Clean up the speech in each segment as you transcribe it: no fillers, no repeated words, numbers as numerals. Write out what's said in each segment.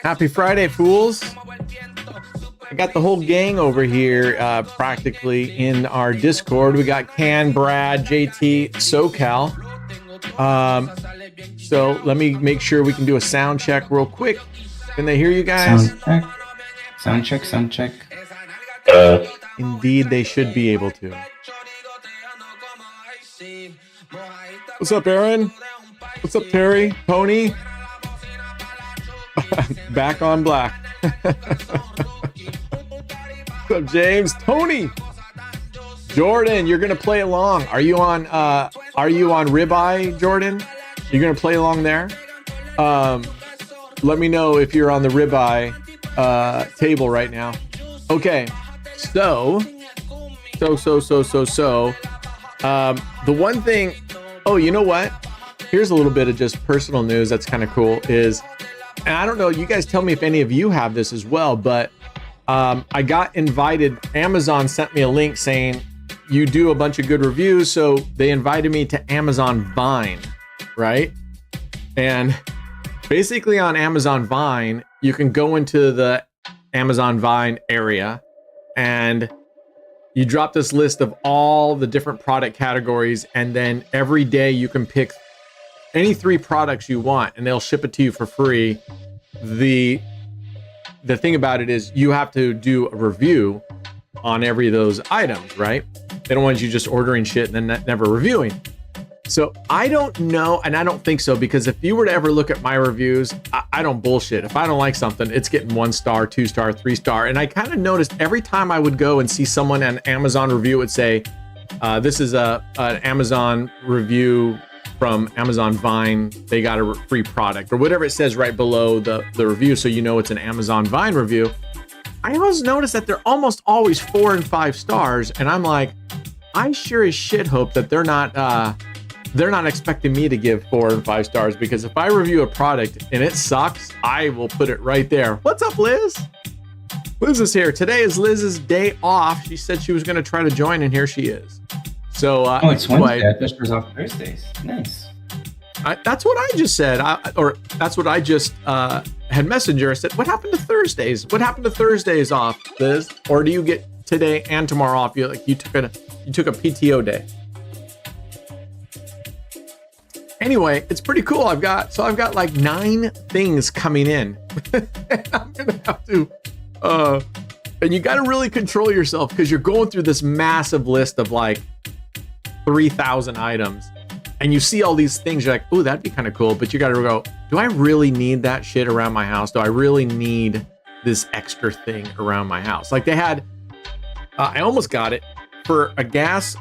Happy Friday, fools. I got the whole gang over here practically in our Discord. We got Can, Brad, JT, SoCal. So let me make sure we can do a sound check real quick. Can they hear you guys? Sound check. Indeed, they should be able to. What's up, Aaron? What's up, Terry? Tony? Back on black. What's up, James? Tony? Jordan, you're gonna play along. Are you on Ribeye, Jordan? You're gonna play along there? Let me know if you're on the Ribeye table right now. Okay, so the one thing, oh, you know what? Here's a little bit of just personal news that's kind of cool is, and I don't know, you guys tell me if any of you have this as well, but I got invited. Amazon sent me a link saying you do a bunch of good reviews, so they invited me to Amazon Vine, right? And basically on Amazon Vine, you can go into the Amazon Vine area and you drop this list of all the different product categories, and then every day you can pick any 3 products you want and they'll ship it to you for free. The thing about it is you have to do a review on every of those items, right? They don't want you just ordering shit and then never reviewing. So I don't know, and I don't think so, because if you were to ever look at my reviews, I don't bullshit. If I don't like something, it's getting 1 star, 2 star, 3 star. And I kind of noticed every time I would go and see someone an Amazon review would say, this is an Amazon review from Amazon Vine. They got a free product or whatever it says right below the review, so you know it's an Amazon Vine review. I always notice that they're almost always 4 and 5 stars, and I'm like, I sure as shit hope that they're not expecting me to give 4 and 5 stars, because if I review a product and it sucks, I will put it right there. What's up, Liz? Liz is here. Today is Liz's day off. She said she was going to try to join, and here she is. So, it's Wednesday. I thought she was off Thursdays. Nice. That's what I just said. That's what I just had messaged her. I said, what happened to Thursdays? What happened to Thursdays off, Liz? Or do you get today and tomorrow off? You took a PTO day. Anyway, it's pretty cool. I've got like 9 things coming in. And I'm gonna have to and you got to really control yourself, because you're going through this massive list of like 3,000 items, and you see all these things. You're like, oh, that'd be kind of cool, but you got to go, do I really need that shit around my house? Do I really need this extra thing around my house? Like they had, I almost got it for a gas,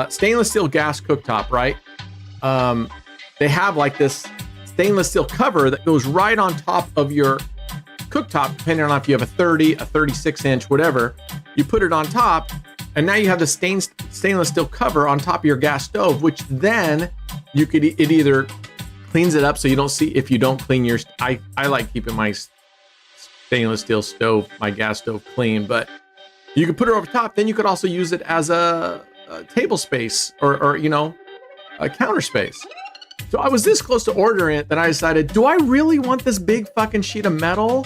stainless steel gas cooktop, right? They have like this stainless steel cover that goes right on top of your cooktop, depending on if you have a 30, a 36 inch, whatever. You put it on top, and now you have the stainless steel cover on top of your gas stove, which then it either cleans it up so you don't see if you don't clean your. I like keeping my stainless steel stove, my gas stove clean, but you could put it over top. Then you could also use it as a table space or you know, a counter space. So I was this close to ordering it that I decided, do I really want this big fucking sheet of metal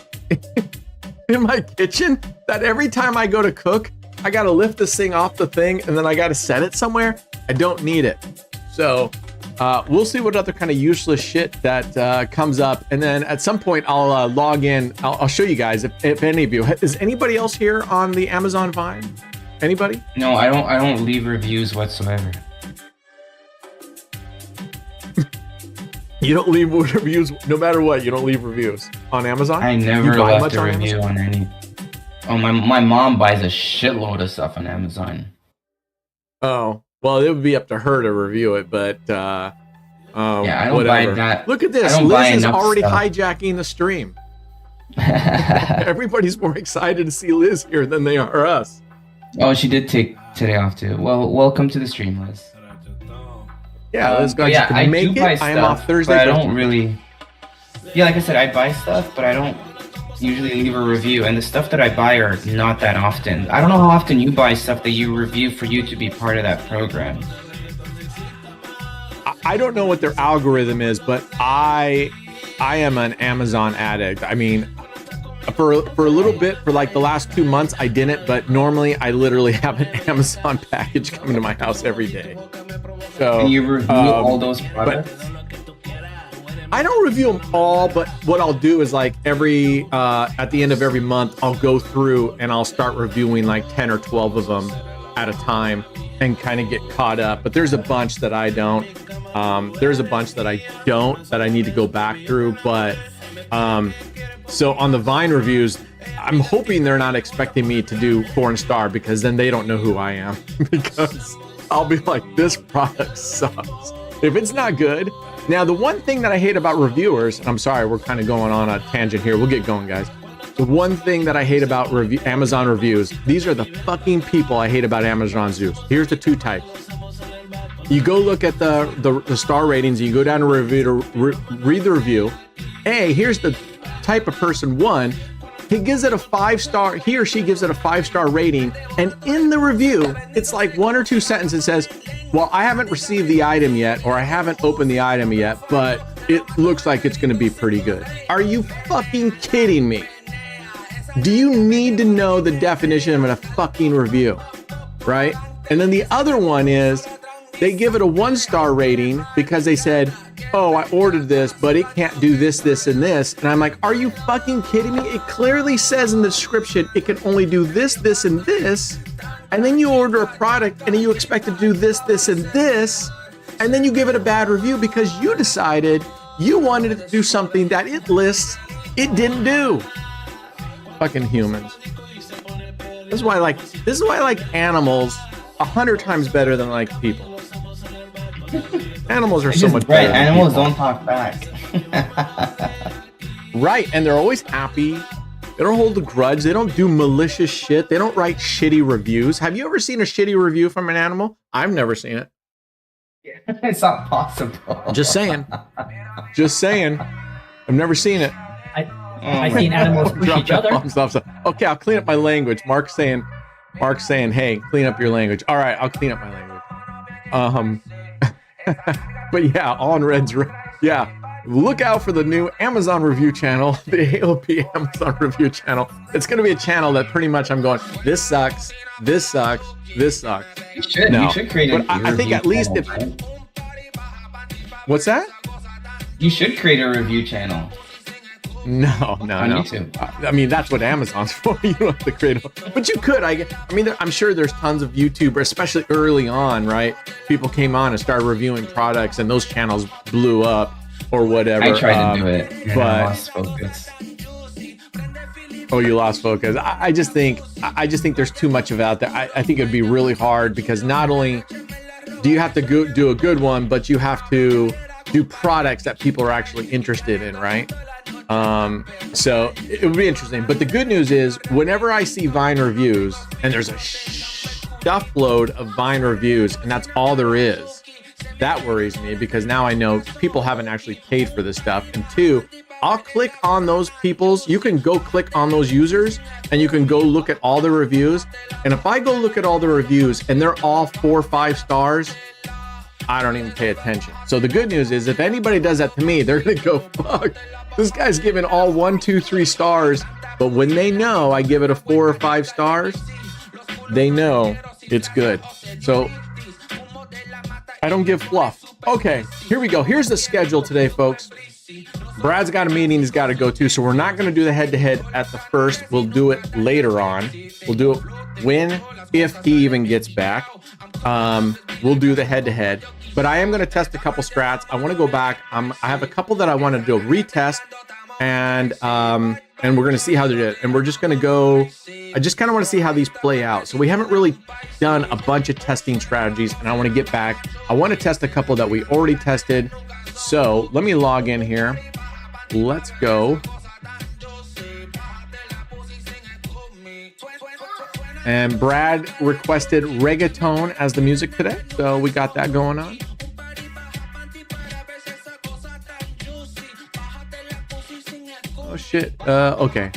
in my kitchen that every time I go to cook, I got to lift this thing off the thing and then I got to set it somewhere? I don't need it. So we'll see what other kind of useless shit that comes up. And then at some point I'll log in. I'll show you guys if any of you, is anybody else here on the Amazon Vine? Anybody? No, I don't leave reviews whatsoever. You don't leave reviews, no matter what. You don't leave reviews on Amazon. I never left a review on any. Oh, my mom buys a shitload of stuff on Amazon. Oh, well, it would be up to her to review it, but yeah, I don't whatever. buy that. Look at this. Liz is already hijacking the stream. Everybody's more excited to see Liz here than they are us. Oh, she did take today off too. Well, welcome to the stream, Liz. Yeah, Liz, I make it. I am off Thursday. But I don't really. Yeah, like I said, I buy stuff, but I don't usually leave a review. And the stuff that I buy are not that often. I don't know how often you buy stuff that you review for you to be part of that program. I don't know what their algorithm is, but I am an Amazon addict. I mean, for a little bit, for like the last 2 months, I didn't, but normally I literally have an Amazon package coming to my house every day. So, and you review all those products? I don't review them all, but what I'll do is like at the end of every month, I'll go through and I'll start reviewing like 10 or 12 of them at a time and kind of get caught up. But there's a bunch that I don't. There's a bunch that I don't that I need to go back through. But so on the Vine reviews, I'm hoping they're not expecting me to do 4-star because then they don't know who I am because I'll be like, this product sucks. If it's not good. Now, the one thing that I hate about reviewers, and I'm sorry, we're kind of going on a tangent here. We'll get going, guys. The one thing that I hate about Amazon reviews, these are the fucking people I hate about Amazon reviews. Here's the two types. You go look at the star ratings, and you go down to review to read the review. Hey, here's the type of person. One, he gives it a 5-star, he or she gives it a 5-star rating, and in the review, it's like 1 or 2 sentences says, well, I haven't received the item yet, or I haven't opened the item yet, but it looks like it's gonna be pretty good. Are you fucking kidding me? Do you need to know the definition of a fucking review, right? And then the other one is, they give it a 1-star rating because they said, oh, I ordered this, but it can't do this, this, and this. And I'm like, are you fucking kidding me? It clearly says in the description, it can only do this, this, and this. And then you order a product and you expect it to do this, this, and this. And then you give it a bad review because you decided you wanted it to do something that it lists it didn't do. Fucking humans. This is why I like animals 100 times better than I like people. Animals are so much better. Right, animals don't talk back. Right, and they're always happy. They don't hold a grudge. They don't do malicious shit. They don't write shitty reviews. Have you ever seen a shitty review from an animal? I've never seen it. It's not possible. Just saying. Just saying. I've never seen it. I've seen animals push each other. Okay, I'll clean up my language. Mark's saying, hey, clean up your language. All right, I'll clean up my language. But yeah, on Red's, yeah. Look out for the new Amazon review channel, the AOP Amazon review channel. It's going to be a channel that pretty much I'm going, this sucks, this sucks, this sucks. You should create a I think at least if... Right? What's that? You should create a review channel. No. On YouTube. I mean, that's what Amazon's for. You don't have to create a... But you could. I mean, I'm sure there's tons of YouTubers, especially early on, right? People came on and started reviewing products, and those channels blew up or whatever. I tried to do it, and but I lost focus. Oh, you lost focus. I just think there's too much of it out there. I think it'd be really hard because not only do you have to do a good one, but you have to do products that people are actually interested in, right? So it would be interesting. But the good news is whenever I see Vine reviews, and there's a stuff load of Vine reviews, and that's all there is, that worries me because now I know people haven't actually paid for this stuff. And two, I'll click on those people's, you can go click on those users and you can go look at all the reviews. And if I go look at all the reviews and they're all 4 or 5 stars, I don't even pay attention. So the good news is if anybody does that to me, they're gonna go, fuck, this guy's giving all 1, 2, 3 stars. But when they know I give it a 4 or 5 stars, they know it's good. So I don't give fluff. Okay, here we go. Here's the schedule today, folks. Brad's got a meeting he's got to go to, so we're not going to do the head-to-head at the first. We'll do it later on. We'll do it if he even gets back. We'll do the head-to-head. But I am going to test a couple strats. I want to go back. I have a couple that I want to do a retest, and we're going to see how they did. And we're just going to go. I just kind of want to see how these play out. So we haven't really done a bunch of testing strategies, and I want to get back. I want to test a couple that we already tested. So let me log in here. Let's go. And Brad requested reggaeton as the music today, so we got that going on. Oh shit. Okay.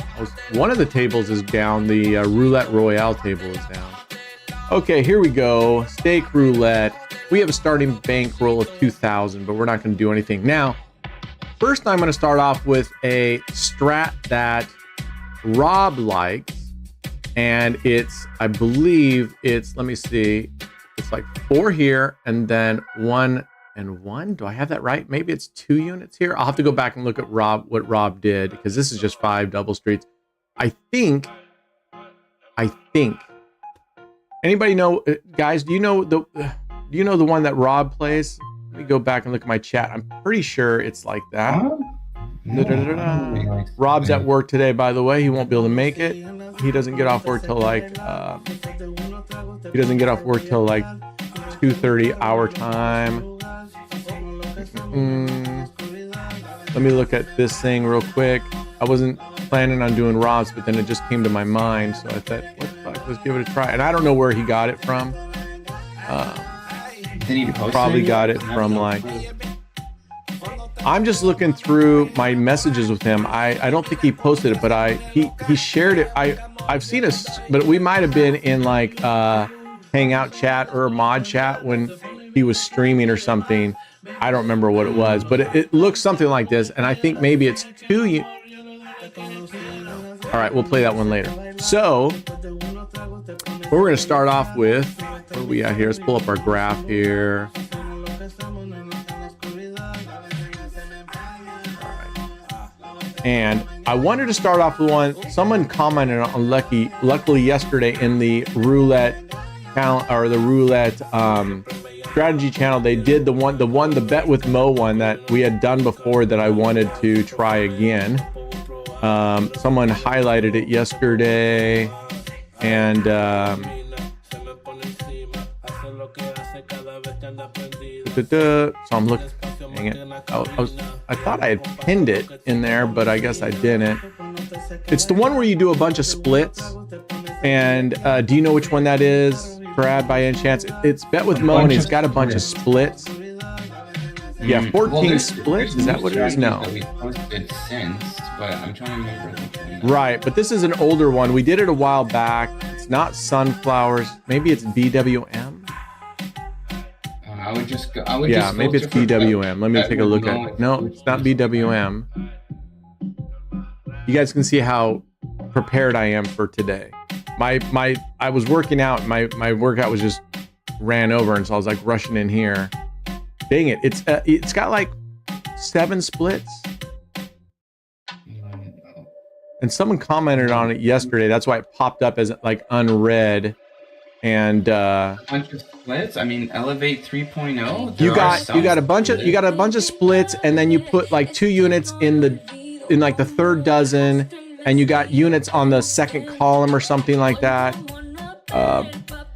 One of the tables is down. The Roulette Royale table is down. Okay, here we go. Stake roulette. We have a starting bankroll of 2,000, but we're not going to do anything now. First, I'm going to start off with a strat that Rob likes, and it's, I believe it's, let me see, it's like 4 here and then 1 and 1. Do I have that right? Maybe it's 2 units here. I'll have to go back and look at what Rob did, because this is just 5 double streets. I think. Anybody know, guys? Do you know the one that Rob plays? Let me go back and look at my chat. I'm pretty sure it's like that. Rob's at work today, by the way. He won't be able to make it. He doesn't get off work till like 2:30 our time. Let me look at this thing real quick. I wasn't planning on doing Rob's, but then it just came to my mind, so I thought, what the fuck, let's give it a try. And I don't know where he got it from. Did he post probably got it from like, I'm just looking through my messages with him. I don't think he posted it, but he shared it. I've seen us, but we might have been in like hangout chat or mod chat when he was streaming or something. I don't remember what it was, but it looks something like this, and I think maybe it's 2. All right, we'll play that one later. So what we're going to start off with, what are we at here? Let's pull up our graph here. And I wanted to start off with one. Someone commented on luckily yesterday in the roulette channel, or the roulette strategy channel. They did the bet with Mo one that we had done before that I wanted to try again. Someone highlighted it yesterday, and so I'm looking. Dang it! I thought I had pinned it in there, but I guess I didn't. It's the one where you do a bunch of splits. And do you know which one that is, Brad, by any chance? It's bet with Mo, and he's got a bunch of splits. Yeah, 14 splits. Is that what it is? No. We posted since, but I'm trying to remember. Right, but this is an older one. We did it a while back. It's not sunflowers. Maybe it's BWM. I would just go. Yeah, maybe it's BWM. Let me take a look at it. No, it's not BWM. You guys can see how prepared I am for today. I was working out. My workout was just ran over, and so I was like rushing in here. Dang it! It's got like 7 splits. And someone commented on it yesterday. That's why it popped up as like unread. And bunch of splits. I mean, Elevate 3.0. You got a bunch of splits, and then you put like 2 units in like the third dozen, and you got units on the second column or something like that.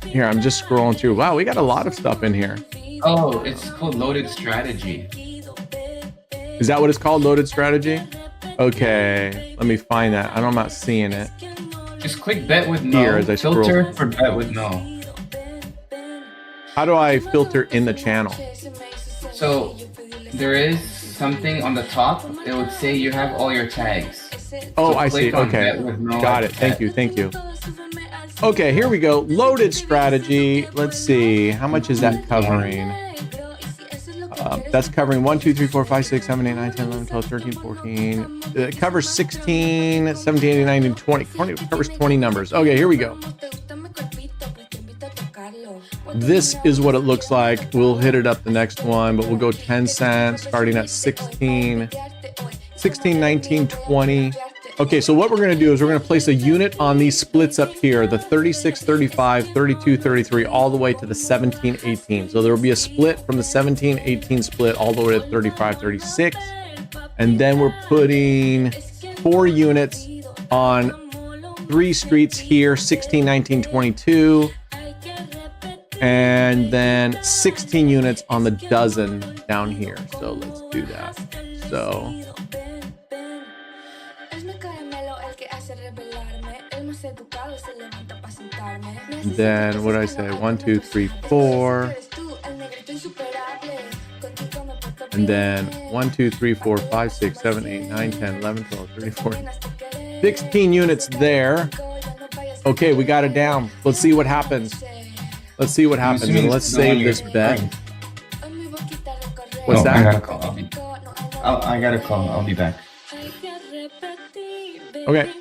Here, I'm just scrolling through. Wow, we got a lot of stuff in here. Oh, it's called Loaded Strategy. Is that what it's called? Loaded Strategy? Okay, let me find that. I'm not seeing it. Just click bet with no. Here, as I Filter scroll. for bet with no. How do I filter in the channel? So there is something on the top. It would say you have all your tags. Oh, So I see. click on Okay, bet with no got it. Thank you. Thank you. Okay, here we go. Loaded strategy. Let's see. How much is that covering? That's covering 1, 2, 3, 4, 5, 6, 7, 8, 9, 10, 11, 12, 13, 14. It covers 16, 17, 18, 19, 20. It covers 20 numbers. Okay, here we go. This is what it looks like. We'll hit it up the next one, but we'll go 10 cents starting at 16, 19, 20. Okay, so what we're going to do is we're going to place a unit on these splits up here, the 36, 35, 32, 33, all the way to the 17, 18. So there will be a split from the 17, 18 split all the way to 35, 36. And then we're putting 4 units on 3 streets here, 16, 19, 22. And then 16 units on the dozen down here. So let's do that. So then what did I say? 1, 2, 3, 4. And then 1, 2, 3, 4, 5, 6, 7, 8, 9, 10, 11, 12, 13, 14. 16 units there. Okay, we got it down. Let's see what happens. Let's see what happens. And let's save this bet. What's that? I gotta call. I gotta call. I'll be back. Okay.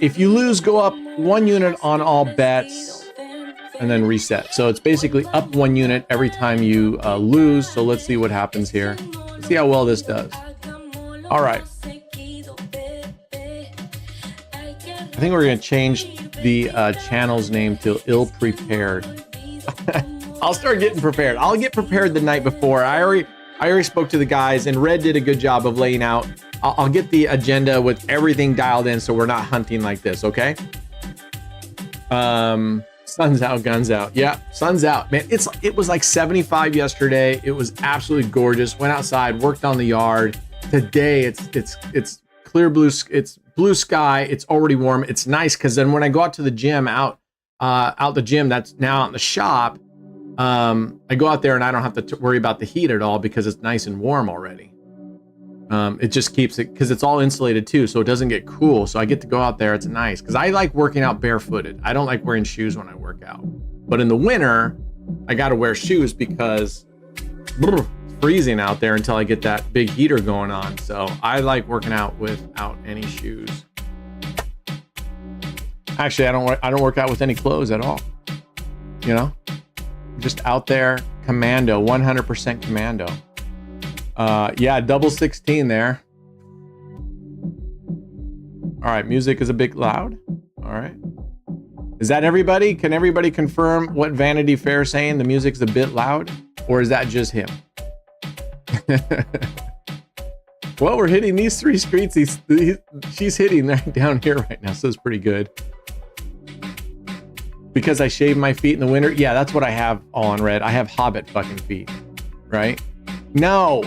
If you lose, go up 1 unit on all bets and then reset. So it's basically up 1 unit every time you lose. So let's see what happens here. Let's see how well this does. All right. I think we're going to change the channel's name to Ill Prepared. I'll start getting prepared. I'll get prepared the night before. I already spoke to the guys, and Red did a good job of laying out. I'll get the agenda with everything dialed in, so we're not hunting like this, okay? Sun's out, guns out. Yeah, sun's out, man. It was like 75 yesterday. It was absolutely gorgeous. Went outside, worked on the yard. Today it's clear blue. It's blue sky. It's already warm. It's nice because then when I go out to the gym, out the gym that's now out in the shop, I go out there and I don't have to worry about the heat at all because it's nice and warm already. It just keeps it because it's all insulated too, so it doesn't get cool. So I get to go out there. It's nice because I like working out barefooted. I don't like wearing shoes when I work out. But in the winter, I got to wear shoes because it's freezing out there until I get that big heater going on. So I like working out without any shoes. Actually, I don't work out with any clothes at all. You know, just out there, commando, 100% commando. Yeah, double 16 there. All right, music is a bit loud. All right. Is that everybody? Can everybody confirm what Vanity Fair is saying? The music's a bit loud? Or is that just him? Well, we're hitting these 3 streets. She's hitting right down here right now, so it's pretty good. Because I shave my feet in the winter? Yeah, that's what I have all on red. I have hobbit fucking feet, right? No,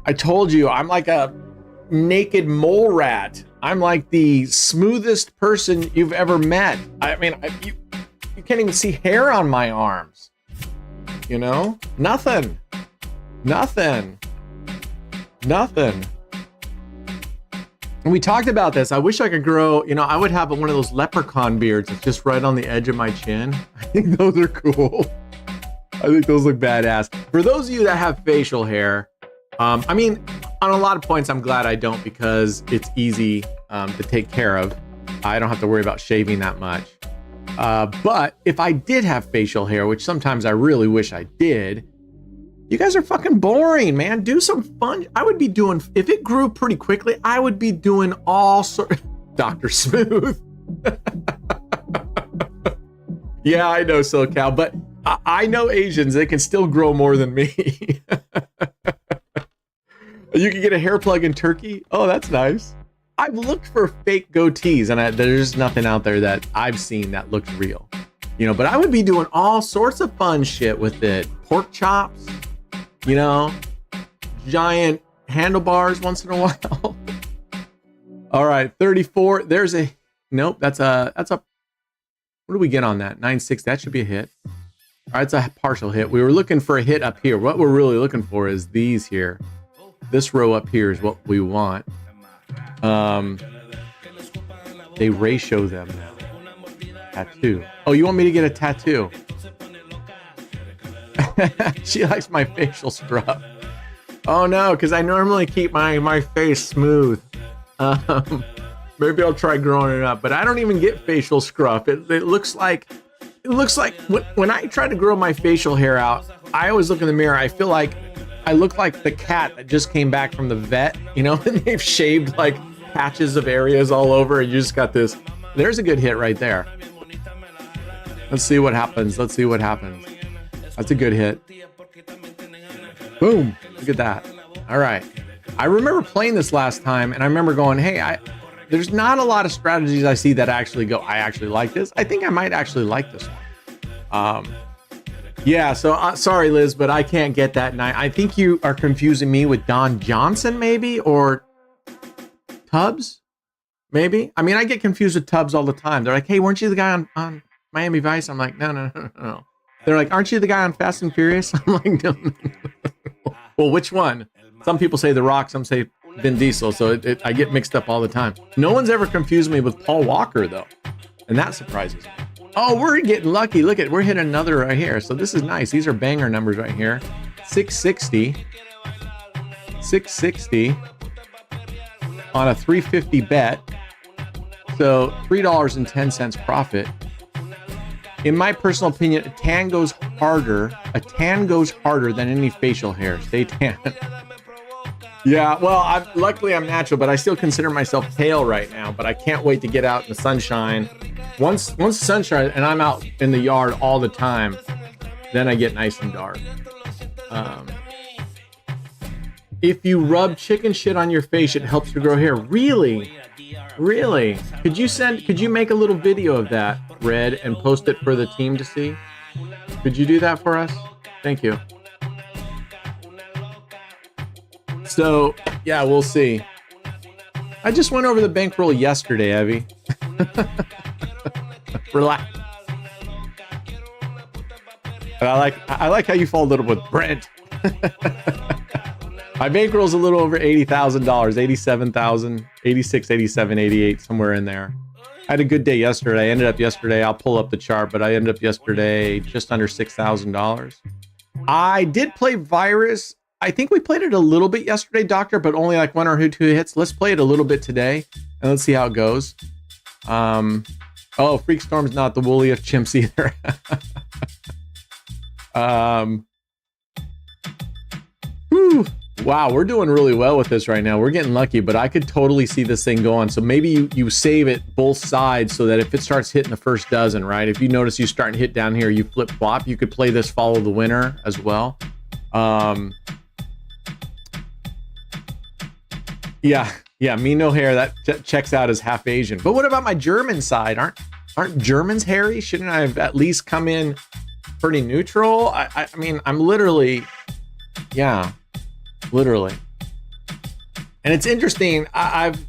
I told you, I'm like a naked mole rat. I'm like the smoothest person you've ever met. I mean, you can't even see hair on my arms. You know? Nothing. And we talked about this. I wish I could grow, you know, I would have one of those leprechaun beards that's just right on the edge of my chin. I think those are cool. I think those look badass. For those of you that have facial hair, I mean, on a lot of points, I'm glad I don't because it's easy to take care of. I don't have to worry about shaving that much. But if I did have facial hair, which sometimes I really wish I did, you guys are fucking boring, man. Do some fun. I would be doing, if it grew pretty quickly, I would be doing all sorts. Dr. Smooth. Yeah, I know SoCal, but I know Asians. They can still grow more than me. You can get a hair plug in Turkey. Oh, that's nice. I've looked for fake goatees, and there's nothing out there that I've seen that looks real. You know, but I would be doing all sorts of fun shit with it. Pork chops, you know, giant handlebars once in a while. All right, 34. There's a nope. That's a what do we get on that? 960. That should be a hit. All right, it's a partial hit. We were looking for a hit up here. What we're really looking for is these here. This row up here is what we want. They ratio them now. Tattoo. Oh, you want me to get a tattoo? She likes my facial scrub. Oh no, because I normally keep my face smooth. Maybe I'll try growing it up, but I don't even get facial scruff. It looks like when I try to grow my facial hair out, I always look in the mirror. I feel like I look like the cat that just came back from the vet, you know, and they've shaved like patches of areas all over, and you just got this. There's a good hit right there. Let's see what happens. Let's see what happens. That's a good hit. Boom. Look at that. All right. I remember playing this last time, and I remember going, hey, there's not a lot of strategies I see that actually go, I actually like this. I think I might actually like this one. Yeah, so sorry, Liz, but I can't get that night. I think you are confusing me with Don Johnson, maybe, or Tubbs, maybe. I mean, I get confused with Tubbs all the time. They're like, hey, weren't you the guy on Miami Vice? I'm like, no. They're like, aren't you the guy on Fast and Furious? I'm like, no. Well, which one? Some people say The Rock, some say Vin Diesel, so I get mixed up all the time. No one's ever confused me with Paul Walker, though, and that surprises me. Oh, we're getting lucky. Look we're hitting another right here, so this is nice. These are banger numbers right here. 660 on a 350 bet, so $3.10 profit. In my personal opinion, a tan goes harder than any facial hair. Stay tan. Yeah, well, luckily I'm natural, but I still consider myself pale right now. But I can't wait to get out in the sunshine. Once the sunshine, and I'm out in the yard all the time, then I get nice and dark. If you rub chicken shit on your face, it helps to grow hair. Really? Could you make a little video of that, Red, and post it for the team to see? Could you do that for us? Thank you. So, yeah, we'll see. I just went over the bankroll yesterday, Evie. Relax. But I like how you followed it with Brent. My bankroll's a little over $80,000, 87,000, 86, 87, 88, somewhere in there. I had a good day yesterday. I ended up yesterday, I'll pull up the chart, but I ended up yesterday just under $6,000. I did play Virus. I think we played it a little bit yesterday, Doctor, but only like one or two hits. Let's play it a little bit today, and let's see how it goes. Oh, Freakstorm's not the woolliest chimps either. Whew. Wow, we're doing really well with this right now. We're getting lucky, but I could totally see this thing going. So maybe you save it both sides so that if it starts hitting the first dozen, right? If you notice you starting to hit down here, you flip flop. You could play this follow the winner as well. Yeah, me no hair. That checks out as half Asian. But what about my German side? Aren't Germans hairy? Shouldn't I have at least come in pretty neutral? I mean, I'm literally, yeah. Literally. And it's interesting. I've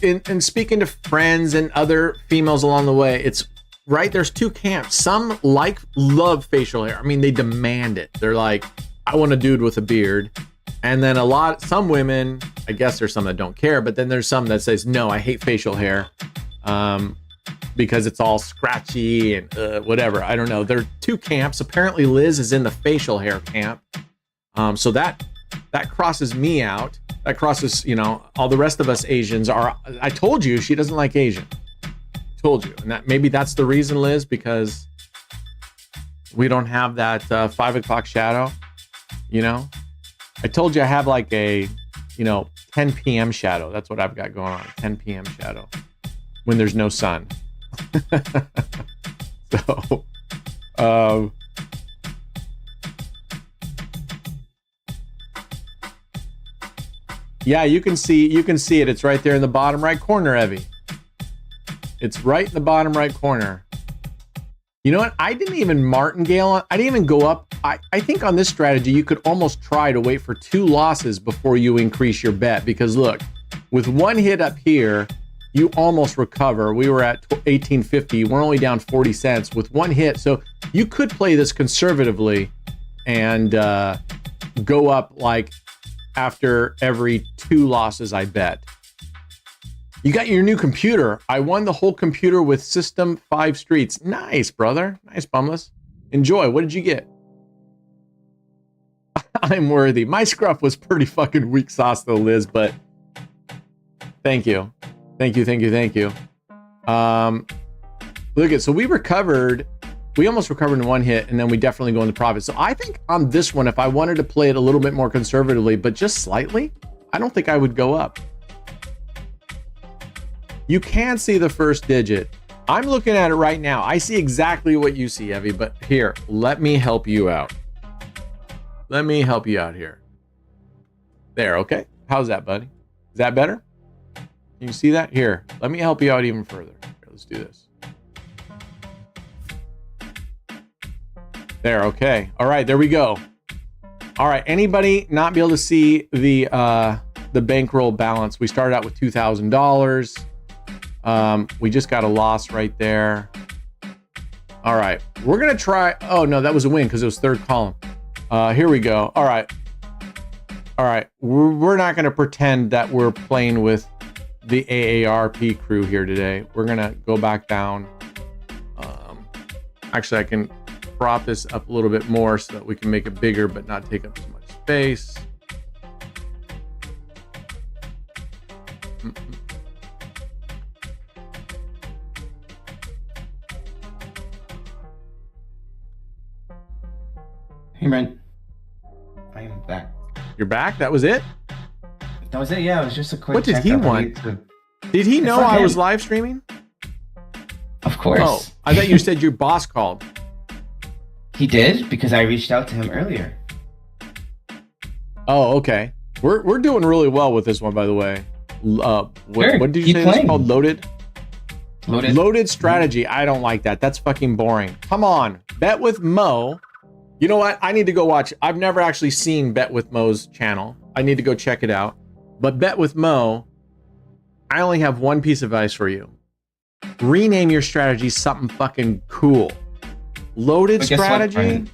in speaking to friends and other females along the way, it's right. There's two camps. Some love facial hair. I mean, they demand it. They're like, I want a dude with a beard. And then some women, I guess there's some that don't care, but then there's some that says, no, I hate facial hair. Because it's all scratchy and whatever. I don't know. There are two camps. Apparently Liz is in the facial hair camp. So that crosses me out. That crosses, all the rest of us Asians are. I told you she doesn't like Asian. I told you. And maybe that's the reason, Liz, because we don't have that 5 o'clock shadow. I told you I have like a, 10 p.m. shadow. That's what I've got going on. 10 p.m. shadow when there's no sun. So, yeah, you can see it. It's right there in the bottom right corner, Evie. It's right in the bottom right corner. You know what? I didn't even martingale. I didn't even go up. I think on this strategy, you could almost try to wait for 2 losses before you increase your bet. Because look, with 1 hit up here, you almost recover. We were at 18.50. We're only down 40 cents with 1 hit. So you could play this conservatively and go up like after every 2 losses, I bet. You got your new computer. I won the whole computer with System 5 Streets. Nice, brother. Nice, Bumless. Enjoy. What did you get? I'm worthy. My scruff was pretty fucking weak sauce though, Liz, but thank you. Thank you, thank you, thank you. Look at, so we almost recovered in 1 hit, and then we definitely go into profit. So I think on this one, if I wanted to play it a little bit more conservatively, but just slightly, I don't think I would go up. You can see the first digit. I'm looking at it right now. I see exactly what you see, Evie, but here, let me help you out. Let me help you out here. There, okay? How's that, buddy? Is that better? Can you see that? Here, let me help you out even further. Here, let's do this. There, okay. All right, there we go. All right, anybody not be able to see the bankroll balance? We started out with $2,000. We just got a loss right there. All right, we're gonna try. Oh no, that was a win because it was 3rd column. Here we go. All right, we're not gonna pretend that we're playing with the AARP crew here today. We're gonna go back down. Actually, I can prop this up a little bit more so that we can make it bigger but not take up too much space. Hey, Brent. I am back. You're back? That was it? That was it, yeah. It was just a quick What did he checkup. want? Did he know I was live streaming? Of course. Oh, I thought you said your boss called. He did, because I reached out to him earlier. Oh, okay. We're doing really well with this one, by the way. What did you say it's called? Loaded? Loaded strategy. I don't like that. That's fucking boring. Come on. Bet with Mo. You know what? I need to go watch. I've never actually seen Bet with Mo's channel. I need to go check it out. But Bet with Mo, I only have one piece of advice for you. Rename your strategy something fucking cool. Loaded strategy?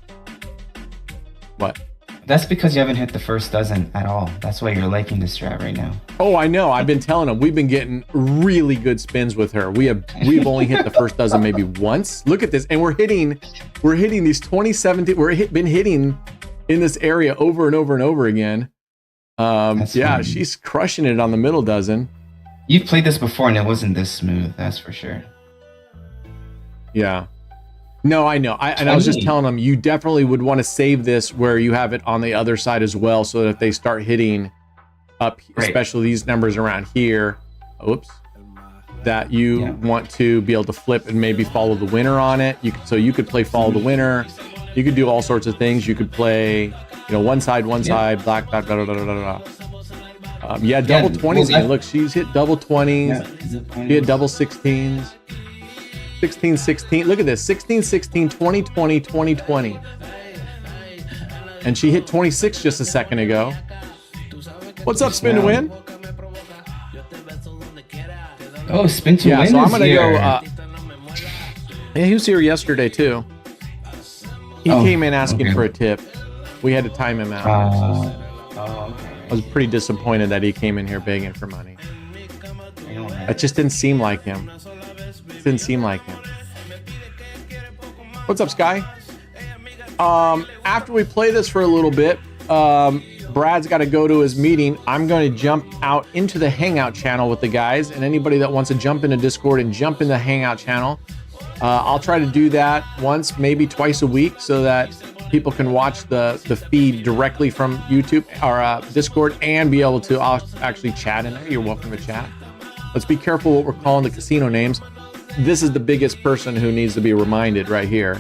What? That's because you haven't hit the first dozen at all. That's why you're liking this strat right now. Oh, I know. I've been telling them we've been getting really good spins with her. We've only hit the first dozen maybe once. Look at this, and we're hitting these 2017. Been hitting in this area over and over and over again. Yeah, funny. She's crushing it on the middle dozen. You've played this before, and it wasn't this smooth. That's for sure. Yeah. No, I know. And I was just telling them you definitely would want to save this where you have it on the other side as well, so that if they start hitting up, especially these numbers around here, that you want to be able to flip and maybe follow the winner on it. So you could play follow the winner. You could do all sorts of things. You could play, one side, black, da, da, da, da, da, da. Yeah, double 20s. Look, she's hit double 20s. She hit double 16s. 16, 16. Look at this. 16, 16, 20, 20, 20, 20. And she hit 26 just a second ago. What's up, Spin to Win? Oh, Spin to Win. Yeah, so I'm going to go. Yeah, he was here yesterday, too. He came in asking for a tip. We had to time him out. I was pretty disappointed that he came in here begging for money. It just didn't seem like him. Didn't seem like him. What's up, Sky? After we play this for a little bit, Brad's got to go to his meeting. I'm going to jump out into the Hangout channel with the guys, and anybody that wants to jump into Discord and jump in the Hangout channel, I'll try to do that once, maybe twice a week, so that people can watch the feed directly from YouTube or Discord and be able to actually chat in there. You're welcome to chat. Let's be careful what we're calling the casino names. This is the biggest person who needs to be reminded right here.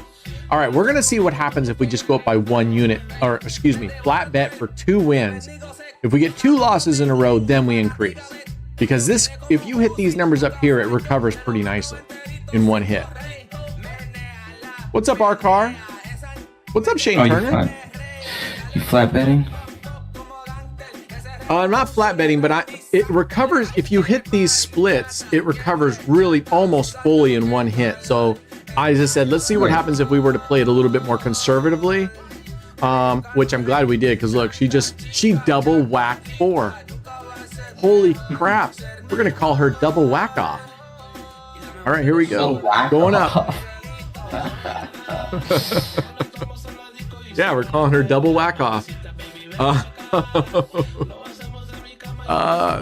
All right, we're going to see what happens if we just go up by 1 unit, or excuse me, flat bet for 2 wins. If we get 2 losses in a row, then we increase. Because this, if you hit these numbers up here, it recovers pretty nicely in 1 hit. What's up, our car? What's up, Shane Turner? You flat betting? I'm not flat betting, but it recovers. If you hit these splits, it recovers really almost fully in one hit. So I just said, let's see what happens if we were to play it a little bit more conservatively, which I'm glad we did, because look, she double whacked 4. Holy crap. We're going to call her double whack off. All right, here we go. Going up. Yeah, we're calling her double whack off.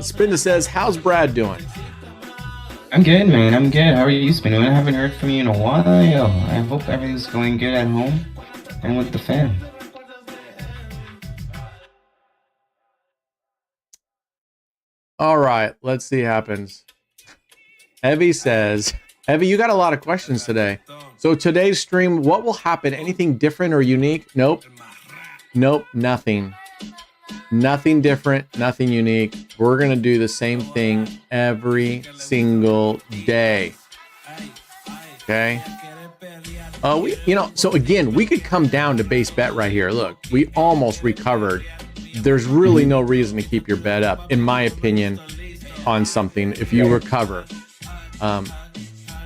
Spinda says, how's Brad doing? I'm good, man. I'm good. How are you, Spinda? I haven't heard from you in a while. I hope everything's going good at home and with the fam. All right, let's see what happens. Evie says, Evie, you got a lot of questions today. So today's stream, what will happen? Anything different or unique? Nope. Nope, nothing. Nothing different, nothing unique. We're going to do the same thing every single day. Okay? So again, we could come down to base bet right here. Look, we almost recovered. There's really no reason to keep your bet up, in my opinion, on something if you recover.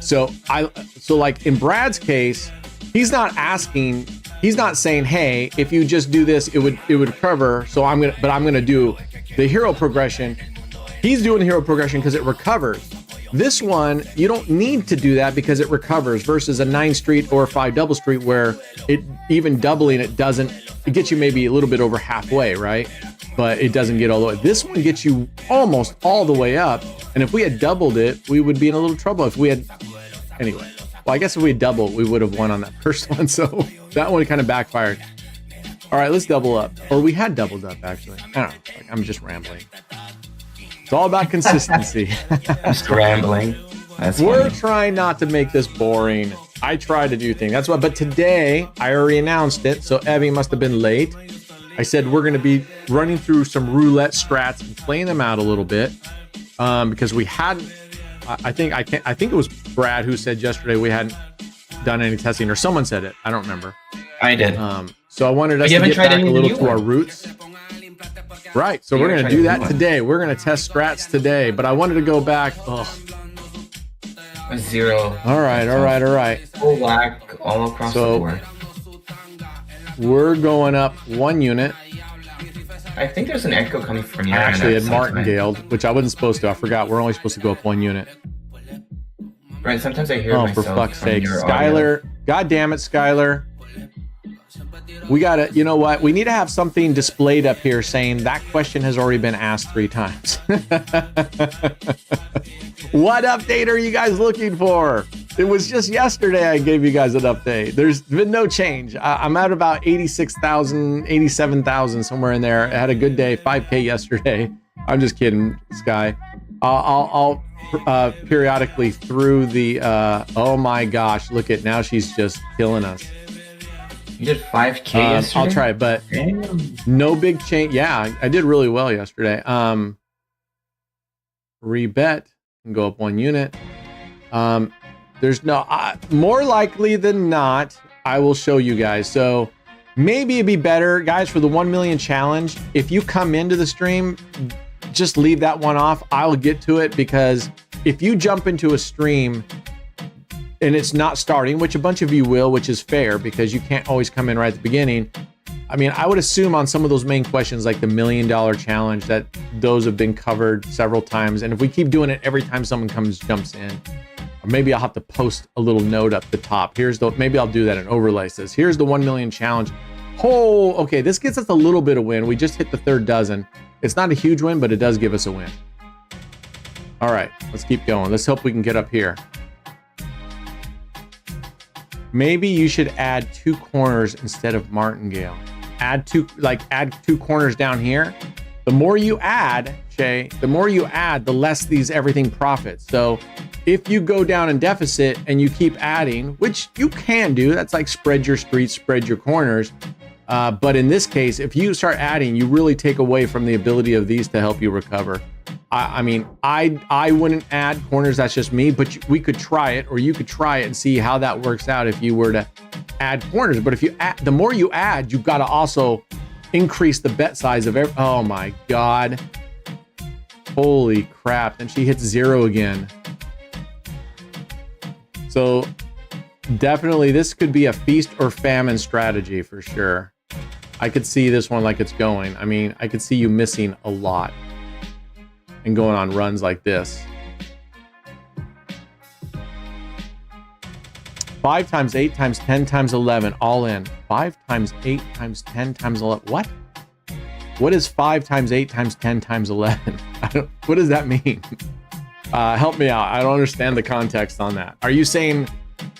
So like in Brad's case, he's not saying, hey, if you just do this, it would recover. So I'm gonna do the hero progression. He's doing the hero progression because it recovers. This one, you don't need to do that because it recovers, versus a 9 street or 5 double street where it even doubling it gets you maybe a little bit over halfway, right? But it doesn't get all the way. This one gets you almost all the way up. And if we had doubled it, we would be in a little trouble. Anyway. Well, I guess if we had doubled, we would have won on that first one. So that one kind of backfired. All right, let's double up. Or we had doubled up, actually. I don't know. I'm just rambling. It's all about consistency. Just rambling. We're trying not to make this boring. I try to do things. That's why. But today, I already announced it. So Evie must have been late. I said we're going to be running through some roulette strats and playing them out a little bit. Because we hadn't. I think it was Brad who said yesterday we hadn't done any testing, or someone said it. I don't remember. I did. So I wanted us to get back a little to our roots. Right. So we're going to do that today. We're going to test strats today, but I wanted to go back. A 0. All right. Full whack all across the board. We're going up 1 unit. I think there's an echo coming from you. I actually had martingaled, which I wasn't supposed to. I forgot. We're only supposed to go up 1 unit. Right. Sometimes I hear myself. Oh, for fuck's sake. Skylar. God damn it, Skylar. We got to, you know what? We need to have something displayed up here saying that question has already been asked 3 times. What update are you guys looking for? It was just yesterday I gave you guys an update. There's been no change. I'm at about 86,000, 87,000, somewhere in there. I had a good day, 5K yesterday. I'm just kidding, Sky. I'll periodically through the, oh my gosh, look at, now she's just killing us. You did 5K yesterday? I'll try it, but no big change. Yeah, I did really well yesterday. Rebet and go up 1 unit. There's no, more likely than not, I will show you guys. So maybe it'd be better, guys, for the 1 million challenge. If you come into the stream, just leave that one off. I'll get to it, because if you jump into a stream and it's not starting, which a bunch of you will, which is fair because you can't always come in right at the beginning. I mean, I would assume on some of those main questions, like the $1 million challenge, that those have been covered several times. And if we keep doing it every time someone jumps in, or maybe I'll have to post a little note up the top. Maybe I'll do that and overlay says, here's the 1 million challenge. Oh, okay, this gets us a little bit of win. We just hit the 3rd dozen. It's not a huge win, but it does give us a win. All right, let's keep going. Let's hope we can get up here. Maybe you should add 2 corners instead of martingale. Add 2 corners down here. The more you add, Shay, the less everything profits. So if you go down in deficit and you keep adding, which you can do, that's like spread your streets, spread your corners. But in this case, if you start adding, you really take away from the ability of these to help you recover. I mean, I wouldn't add corners. That's just me, but we could try it, or you could try it and see how that works out if you were to add corners. But if you add, the more you add, you've got to also increase the bet size of every. Oh my God. Holy crap. And she hits 0 again. So definitely this could be a feast or famine strategy for sure. I could see this one like it's going. I mean, I could see you missing a lot and going on runs like this. 5 times 8 times 10 times 11, all in. 5 times 8 times 10 times 11. What? What is 5 times 8 times 10 times 11? What does that mean? Help me out. I don't understand the context on that. Are you saying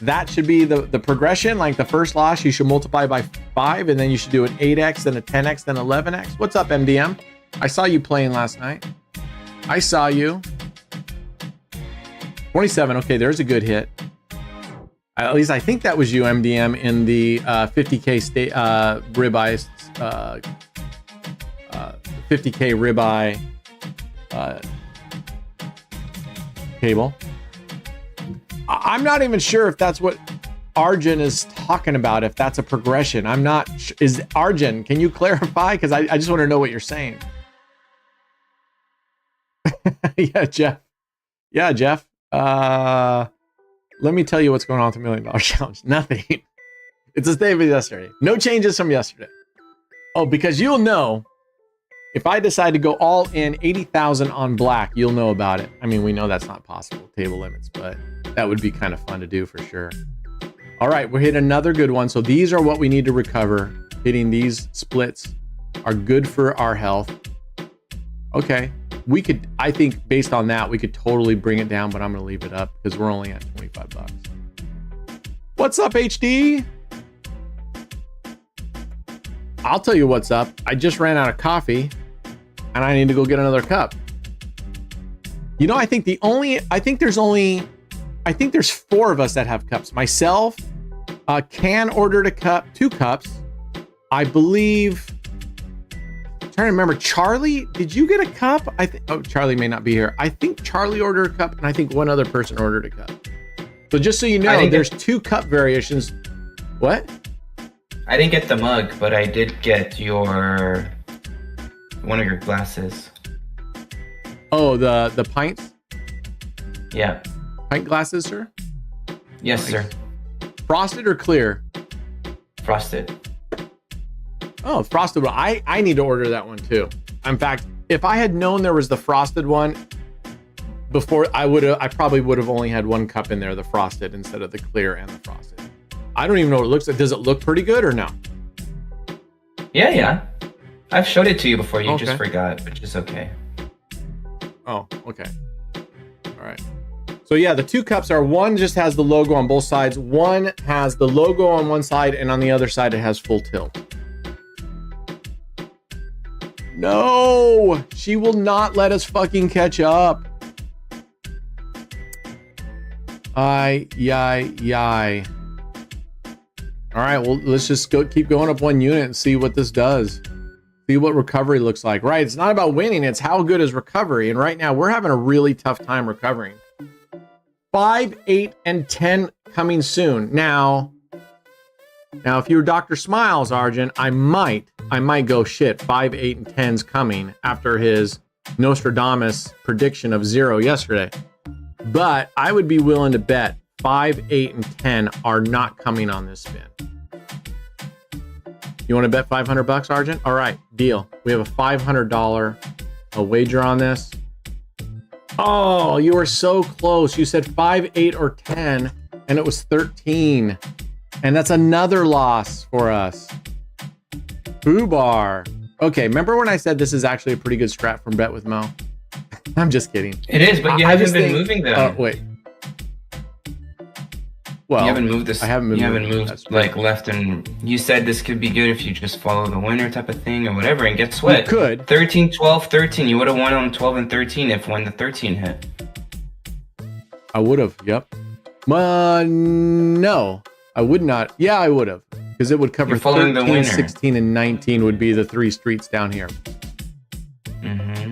that should be the progression? Like the first loss, you should multiply by 5, and then you should do an 8x, then a 10x, then 11x? What's up, MDM? I saw you playing last night. I saw you. 27. Okay, there's a good hit. At least I think that was you, MDM, in the 50K ribeye, 50K ribeye cable. I'm not even sure if that's what Arjun is talking about, if that's a progression. I'm not. Is Arjun, can you clarify? Because I just want to know what you're saying. Yeah, Jeff. Yeah, Jeff. Let me tell you what's going on with the $1 Million Challenge. Nothing. It's the same as yesterday. No changes from yesterday. Oh, because you'll know if I decide to go all in 80,000 on black, you'll know about it. I mean, we know that's not possible, table limits, but that would be kind of fun to do for sure. All right, we'll hit another good one. So these are what we need to recover. Hitting these splits are good for our health. Okay. We could, I think based on that, we could totally bring it down, but I'm going to leave it up because we're only at 25 bucks. What's up, HD? I'll tell you what's up. I just ran out of coffee and I need to go get another cup. You know, I think there's 4 of us that have cups. Myself, Can ordered a cup, 2 cups. I believe, I'm trying to remember, Charlie, did you get a cup? Oh, Charlie may not be here. I think Charlie ordered a cup and I think one other person ordered a cup. So just so you know, there's 2 cup variations. What? I didn't get the mug, but I did get one of your glasses. Oh, the pints? Yeah. Pint glasses, sir? Yes, Nice. sir. Frosted or clear? Frosted. Oh, frosted one. I need to order that one too. In fact, if I had known there was the frosted one before, I probably would have only had 1 cup in there, the frosted, instead of the clear and the frosted. I don't even know what it looks like. Does it look pretty good or no? Yeah. I've showed it to you before. You Okay. just forgot, which is okay. Oh, okay. All right. So yeah, the 2 cups are, one just has the logo on both sides. One has the logo on one side, and on the other side, it has full tilt. No, she will not let us fucking catch up. Yay. All right, well, let's just keep going up 1 unit and see what this does. See what recovery looks like. Right, it's not about winning, it's how good is recovery. And right now, we're having a really tough time recovering. 5, 8, and 10 coming soon. Now, if you were Dr. Smiles, Arjun, I might go, shit, 5, 8, and 10's coming after his Nostradamus prediction of 0 yesterday. But I would be willing to bet 5, 8, and 10 are not coming on this spin. You want to bet 500 bucks, Arjun? All right, deal. We have a $500 wager on this. Oh, you were so close. You said 5, 8, or 10, and it was 13. And that's another loss for us. Boobar. Okay, remember when I said this is actually a pretty good strat from Bet with Mo? I'm just kidding. It is, but you haven't been moving them. Oh, wait. Well, you haven't moved this. I haven't been you haven't moving. moved like left, and you said this could be good if you just follow the winner type of thing or whatever. And guess what? You could. 13, 12, 13. You would have won on 12 and 13 if when the 13 hit. I would have. Yep. No, I would not. Yeah, I would have, because it would cover You're following 13, the winner. 16, and 19 would be the 3 streets down here. Mm-hmm.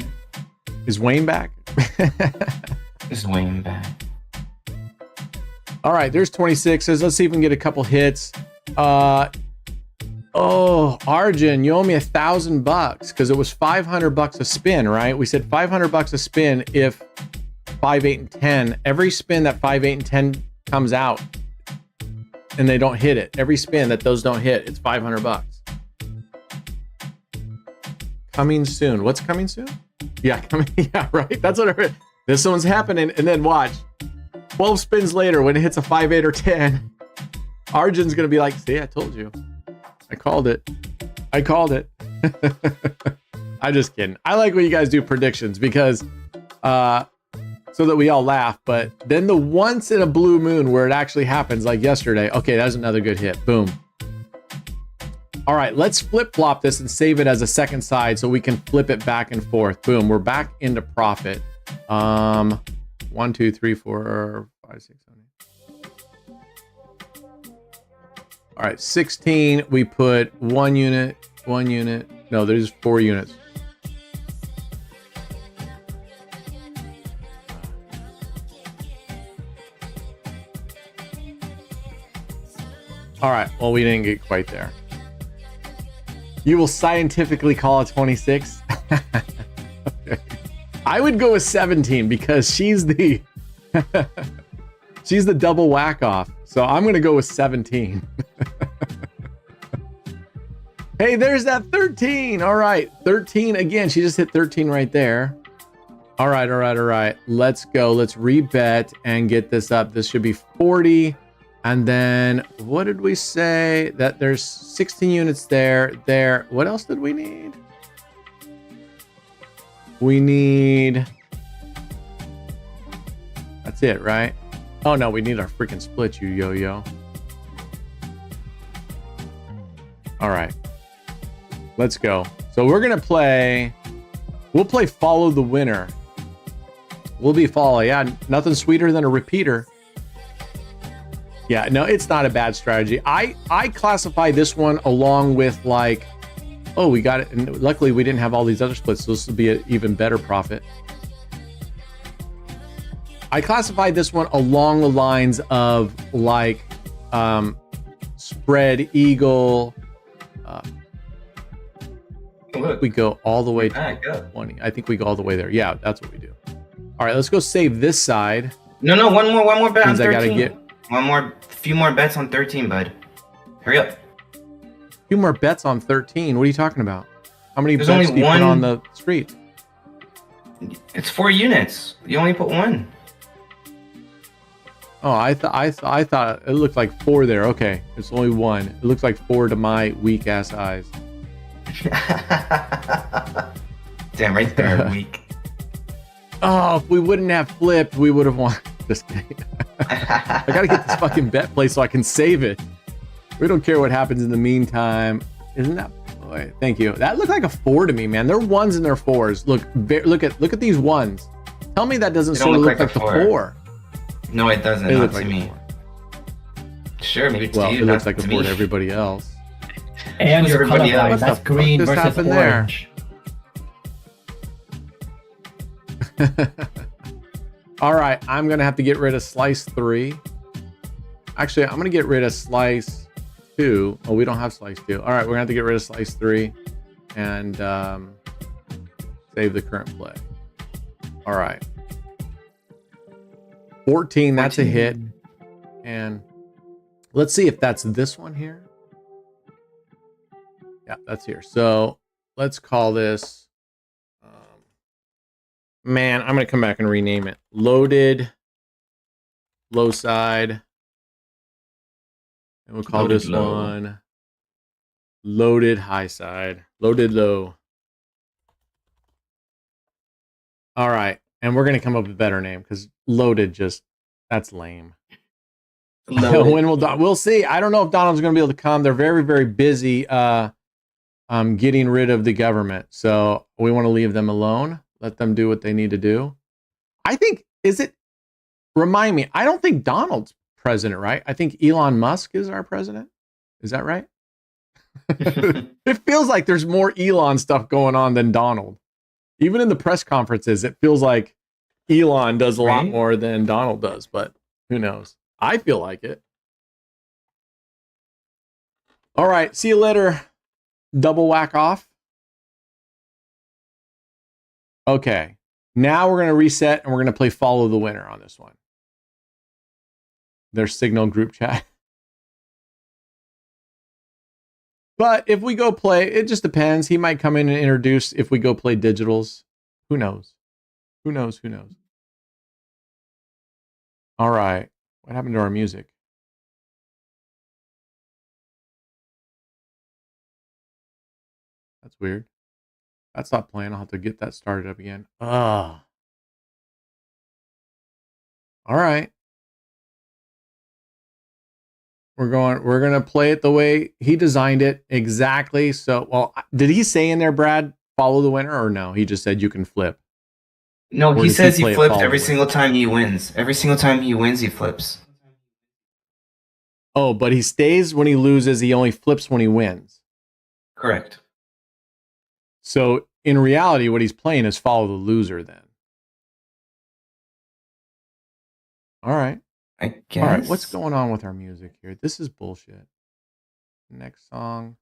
Is Wayne back? Is Wayne back? All right, there's 26s. Let's see if we can get a couple hits. Oh, Arjun, you owe me $1,000 because it was $500 a spin, right? We said $500 a spin if 5, 8, and 10. Every spin that 5, 8, and 10 comes out and they don't hit it. Every spin that those don't hit, it's $500. Coming soon. What's coming soon? Yeah, coming. Yeah, right. That's what I heard. This one's happening, and then watch. 12 spins later, when it hits a 5, 8, or 10, Arjun's gonna be like, "See, I told you. I called it. I called it." I'm just kidding. I like when you guys do predictions because so that we all laugh. But then the once in a blue moon where it actually happens, like yesterday. Okay, that's another good hit. Boom. All right, let's flip-flop this and save it as a second side so we can flip it back and forth. Boom, we're back into profit. 1, 2, 3, 4, 5, 6, 7, 8. All right, 16, we put 1 unit, 1 unit. No, there's 4 units. All right, well, we didn't get quite there. You will scientifically call it 26. Okay. I would go with 17 because she's the she's the double whack off. So I'm gonna go with 17. Hey, there's that 13. All right, 13 again. She just hit 13 right there. All right, all right, all right. Let's go. Let's rebet and get this up. This should be 40. And then what did we say? That there's 16 units there. What else did we need? We need... That's it, right? Oh no, we need our freaking split, you yo-yo. All right. Let's go. So we're going to play... We'll play Follow the Winner. We'll be follow. Yeah, nothing sweeter than a repeater. Yeah, no, it's not a bad strategy. I classify this one along with like, oh, we got it. And luckily we didn't have all these other splits. So this will be an even better profit. I classified this one along the lines of like spread eagle. Look, we go all the way to 20. I think we go all the way there. Yeah, that's what we do. All right, let's go save this side. No, one more bet on 13. I gotta get few more bets on 13, bud. Hurry up. Few more bets on 13. What are you talking about? How many There's bets only do you one... put on the street? It's 4 units. You only put 1. Oh, I thought it looked like 4 there. Okay, it's only 1. It looks like 4 to my weak ass eyes. Damn, right there, weak. Oh, if we wouldn't have flipped, we would have won. Just kidding. I gotta get this fucking bet play so I can save it. We don't care what happens in the meantime. Isn't that? Boy, thank you. That looked like a 4 to me, man. They're 1s and they're 4s. Look at these 1s. Tell me that doesn't sort of look like the 4. No, it doesn't. Not to me. Sure, maybe to you. It looks like a 4 to everybody else. And your colorblind. That's green versus orange. All right, I'm gonna have to get rid of slice 3. Actually, I'm gonna get rid of slice 2. Oh, we don't have slice 2. All right, we're gonna have to get rid of slice 3 and save the current play. All right, 14. That's a hit, and let's see if that's this one here. Yeah, that's here. So let's call this. Man, I'm going to come back and rename it. Loaded, low side. And we'll call this one loaded high side. Loaded low. All right. And we're going to come up with a better name because loaded just, that's lame. When we'll see. I don't know if Donald's going to be able to come. They're very, very busy getting rid of the government. So we want to leave them alone. Let them do what they need to do. I think, remind me, I don't think Donald's president, right? I think Elon Musk is our president. Is that right? It feels like there's more Elon stuff going on than Donald. Even in the press conferences, it feels like Elon does a lot more than Donald does, but who knows? I feel like it. All right. See you later. Double whack off. Okay. Now we're going to reset and we're going to play follow the winner on this one. Their Signal group chat. But if we go play, it just depends. He might come in and introduce if we go play digitals. Who knows? Who knows? Who knows? All right. What happened to our music? That's weird. That's not playing. I'll have to get that started up again. Ah. All right. We're going to play it the way he designed it exactly. So, well, did he say in there, Brad, follow the winner, or no? He just said you can flip. No, he says he flipped every single time he wins. Every single time he wins, he flips. Oh, but he stays when he loses. He only flips when he wins. Correct. So in reality, what he's playing is follow the loser then. All right. I guess. All right, what's going on with our music here? This is bullshit. Next song.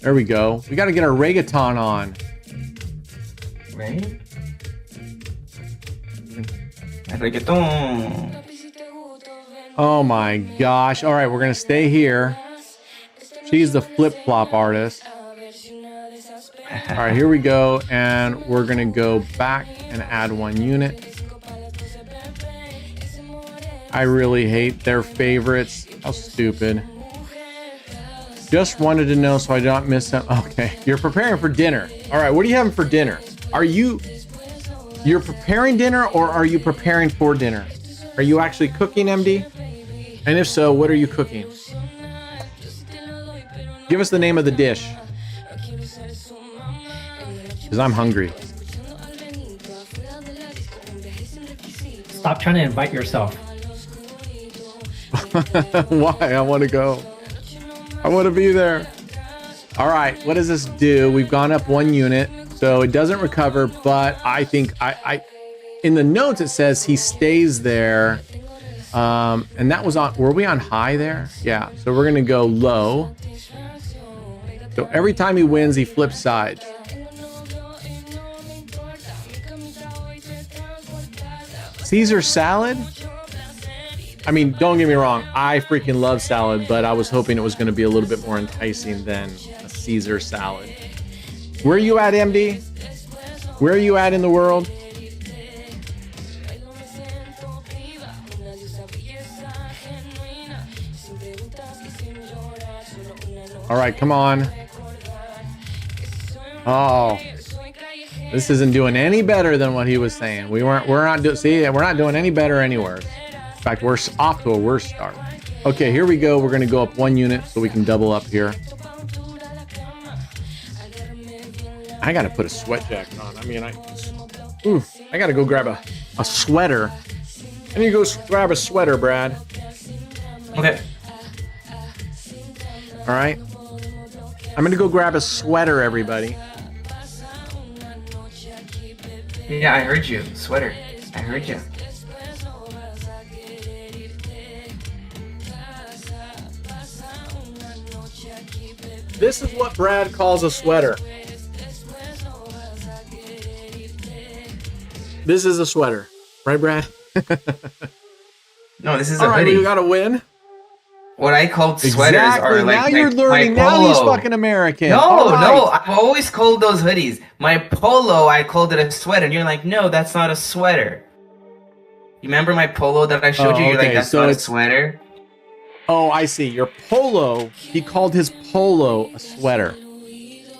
There we go. We got to get our reggaeton on. Right? Reggaeton. Oh my gosh. All right, we're going to stay here. She's the flip-flop artist. All right, here we go. And we're going to go back and add 1 unit. I really hate their favorites. How stupid. Just wanted to know so I don't miss them. Okay, you're preparing for dinner. All right, what are you having for dinner? You're preparing dinner, or are you preparing for dinner? Are you actually cooking, MD? And if so, what are you cooking? Give us the name of the dish. Because I'm hungry. Stop trying to invite yourself. Why? I want to go. I want to be there. All right, what does this do? We've gone up 1 unit, so it doesn't recover, but I think I in the notes it says he stays there. And that was on, were we on high there? Yeah, so we're gonna go low. So every time he wins, he flips sides. Caesar salad? I mean, don't get me wrong, I freaking love salad, but I was hoping it was going to be a little bit more enticing than a Caesar salad. Where are you at, MD? Where are you at in the world? All right, come on. Oh, this isn't doing any better than what he was saying. We're not doing any better anywhere. In fact, we're off to a worse start. Okay, here we go. We're going to go up 1 unit so we can double up here. I got to put a sweat jacket on. I mean, I got to go grab a sweater. I need to go grab a sweater, Brad. Okay. All right. I'm going to go grab a sweater, everybody. Yeah, I heard you. Sweater. I heard you. This is what Brad calls a sweater. This is a sweater. Right, Brad? No, this is All a right, hoodie. you got to win. What I called sweaters Exactly. are like now you're learning. my polo. Now he's fucking American. No, All right. no, I've always called those hoodies. My polo, I called it a sweater. And you're like, no, that's not a sweater. You remember my polo that I showed you? You're like, that's not a sweater. Oh, I see. Your polo. He called his polo a sweater.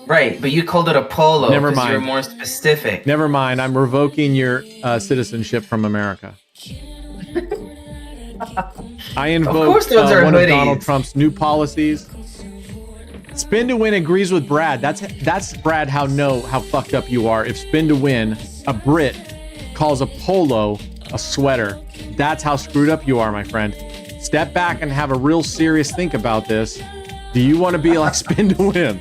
Right, but you called it a polo. Never mind. You're more specific. Never mind. I'm revoking your citizenship from America. I invoke Of course those are one hoodies. of Donald Trump's new policies. Spin to Win agrees with Brad. That's Brad. How fucked up you are. If Spin to Win, a Brit, calls a polo a sweater, that's how screwed up you are, my friend. Step back and have a real serious think about this. Do you want to be like Spin to Win?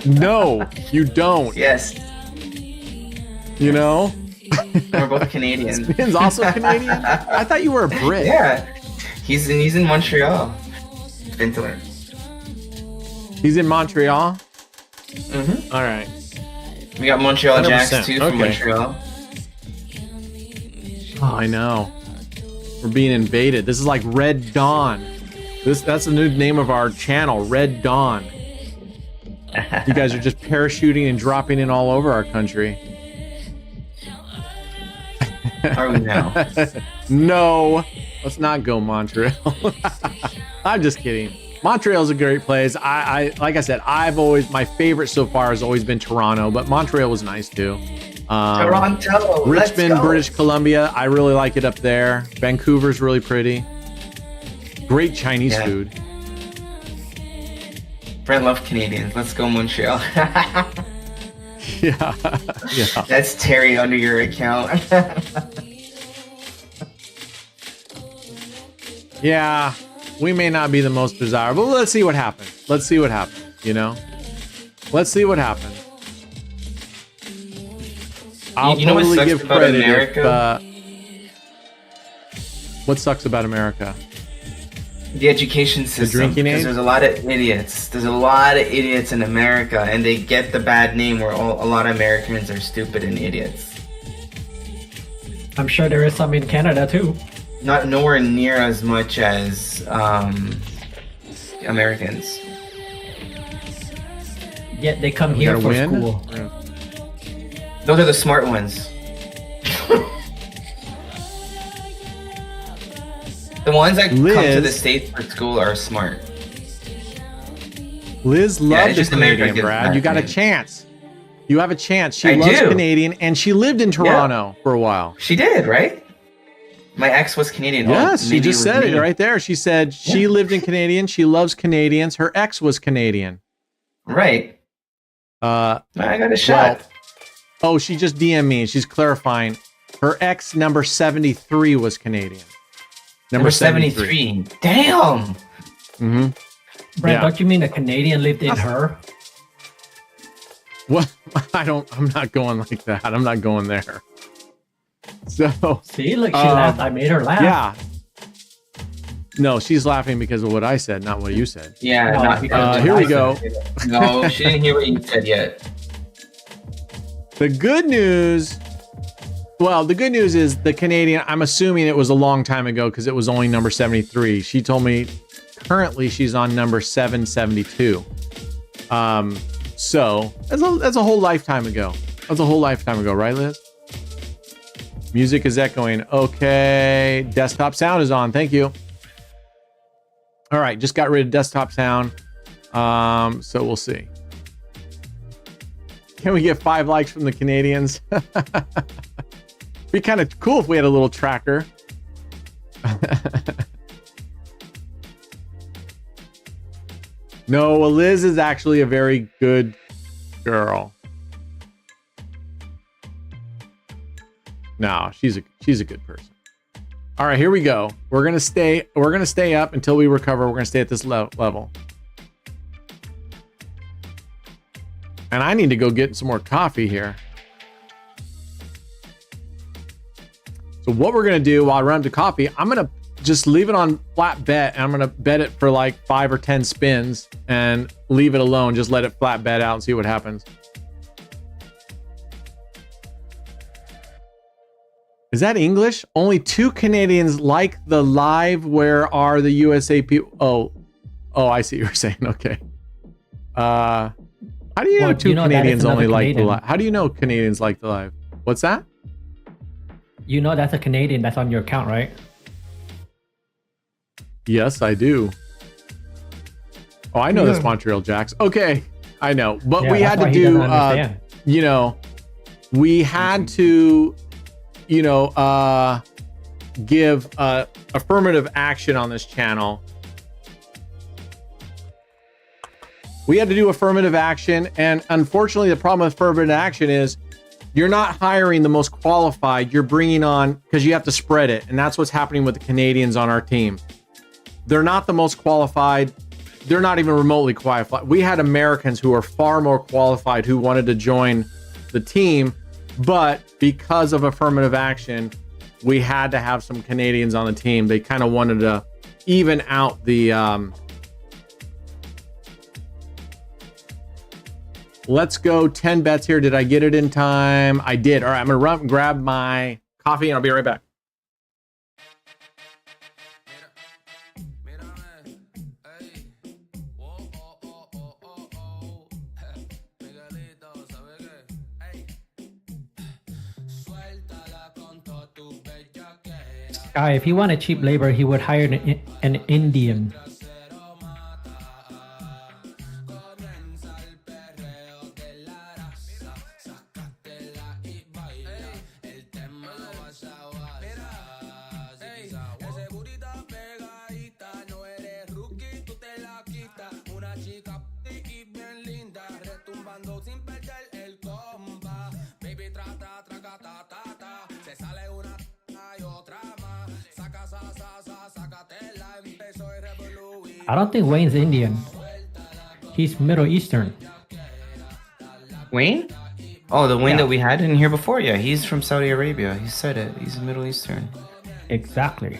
No, you don't. Yes. You know? We're both Canadian. Spin's also Canadian? I thought you were a Brit. Yeah. He's in Montreal. Been to learn. He's in Montreal? Mm-hmm. All right. We got Montreal Jacks, 100%. too, from Okay. Montreal. Oh, I know. We're being invaded. This is like Red Dawn. That's the new name of our channel, Red Dawn. You guys are just parachuting and dropping in all over our country. Are we now? No, let's not go Montreal. I'm just kidding. Montreal's a great place. I like I said, my favorite so far has always been Toronto, but Montreal was nice too. Toronto, Richmond, British Columbia, I really like it up there. Vancouver's really pretty. Great Chinese food. Brent love Canadians. Let's go Montreal. Yeah. That's Terry under your account. Yeah, we may not be the most desirable. Let's see what happens. Let's see what happens, you know? Let's see what happens. I'll You know what totally sucks give about credit America? what sucks about America? The education system. drinking Because age? there's a lot of idiots. There's a lot of idiots in America, and they get the bad name where a lot of Americans are stupid and idiots. I'm sure there is some in Canada too. Not nowhere near as much as Americans. Yet they come We here gotta for win? school. Those are the smart ones. The ones that come to the Liz. States for school are smart. Liz Yeah, loved it's the just America Canadian, gets Brad. bad You got a name. chance. You have a chance. She I loves do. Canadian, and she lived in Toronto for a while. She did, right? My ex was Canadian. Yes, she maybe just was said it me. right there. She said she lived in Canadian. She loves Canadians. Her ex was Canadian. Right. I got a shot. Oh, she just DM'd me. She's clarifying. Her ex number 73 was Canadian. Number 73. Damn. Mm-hmm. Brad, Yeah. don't you mean a Canadian lived in her? What? I'm not going like that. I'm not going there. So, See, look, she laughed. I made her laugh. yeah. No, she's laughing because of what I said, not what you said. Yeah. No, not because here I we said go. No, she didn't hear what you said yet. The good news, the good news is the Canadian, I'm assuming it was a long time ago because it was only number 73. She told me currently she's on number 772. So that's a whole lifetime ago. That's a whole lifetime ago, right, Liz? Music is echoing. Okay. Desktop sound is on. Thank you. All right. Just got rid of desktop sound. So we'll see. Can we get 5 likes from the Canadians? Be kind of cool if we had a little tracker. No, Liz is actually a very good girl. No, she's a good person. All right, here we go. We're gonna stay up until we recover. We're gonna stay at this level. And I need to go get some more coffee here. So what we're gonna do while I run to coffee, I'm gonna just leave it on flat bet, and I'm gonna bet it for like 5 or 10 spins and leave it alone. Just let it flat bet out and see what happens. Is that English? Only 2 Canadians like the live. Where are the USA people? Oh, I see what you're saying. Okay. How do you know 2 Canadians only like the live? How do you know Canadians like the live? What's that? You know that's a Canadian that's on your account, right? Yes, I do. Oh, I know that's Montreal Jacks. Okay, I know. But Yeah, we that's had why to he do, doesn't understand. we had to, give affirmative action on this channel. We had to do affirmative action. And unfortunately, the problem with affirmative action is you're not hiring the most qualified. You're bringing on, because you have to spread it. And that's what's happening with the Canadians on our team. They're not the most qualified. They're not even remotely qualified. We had Americans who are far more qualified who wanted to join the team, but because of affirmative action, we had to have some Canadians on the team. They kind of wanted to even out the Let's go 10 bets here. Did I get it in time? I did. All right, I'm going to run and grab my coffee, and I'll be right back. Guy, if he wanted cheap labor, he would hire an Indian. I don't think Wayne's Indian. He's Middle Eastern. Wayne? Oh, the Wayne that we had in here before? Yeah, he's from Saudi Arabia. He said it. He's Middle Eastern. Exactly.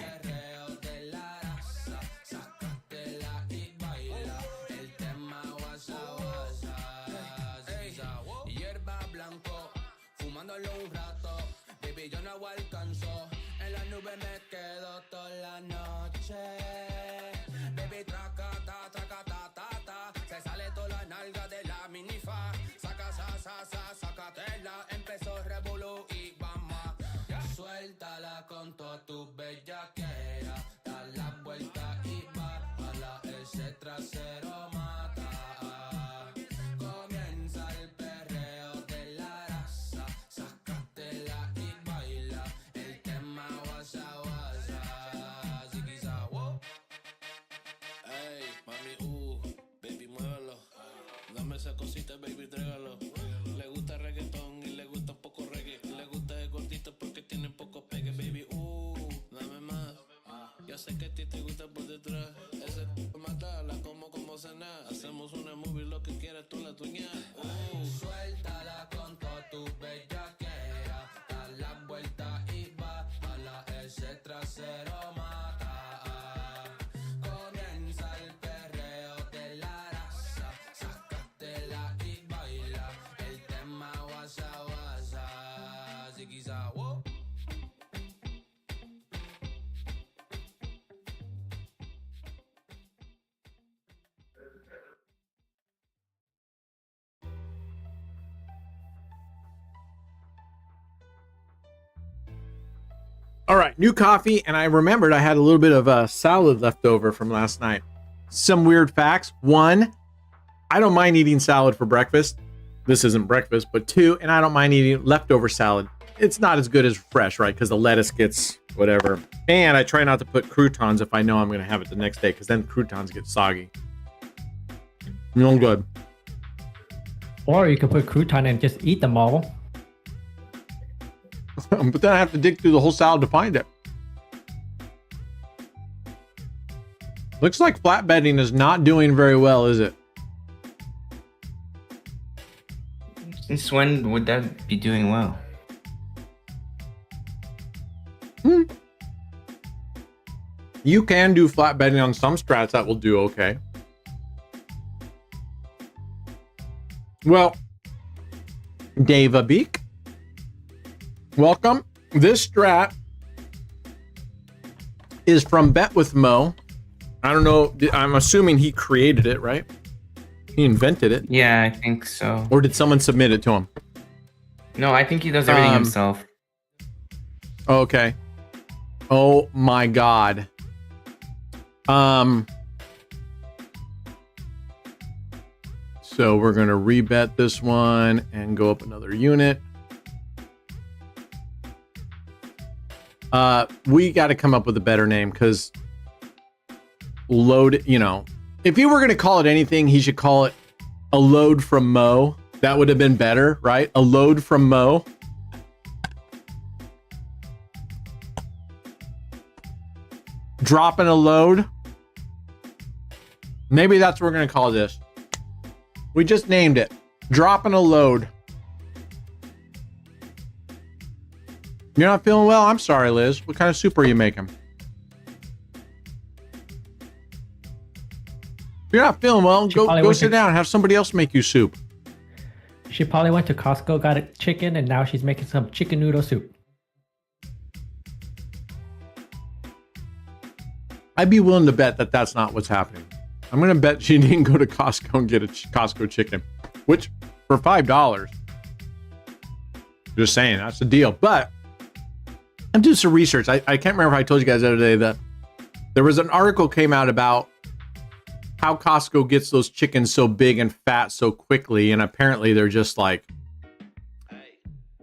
Esa cosita, baby, trégalo. Le gusta reggaetón y le gusta un poco reggae. Le gusta el gordito porque tiene poco pegue, baby. Dame más. Yo sé que a ti te gusta por detrás. Ese matala como cenar. Hacemos una movie, lo que quieras, tú la tuñas. Suéltala con toda tu bellaquera. Da la vuelta y va. Jala ese trasero, mata. Comienza el perreo de la raza. Sácatela y baila. El tema guasa guasa. Ziquiza, wow. All right, new coffee, and I remembered I had a little bit of salad left over from last night. Some weird facts. One, I don't mind eating salad for breakfast. This isn't breakfast, but two, and I don't mind eating leftover salad. It's not as good as fresh, right? Because the lettuce gets whatever. And I try not to put croutons if I know I'm going to have it the next day, because then croutons get soggy. No good. Or you could put crouton and just eat them all. But then I have to dig through the whole salad to find it. Looks like flatbedding is not doing very well, is it? Since when would that be doing well? You can do flatbedding on some strats that will do okay. Well, Dave Abik, welcome. This strat is from Bet with Mo. I don't know. I'm assuming he created it, right? He invented it. Yeah, I think so. Or did someone submit it to him? No, I think he does everything himself. Okay. Oh my God. So we're going to rebet this one and go up another unit. We got to come up with a better name, because load, you know, if you were going to call it anything, he should call it a load from Mo. That would have been better, right? A load from Mo. Dropping a load. Maybe that's what we're going to call this. We just named it. Dropping a load. You're not feeling well? I'm sorry, Liz. What kind of soup are you making? If you're not feeling well, go sit down and have somebody else make you soup. She probably went to Costco, got a chicken, and now she's making some chicken noodle soup. I'd be willing to bet that that's not what's happening. I'm going to bet she didn't go to Costco and get a Costco chicken, which for $5, just saying, that's the deal. But I'm doing some research. I can't remember if I told you guys the other day that there was an article came out about how Costco gets those chickens so big and fat so quickly. And apparently they're just like,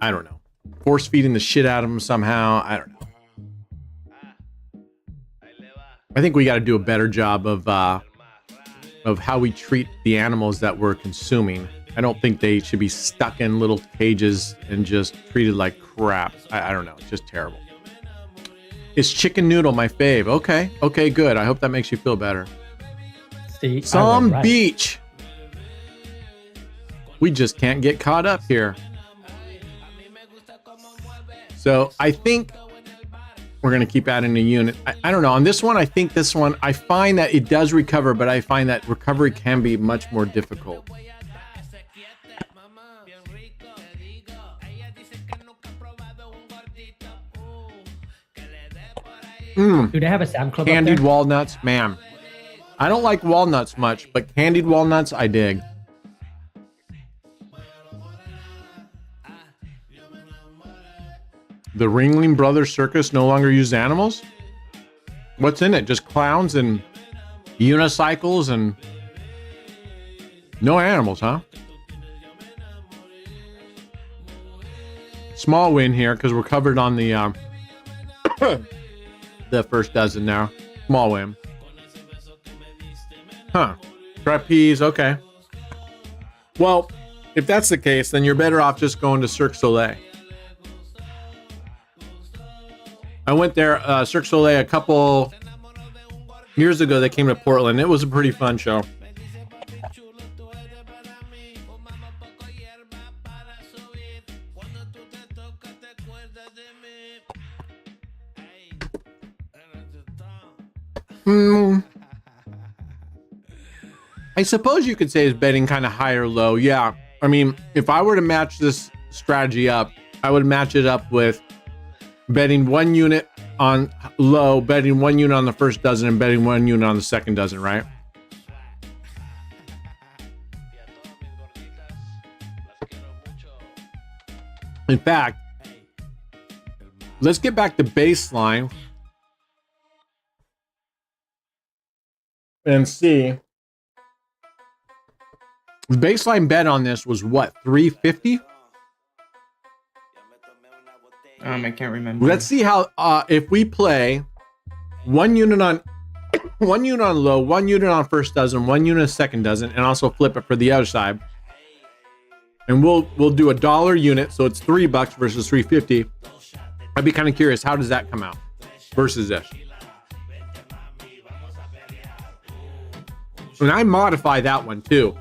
I don't know, force feeding the shit out of them somehow. I don't know. I think we got to do a better job of how we treat the animals that we're consuming. I don't think they should be stuck in little cages and just treated like crap. I don't know. It's just terrible. Is chicken noodle my fave? Okay, good. I hope that makes you feel better. See, Some beach. We just can't get caught up here. So I think we're going to keep adding a unit. I don't know. On this one, I think this one, I find that it does recover, but I find that recovery can be much more difficult. Do they have a Sam Club Candied up there? walnuts, man. I don't like walnuts much, but candied walnuts, I dig. The Ringling Brothers Circus no longer use animals? What's in it? Just clowns and unicycles and no animals, huh? Small win here because we're covered on the the first dozen now. Small win. Huh. Trapeze, okay. Well, if that's the case, then you're better off just going to Cirque du Soleil. I went there, Cirque du Soleil, a couple years ago. They came to Portland. It was a pretty fun show. I suppose you could say it's betting kind of high or low. Yeah. I mean, if I were to match this strategy up, I would match it up with betting 1 unit on low, betting 1 unit on the first dozen, and betting 1 unit on the second dozen, right? In fact, let's get back to baseline and see. The baseline bet on this was what, 350? I can't remember. Let's see how if we play 1 unit on 1 unit on low, 1 unit on first dozen, 1 unit on second dozen, and also flip it for the other side. And we'll do $1 unit, so it's $3 versus 350. I'd be kind of curious, how does that come out versus this? And I modify that one too.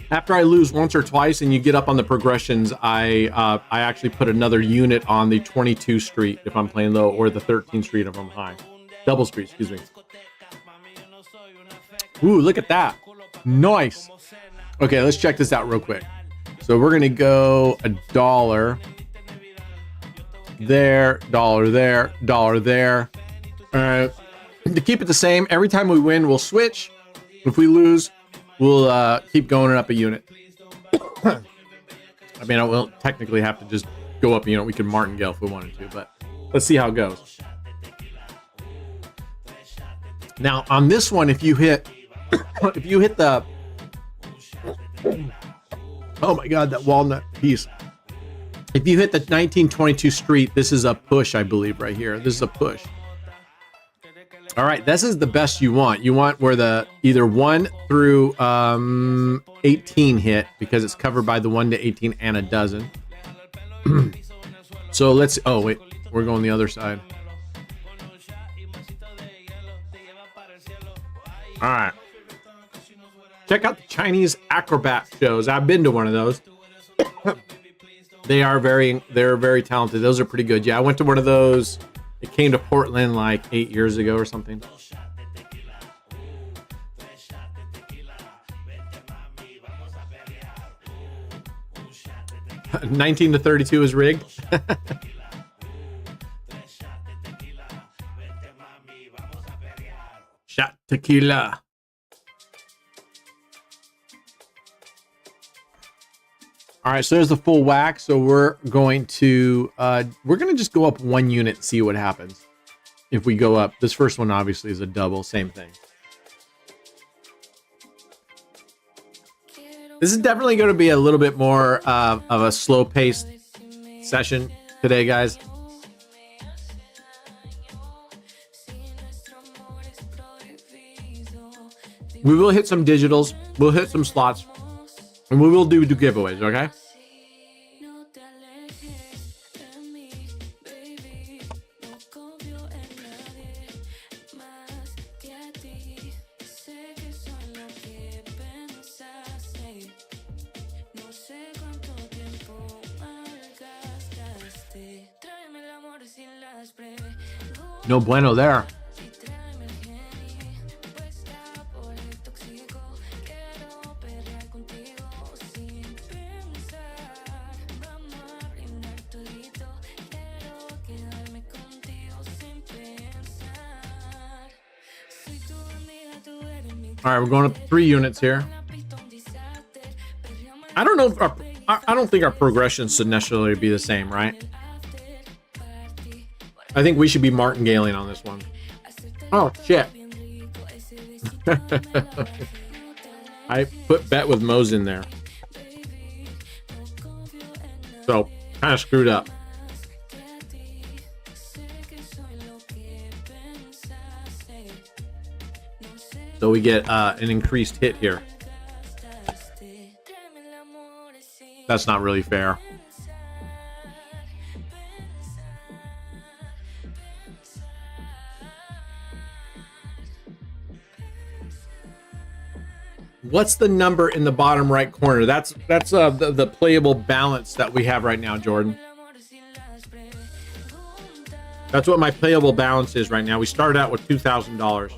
After I lose once or twice and you get up on the progressions, I actually put another unit on the 22 street if I'm playing low, or the 13 street if I'm high. Double street, excuse me. Ooh, look at that. Nice. Okay, let's check this out real quick. So we're going to go $1 there, $1 there, $1 there. All right. To keep it the same, every time we win, we'll switch. If we lose, we'll keep going up a unit. I mean, I will technically have to just go up a unit. We can martingale if we wanted to, but let's see how it goes. Now, on this one, if you hit the, oh my God, that walnut piece. If you hit the 1922 street, this is a push, I believe, right here. This is a push. All right, this is the best you want. You want where the either 1 through 18 hit, because it's covered by the 1 to 18 and a dozen. So let's, oh wait, we're going the other side. All right. Check out the Chinese acrobat shows. I've been to one of those. They're very talented. Those are pretty good. Yeah, I went to one of those. It came to Portland like 8 years ago or something. 19 to 32 is rigged. Shot tequila. All right, so there's the full whack. So we're going to just go up 1 unit and see what happens. If we go up, this first one obviously is a double, same thing. This is definitely going to be a little bit more of a slow-paced session today, guys. We will hit some digitals, we'll hit some slots, and we will do giveaways, okay? No bueno there. All right, we're going up 3 units here. I don't know if I don't think our progression should necessarily be the same, right? I think we should be martingaling on this one. Oh shit. I put bet with Mo's in there. So kind of screwed up. So we get an increased hit here. That's not really fair. What's the number in the bottom right corner? That's the playable balance that we have right now, Jordan. That's what my playable balance is right now. We started out with $2,000.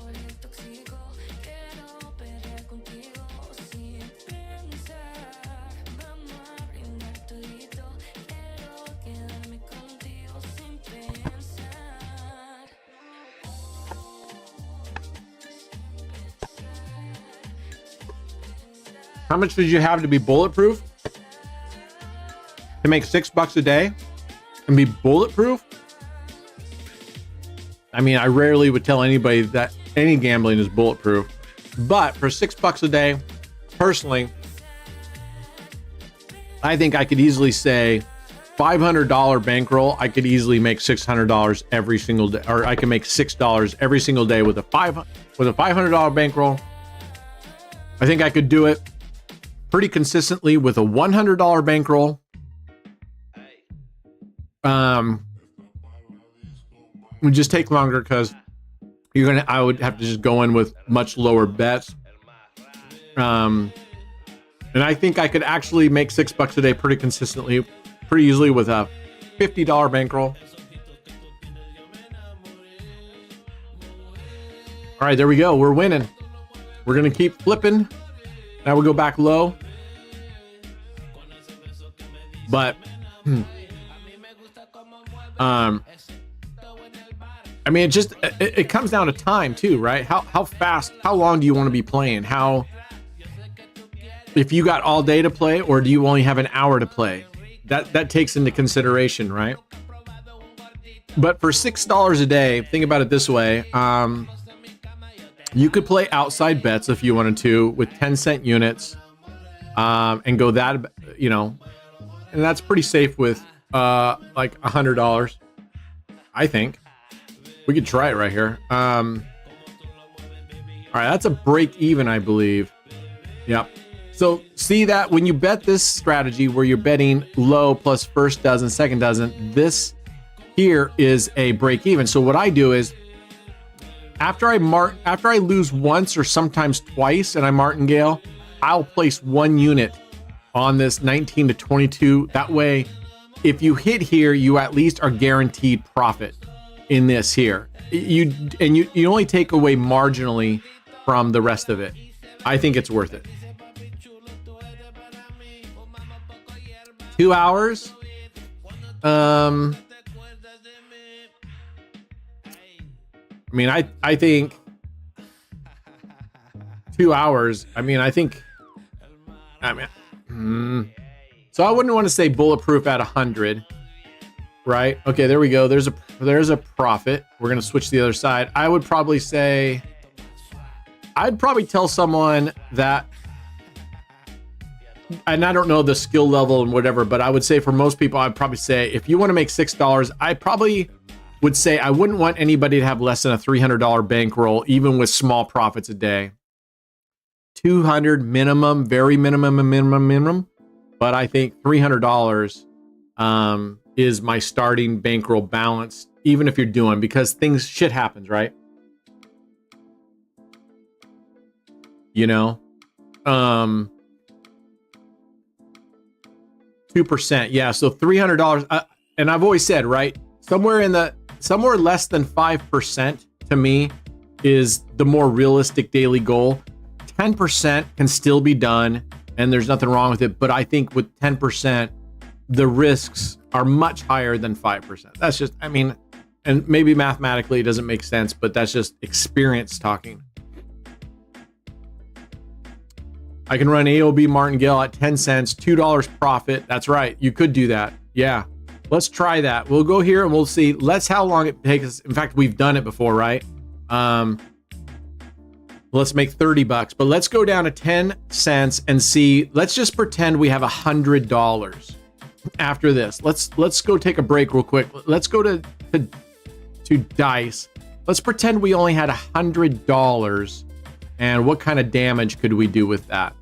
How much did you have to be bulletproof? To make $6 a day and be bulletproof? I mean, I rarely would tell anybody that any gambling is bulletproof, but for $6 a day, personally, I think I could easily say $500 bankroll. I could easily make $600 every single day, or I can make $6 every single day with a $500 bankroll. I think I could do it pretty consistently with a $100 bankroll. It would just take longer because I would have to just go in with much lower bets. And I think I could actually make $6 a day pretty consistently, pretty easily with a $50 bankroll. All right, there we go. We're winning. We're going to keep flipping. Now we go back low. But, I mean, it comes down to time too, right? How fast, how long do you want to be playing? If you got all day to play, or do you only have an hour to play? That takes into consideration, right? But for $6 a day, think about it this way. You could play outside bets if you wanted to with 10-cent units, and go that, and that's pretty safe with like $100. I think we could try it right here. All right, that's a break even, I believe. Yep. So see that when you bet this strategy where you're betting low plus first dozen, second dozen, this here is a break even. So what I do is, after I lose once or sometimes twice and I martingale, I'll place 1 unit on this 19 to 22. That way, if you hit here, you at least are guaranteed profit in this here. You only take away marginally from the rest of it. I think it's worth it. 2 hours. I mean, I think 2 hours. I mean, so I wouldn't want to say bulletproof at 100, right? Okay, there we go. There's a profit. We're gonna switch to the other side. I would probably say, I'd probably tell someone that, and I don't know the skill level and whatever, but I would say for most people, I'd probably say if you want to make $6, I probably would say I wouldn't want anybody to have less than a $300 bankroll, even with small profits a day. 200 minimum, very minimum. But I think $300 is my starting bankroll balance, even if you're doing, because shit happens, right? You know, 2%. Yeah. So $300. And I've always said, right, somewhere less than 5% to me is the more realistic daily goal. 10% can still be done and there's nothing wrong with it. But I think with 10%, the risks are much higher than 5%. That's just, I mean, and maybe mathematically it doesn't make sense, but that's just experience talking. I can run AOB Martingale at 10 cents, $2 profit. That's right. You could do that. Yeah. Let's try that. We'll go here and we'll see. How long it takes us. In fact, we've done it before, right? Let's make $30, but let's go down to 10 cents and see. Let's just pretend we have $100 after this. Let's go take a break real quick. Let's go to dice. Let's pretend we only had $100 and what kind of damage could we do with that?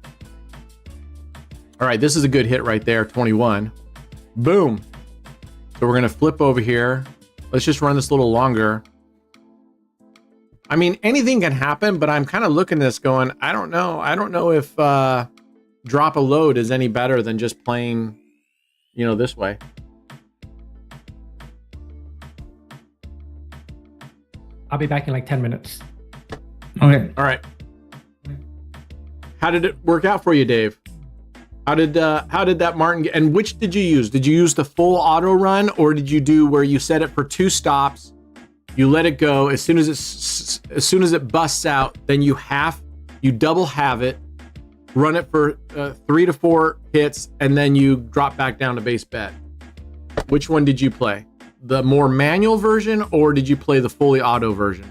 All right, this is a good hit right there, 21. Boom. So we're gonna flip over here. Let's just run this a little longer. I mean, anything can happen, but I'm kind of looking at this going, I don't know. I don't know if drop a load is any better than just playing, this way. I'll be back in like 10 minutes. Okay. All right. How did it work out for you, Dave? How did that Martin get, and which did you use? Did you use the full auto run, or did you do where you set it for 2 stops? You let it go as soon as it busts out, then you double halve it, run it for 3 to 4 hits, and then you drop back down to base bet. Which one did you play? The more manual version, or did you play the fully auto version?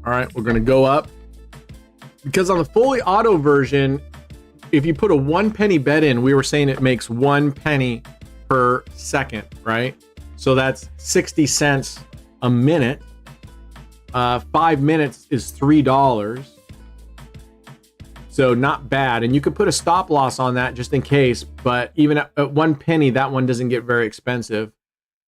All right, we're gonna go up. Because on the fully auto version, if you put a 1 penny bet in, we were saying it makes 1 penny per second, right? So that's 60 cents a minute. 5 minutes is $3. So not bad. And you could put a stop loss on that just in case, but even at 1 penny, that one doesn't get very expensive.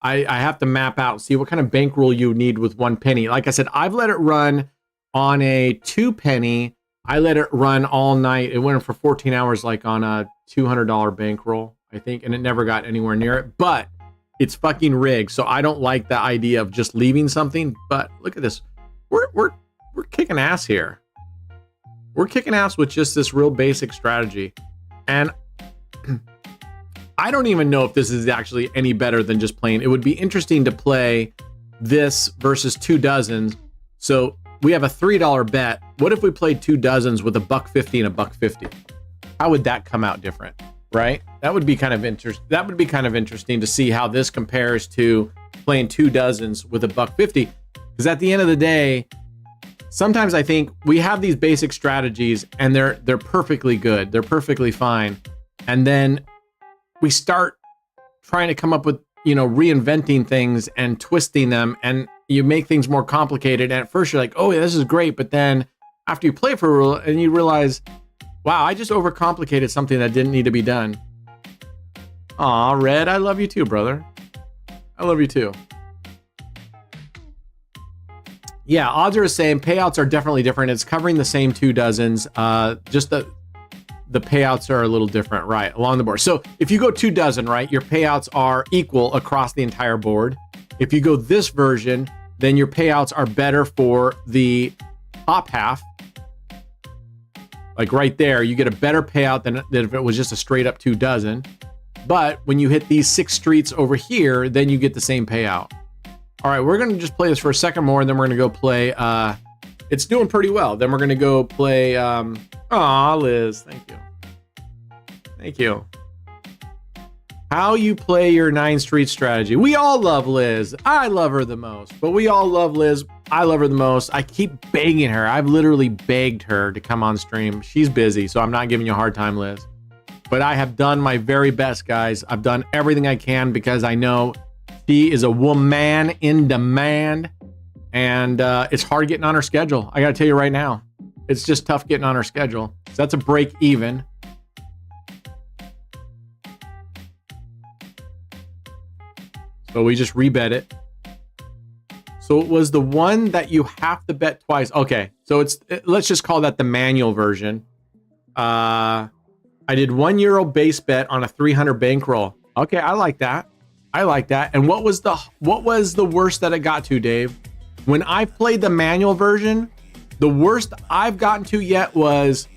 I have to map out, see what kind of bankroll you need with 1 penny. Like I said, I've let it run on a 2 penny. I let it run all night. It went for 14 hours, like on a $200 bankroll, I think, and it never got anywhere near it. But it's fucking rigged, so I don't like the idea of just leaving something. But look at this, we're kicking ass here. We're kicking ass with just this real basic strategy, and I don't even know if this is actually any better than just playing. It would be interesting to play this versus 2 dozens. So we have a $3 bet. What if we played 2 dozens with $1.50 and $1.50? How would that come out different, right? That would be kind of interesting to see how this compares to playing 2 dozens with $1.50. Because at the end of the day, sometimes I think we have these basic strategies and they're perfectly good. They're perfectly fine. And then we start trying to come up with, reinventing things and twisting them, and you make things more complicated. And at first you're like, oh yeah, this is great. But then after you play for a while and you realize, wow, I just overcomplicated something that didn't need to be done. Aw, Red, I love you too, brother. I love you too. Yeah, odds are the same. Payouts are definitely different. It's covering the same 2 dozens. Just the payouts are a little different, right, along the board. So if you go 2 dozen, right, your payouts are equal across the entire board. If you go this version, then your payouts are better for the top half. Like right there, you get a better payout than if it was just a straight up 2 dozen. But when you hit these 6 streets over here, then you get the same payout. All right, we're gonna just play this for a second more, and then we're gonna go play, it's doing pretty well. Then we're gonna go play, aw, Liz, thank you. Thank you. How you play your 9 street strategy. We all love Liz. I love her the most, but we all love Liz. I love her the most. I keep begging her. I've literally begged her to come on stream. She's busy, so I'm not giving you a hard time, Liz. But I have done my very best, guys. I've done everything I can because I know she is a woman in demand, and it's hard getting on her schedule. I gotta tell you right now, it's just tough getting on her schedule. So that's a break even. So we just rebet it. So it was the one that you have to bet twice. Okay, so let's just call that the manual version. I did €1 base bet on a 300 bankroll. Okay, I like that. I like that. And what was the worst that it got to, Dave? When I played the manual version, the worst I've gotten to yet was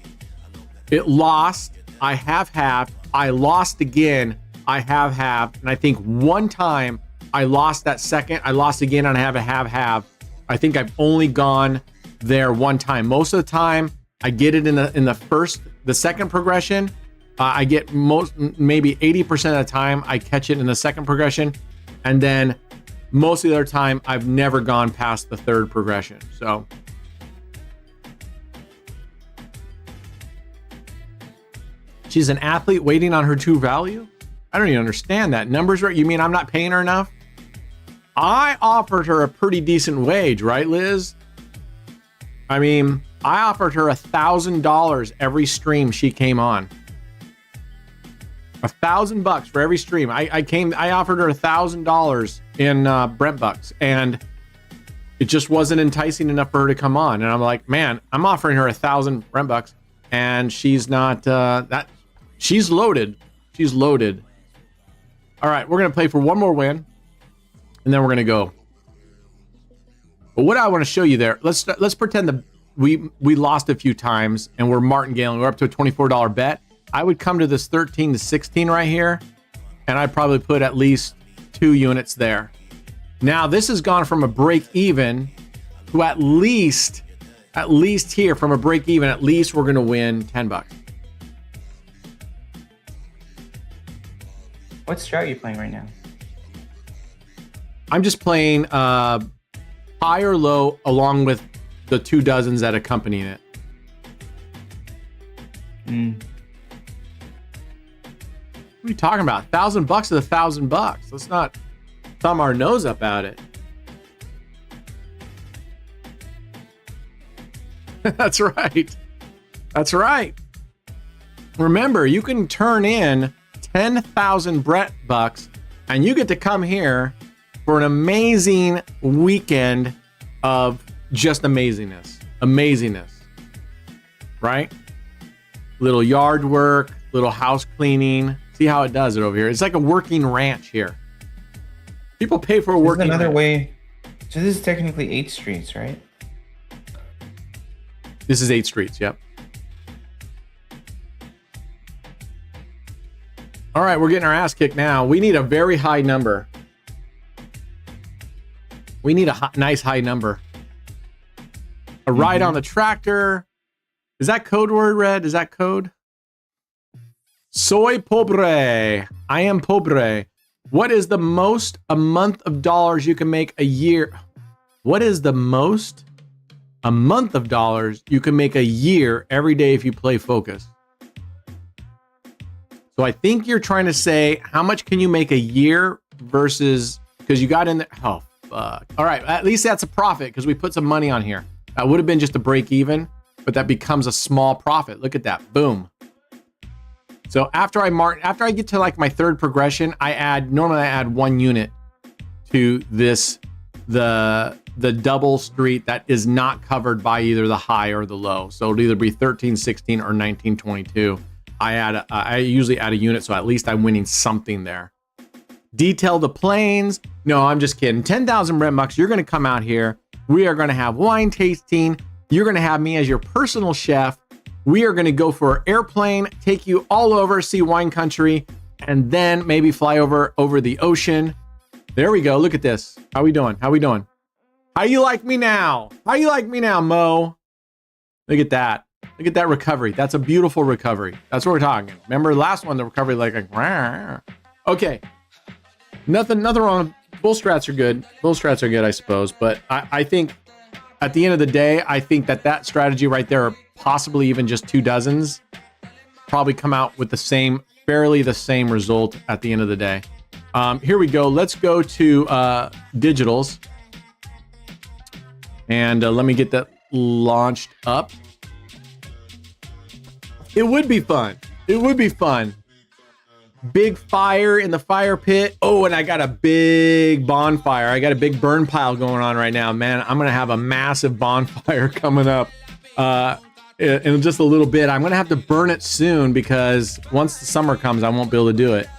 it lost. I have halved. I lost again. I have halved. And I think one time I lost that second. I lost again and I have a have. I think I've only gone there one time. Most of the time, I get it in the second progression. I get maybe 80% of the time I catch it in the second progression, and then most of the other time I've never gone past the third progression. So she's an athlete waiting on her true value. I don't even understand that. Numbers right? You mean I'm not paying her enough? I offered her a pretty decent wage, right, Liz? I mean, I offered her $1,000 every stream she came on. $1,000 for every stream. I offered her $1,000 in Brent bucks, and it just wasn't enticing enough for her to come on. And I'm like, man, I'm offering her 1,000 Brent bucks, and she's not that. She's loaded. She's loaded. All right, we're gonna play for one more win, and then we're gonna go. But what I want to show you there, let's pretend that we lost a few times, and we're martingale. We're up to a $24 bet. I would come to this 13 to 16 right here, and I'd probably put at least 2 units there. Now this has gone from a break even to at least here from a break even. At least we're gonna win $10. What strat are you playing right now? I'm just playing high or low along with the 2 dozens that accompany it. What are you talking about? $1,000 is $1,000. Let's not thumb our nose up at it. That's right. That's right. Remember, you can turn in 10,000 Brent bucks, and you get to come here for an amazing weekend of just amazingness. Amazingness. Right? Little yard work, little house cleaning. See how it does it over here. It's like a working ranch here. People pay for a working ranch. Another way. So this is technically 8 streets, right? This is 8 streets, yep. All right, we're getting our ass kicked now. We need a very high number. We need a nice high number. A ride on the tractor. Is that code word, Red? Is that code? Soy pobre. I am pobre. What is the most a month of dollars you can make a year? What is the most a month of dollars you can make a year every day if you play focus? So I think you're trying to say how much can you make a year versus, because you got in there. Oh, fuck. All right. At least that's a profit because we put some money on here. That would have been just a break even, but that becomes a small profit. Look at that. Boom. So after I get to like my third progression, normally I add 1 unit to this, the double street that is not covered by either the high or the low. So it'll either be 13, 16 or 19, 22. I usually add a unit, so at least I'm winning something there. Detail the planes. No, I'm just kidding. 10,000 Brent bucks. You're going to come out here. We are going to have wine tasting. You're going to have me as your personal chef. We are going to go for airplane, take you all over, see wine country, and then maybe fly over the ocean. There we go. Look at this. How we doing? How we doing? How you like me now? How you like me now, Mo? Look at that. Look at that recovery. That's a beautiful recovery. That's what we're talking. Remember last one, the recovery like okay. Nothing wrong. Bull strats are good. Bull strats are good, I suppose. But I think at the end of the day, I think that strategy right there, or possibly even just 2 dozens, probably come out with barely the same result at the end of the day. Here we go. Let's go to digitals. And let me get that launched up. It would be fun. It would be fun. Big fire in the fire pit. Oh, and I got a big bonfire. I got a big burn pile going on right now, man. I'm going to have a massive bonfire coming up in just a little bit. I'm going to have to burn it soon because once the summer comes, I won't be able to do it.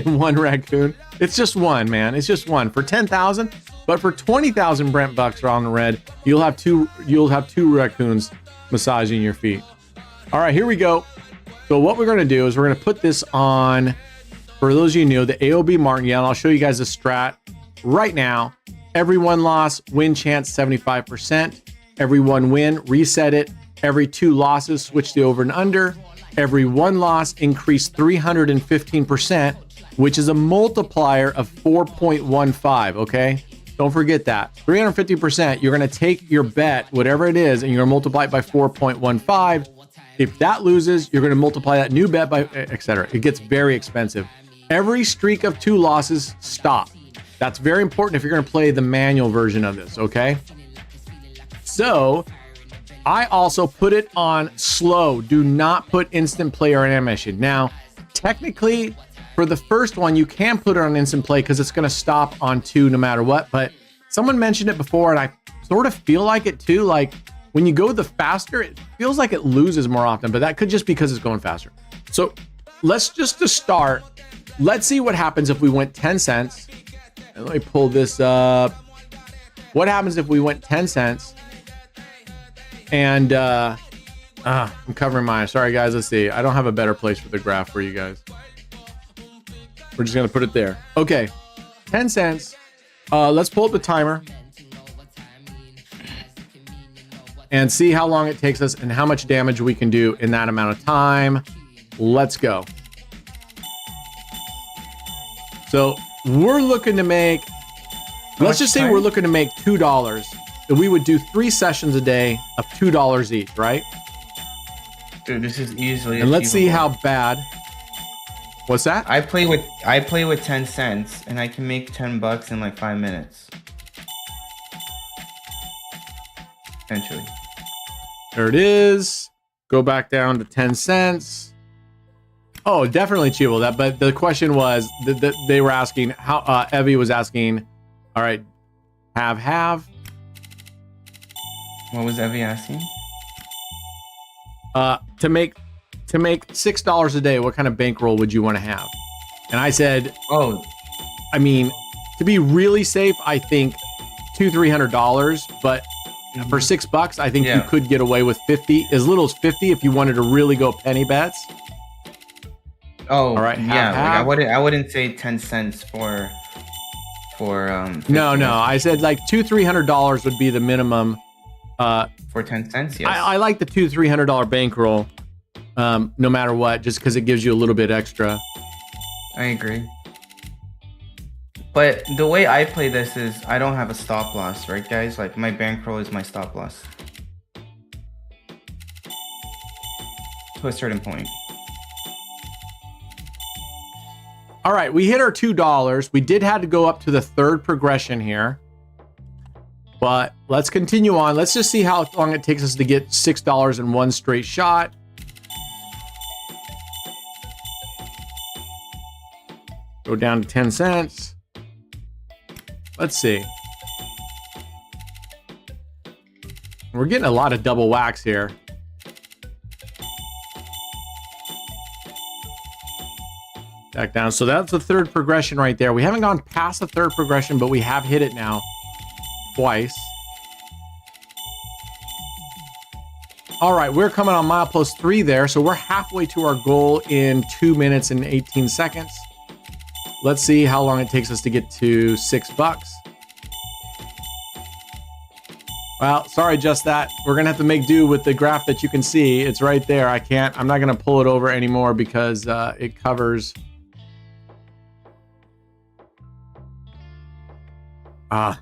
One raccoon. It's just one, man. It's just one for 10,000. But for 20,000 Brent bucks on the red, you'll have two raccoons massaging your feet. All right, here we go. So what we're going to do is we're going to put this on, for those of you new, the AOB martingale. I'll show you guys the strat right now. Every 1 loss, win chance 75%. Every 1 win, reset it. Every 2 losses, switch the over and under. Every 1 loss, increase 315%, which is a multiplier of 4.15, okay? Don't forget that. 350%, you're going to take your bet, whatever it is, and you're going to multiply it by 4.15. If that loses, you're going to multiply that new bet by, etc. It gets very expensive. Every streak of 2 losses, stop. That's very important if you're going to play the manual version of this, okay? So, I also put it on slow. Do not put instant play or animation. Now, technically, for the first one, you can put it on instant play because it's going to stop on 2 no matter what. But someone mentioned it before, and I sort of feel like it too. Like when you go the faster, it feels like it loses more often, but that could just be because it's going faster. So let's just to start, let's see what happens if we went 10 cents. And let me pull this up. What happens if we went 10 cents? And I'm covering my eyes. Sorry, guys. Let's see. I don't have a better place for the graph for you guys. We're just going to put it there. Okay. 10 cents. Let's pull up the timer and see how long it takes us and how much damage we can do in that amount of time. Let's go. So we're looking to make, let's just say we're looking to make $2. We would do 3 sessions a day of $2 each, right? Dude, this is easily. And let's see how bad. What's that? I play with 10 cents and I can make $10 in like 5 minutes. Eventually. There it is. Go back down to 10 cents. Oh, definitely achievable that. But the question was that they were asking how Evie was asking, all right, have. What was Evie asking? To make $6 a day, what kind of bankroll would you want to have? And I said, oh, I mean, to be really safe, I think $200-300, but for $6, I think you could get away with 50, as little as 50 if you wanted to really go penny bets. Oh, all right. Yeah, like I wouldn't say 10 cents for no. I said like $200-300 would be the minimum. For 10 cents, yes. I like the $200-300 bankroll, no matter what, just because it gives you a little bit extra. I agree. But the way I play this is I don't have a stop loss, right, guys? Like my bankroll is my stop loss to a certain point. All right, we hit our $2. We did have to go up to the 3rd progression here. But let's continue on. Let's just see how long it takes us to get $6 in one straight shot. Go down to 10 cents. Let's see. We're getting a lot of double whacks here. Back down. So that's the 3rd progression right there. We haven't gone past the 3rd progression, but we have hit it now. Twice. All right, we're coming on milepost 3 there, so we're halfway to our goal in 2 minutes and 18 seconds. Let's see how long it takes us to get to $6. Well, sorry, just that. We're gonna have to make do with the graph that you can see. It's right there. I'm not gonna pull it over anymore because it covers. Here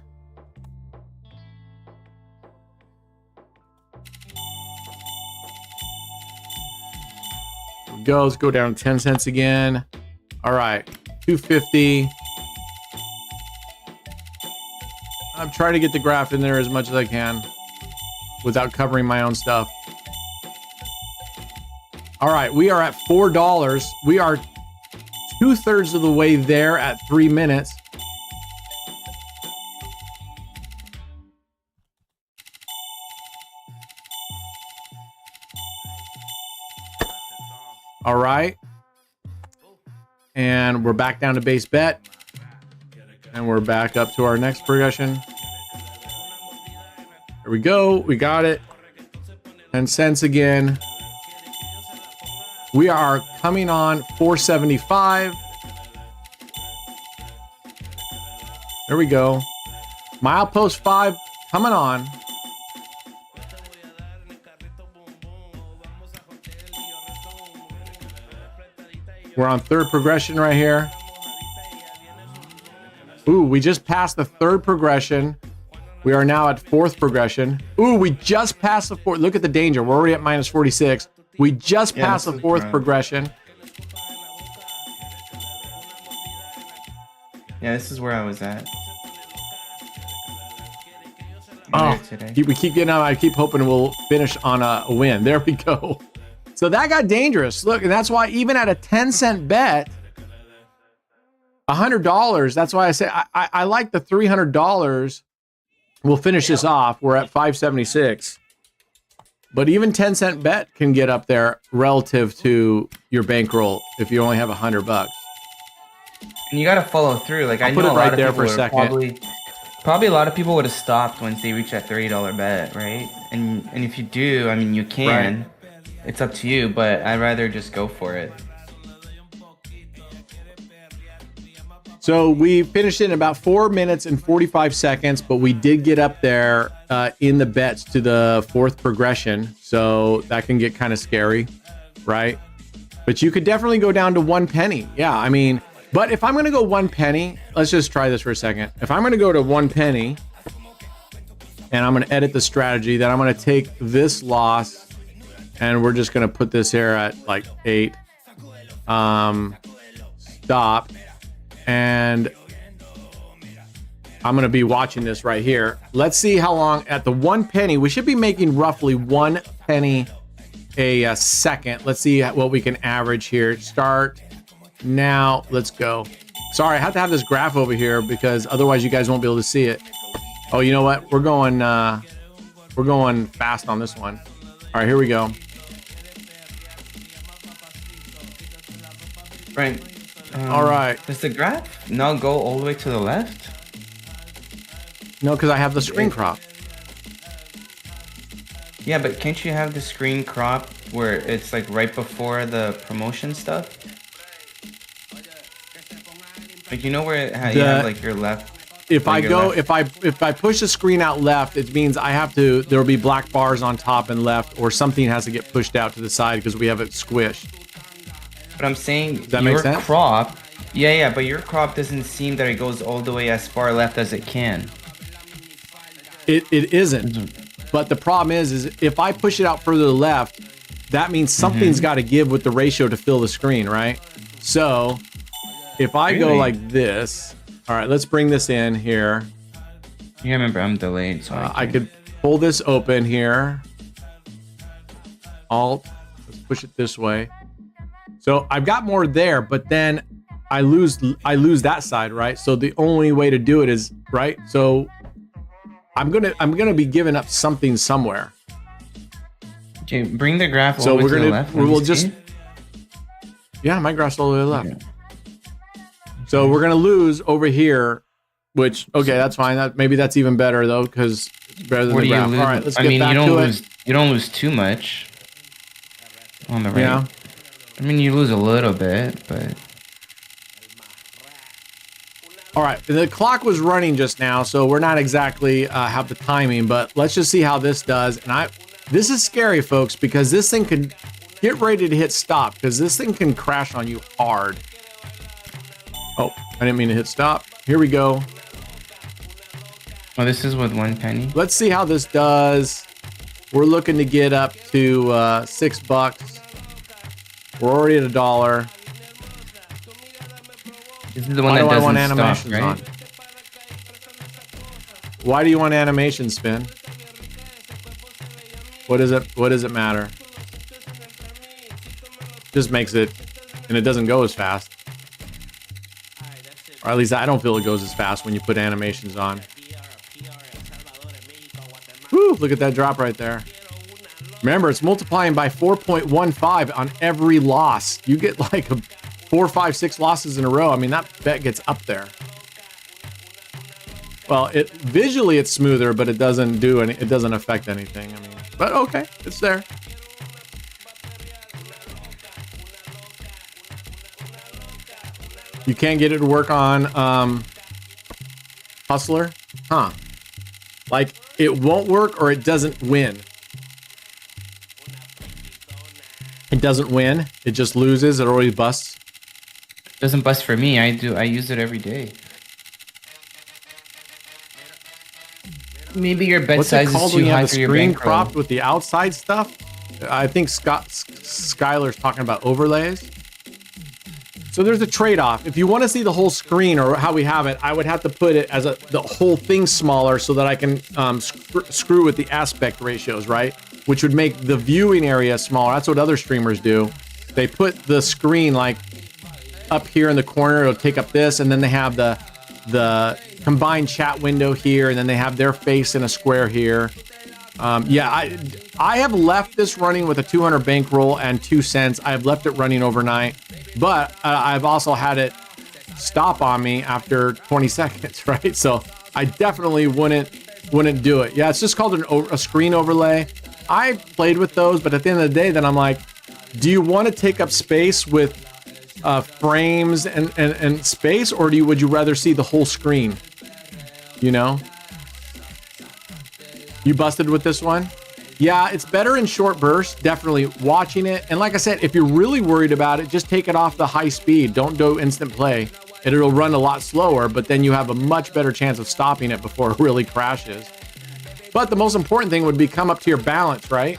we go. Let's go down 10 cents again. All right, 250. I'm trying to get the graph in there as much as I can without covering my own stuff. All right, we are at $4. We are 2/3 of the way there at 3 minutes. All right. And we're back down to base bet. And we're back up to our next progression. Here we go. We got it. 10 cents again. We are coming on 475. There we go. Milepost 5 coming on. We're on 3rd progression right here. Ooh, we just passed the 3rd progression. We are now at 4th progression. Ooh, we just passed the 4th. Look at the danger. We're already at minus 46. We just passed the 4th progression. Yeah, this is where I was at. Oh, we keep getting on. I keep hoping we'll finish on a win. There we go. So that got dangerous. Look, and that's why even at a 10-cent bet, $100. That's why I say I like the $300. We'll finish this off. We're at 576. But even 10-cent bet can get up there relative to your bankroll if you only have $100. And you got to follow through. Like, I know put it a lot right of there people for a second. Probably a lot of people would have stopped once they reach that $30 bet, right? And if you do, I mean, you can. Right. It's up to you, but I'd rather just go for it. So we finished in about 4 minutes and 45 seconds, but we did get up there in the bets to the 4th progression. So that can get kind of scary, right? But you could definitely go down to 1 penny. Yeah, I mean, but if I'm going to go 1 penny, let's just try this for a second. If I'm going to go to 1 penny and I'm going to edit the strategy, then I'm going to take this loss and we're just going to put this here at like 8. Stop. And I'm going to be watching this right here. Let's see how long at the 1 penny. We should be making roughly 1 penny a second. Let's see what we can average here. Start now. Let's go. Sorry, I have to have this graph over here because otherwise you guys won't be able to see it. Oh, you know what? We're going fast on this one. All right, here we go. Right. All right. Does the graph now go all the way to the left? No, because I have the screen crop. Yeah, but can't you have the screen crop where it's like right before the promotion stuff? Like, you know where you have like your left. If I go, if I push the screen out left, it means I have to. There will be black bars on top and left, or something has to get pushed out to the side because we have it squished. But I'm saying does that make sense? Crop, yeah, but your crop doesn't seem that it goes all the way as far left as it can. It isn't. But the problem is if I push it out further to the left, that means something's got to give with the ratio to fill the screen, right? So if I go like this, all right, let's bring this in here. Yeah, remember I'm delayed, so I could pull this open here. Alt, let's push it this way. So I've got more there, but then I lose that side, right? So the only way to do it is right. So I'm gonna be giving up something somewhere. Okay, bring the graph all the way to the left. We'll just yeah, my graph's all the way left. Okay. So we're gonna lose over here, which okay, that's fine. Maybe that's even better though, because It's better than What the do you graph. lose? All right, let's I get mean, back you to don't it. lose. You don't lose too much on the right. Yeah. I mean, you lose a little bit, but All right, the clock was running just now, so we're not exactly have the timing, but let's just see how this does. And this is scary, folks, because this thing could get ready to hit stop, because this thing can crash on you hard. Oh, I didn't mean to hit stop. Here we go. oh, this is with 1 penny. Let's see how this does. We're looking to get up to $6. We're already at $1. This is the one Why that do I doesn't want stop, animations right? on? Why do you want animation spin? What does it matter? Just makes it, and it doesn't go as fast. Or at least I don't feel it goes as fast when you put animations on. Woo, look at that drop right there. Remember, it's multiplying by 4.15 on every loss. You get like 4, 5, 6 losses in a row. I mean, that bet gets up there. Well, visually it's smoother, but it doesn't do any. It doesn't affect anything. I mean, but okay, it's there. You can't get it to work on Hustler, huh? Like it won't work or it doesn't win. It doesn't win. It just loses. It already busts. Doesn't bust for me. I use it every day. Maybe your bet What's size it called is when too you high have for the your screen bankroll. cropped with the outside stuff? I think Skylar's talking about overlays. So there's a trade-off. If you want to see the whole screen or how we have it, I would have to put it as the whole thing smaller so that I can screw with the aspect ratios, right? Which would make the viewing area smaller. That's what other streamers do. They put the screen like up here in the corner. It'll take up this, and then they have the combined chat window here, and then they have their face in a square here. Yeah, I have left this running with a 200 bankroll and 2 cents. I have left it running overnight, but I've also had it stop on me after 20 seconds, right? So I definitely wouldn't do it. Yeah, it's just called a screen overlay. I played with those, but at the end of the day, then I'm like, do you want to take up space with frames and space, or would you rather see the whole screen? You know? You busted with this one? Yeah, it's better in short bursts, definitely watching it. And like I said, if you're really worried about it, just take it off the high speed. Don't do instant play. It'll run a lot slower, but then you have a much better chance of stopping it before it really crashes. But the most important thing would be come up to your balance, right?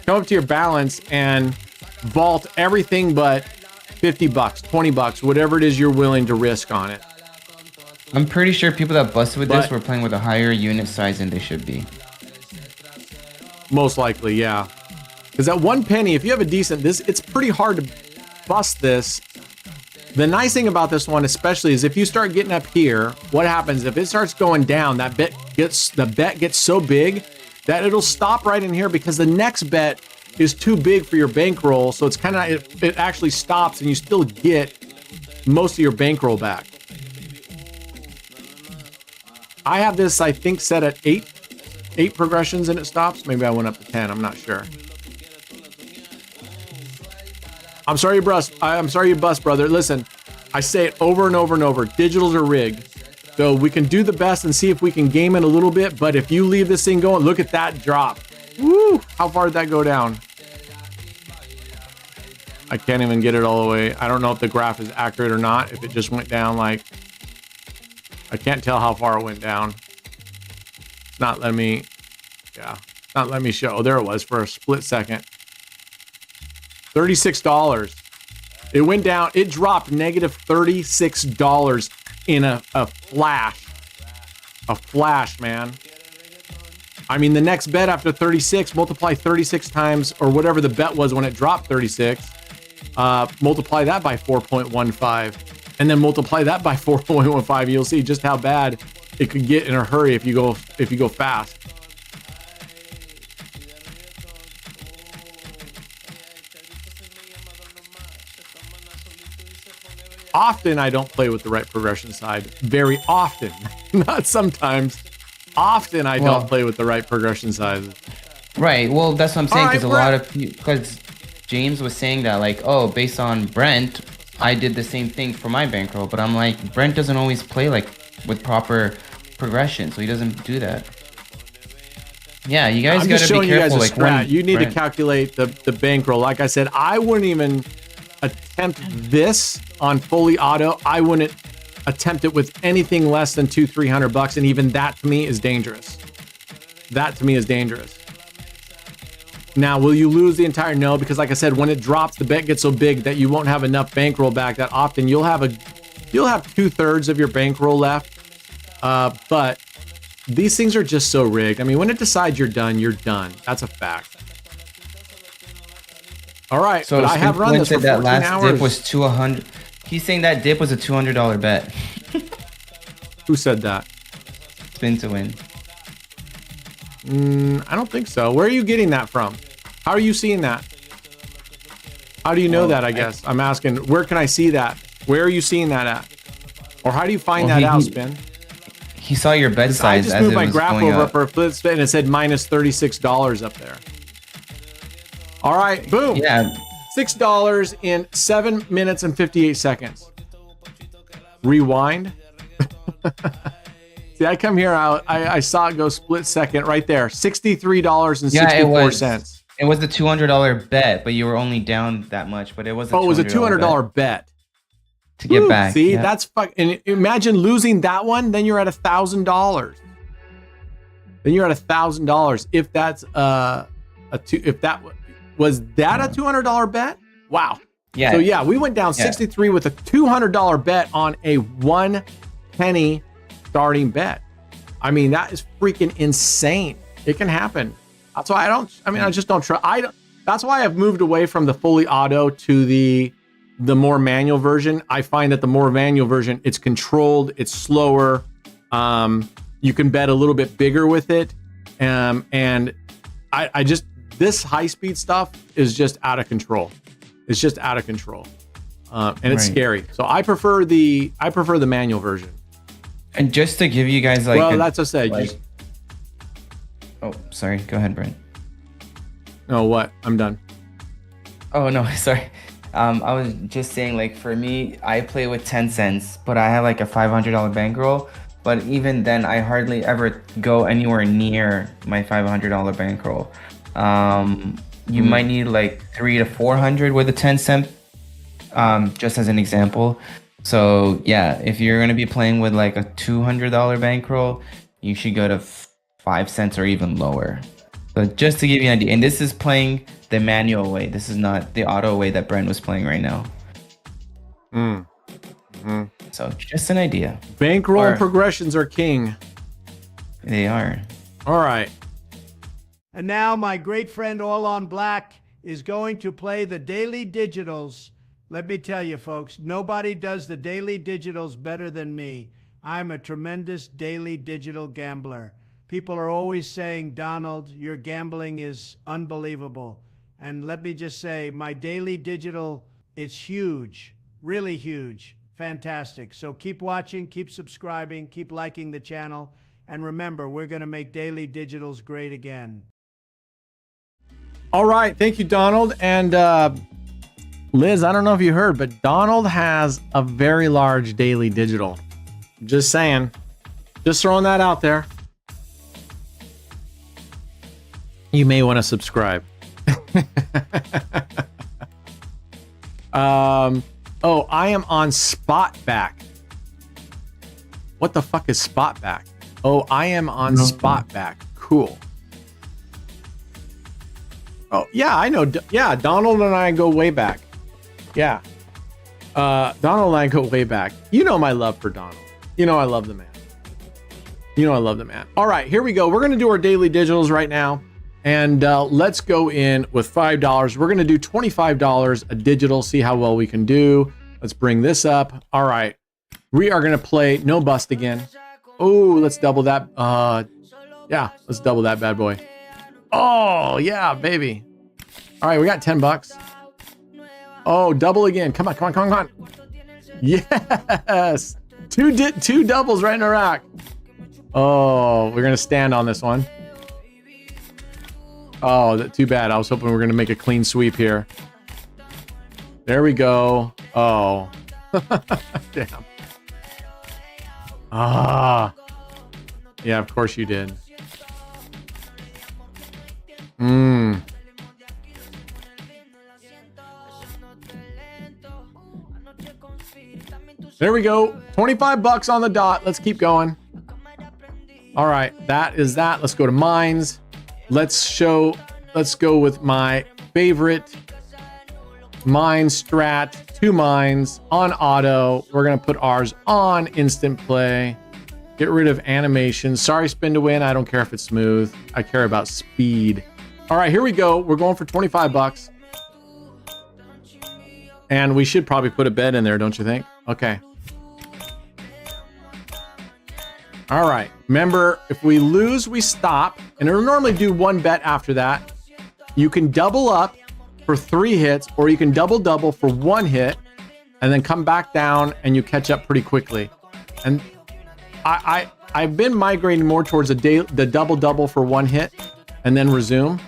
Come up to your balance and vault everything but 50 bucks, 20 bucks, whatever it is you're willing to risk on it. I'm pretty sure people that busted with this were playing with a higher unit size than they should be. Most likely, yeah. Because at 1 penny, if you have a decent, it's pretty hard to bust this. The nice thing about this one, especially, is if you start getting up here, what happens if it starts going down? The bet gets so big that it'll stop right in here because the next bet is too big for your bankroll. So it's kind of it actually stops, and you still get most of your bankroll back. I have this, I think, set at 8 progressions and it stops. Maybe I went up to 10. I'm not sure. I'm sorry you bust, brother. Listen, I say it over and over and over. Digitals are rigged. So we can do the best and see if we can game it a little bit. But if you leave this thing going, look at that drop. Woo! How far did that go down? I can't even get it all the way. I don't know if the graph is accurate or not. If it just went down like... I can't tell how far it went down. It's not letting me... Yeah. It's not letting me show. Oh, there it was for a split second. $36. It went down. It dropped negative $36 in a flash. A flash, man. I mean, the next bet after 36, multiply 36 times, or whatever the bet was when it dropped 36. Multiply that by 4.15. And then multiply that by 4.15. You'll see just how bad it could get in a hurry if you go fast. Often I don't play with the right progression side. Very often, not sometimes. Often I don't play with the right progression sizes. Right. Well, that's what I'm saying, because All a right, lot of because James was saying that, like, oh, based on Brent, I did the same thing for my bankroll, but I'm like, Brent doesn't always play like with proper progression, so he doesn't do that. Yeah, you guys gotta be careful. Like, when you need to calculate the bankroll. Like I said, I wouldn't even attempt this on fully auto. I wouldn't attempt it with anything less than $200-300, and even that to me is dangerous. That to me is dangerous. Now, will you lose the entire? No, because like I said, when it drops, the bet gets so big that you won't have enough bankroll back. That often you'll have 2/3 of your bankroll left. But these things are just so rigged. I mean, when it decides you're done, you're done. That's a fact. All right, so but I have run this for 14 last hours. Dip was $200. He's saying that dip was a $200 bet. Who said that? Spin to win. I don't think so. Where are you getting that from? How are you seeing that? How do you know that, I guess? I'm asking, where can I see that? Where are you seeing that at? Or how do you find that out, Spin? He saw your bet size. I just moved my graph over for a flip spin and it said minus $36 up there. All right, boom. Yeah. $6 in 7 minutes and 58 seconds. Rewind. See, I come here, I saw it go split second right there. $63.64. Yeah, it was the $200 bet, but you were only down that much. But it was. It was a $200 bet to get back. See, that's fucking. Imagine losing that one, then you're at $1,000. Then you're at $1,000. If that's if that was that a $200 bet? Wow. Yeah. So yeah, we went down 63 with a $200 bet on a 1 penny starting bet. I mean, that is freaking insane. It can happen. That's why I just don't trust. That's why I've moved away from the fully auto to the more manual version. I find that the more manual version, it's controlled, it's slower. You can bet a little bit bigger with it. And I just, this high speed stuff is just out of control. It's just out of control. And it's scary. So I prefer the manual version. And just to give you guys like, well, that's what I said. Like, oh, sorry. Go ahead, Brent. No, what? I'm done. Oh no, sorry. I was just saying, like, for me, I play with 10 cents, but I have like a $500 bankroll. But even then, I hardly ever go anywhere near my $500 bankroll. You might need like 300 to 400 with a 10 cent, just as an example. So yeah, if you're gonna be playing with like a $200 bankroll, you should go to 5 cents or even lower. So just to give you an idea, and this is playing the manual way. This is not the auto way that Brent was playing right now. So just an idea. Bankroll progressions are king. They are. All right. And now my great friend All on Black is going to play the Daily Digitals. Let me tell you, folks, nobody does the Daily Digitals better than me. I'm a tremendous daily digital gambler. People are always saying, Donald, your gambling is unbelievable. And let me just say, my daily digital is huge, really huge, fantastic. So keep watching, keep subscribing, keep liking the channel. And remember, we're going to make Daily Digitals great again. All right. Thank you, Donald. And Liz, I don't know if you heard, but Donald has a very large daily digital. Just saying. Just throwing that out there. You may want to subscribe. Oh, I am on Spotback. What the fuck is Spotback? Oh, I am on Spotback. Cool. Oh, yeah, I know. Yeah, Donald and I go way back. Yeah. Donald and I go way back. You know my love for Donald. You know I love the man. You know I love the man. All right, here we go. We're going to do our daily digitals right now. And let's go in with $5. We're going to do $25 a digital, see how well we can do. Let's bring this up. All right. We are going to play no bust again. Oh, let's double that. Yeah, let's double that bad boy. Oh, yeah, baby. All right, we got $10. Oh, double again. Come on, come on, come on, come on. Yes. Two doubles right in a rack. Oh, we're gonna stand on this one. Oh, too bad. I was hoping we were gonna make a clean sweep here. There we go. Oh. Damn. Ah. Yeah, of course you did. Mmm. There we go. 25 bucks on the dot. Let's keep going. All right, that is that. Let's go to mines. Let's go with my favorite mine strat. 2 mines on auto. We're gonna put ours on instant play. Get rid of animation. Sorry, spin to win. I don't care if it's smooth. I care about speed. All right, here we go. We're going for 25 bucks. And we should probably put a bet in there, don't you think? Okay. All right. Remember, if we lose, we stop. And it'll normally do 1 bet after that. You can double up for 3 hits, or you can double for 1 hit, and then come back down and you catch up pretty quickly. And I've been migrating more towards the double for 1 hit and then resume.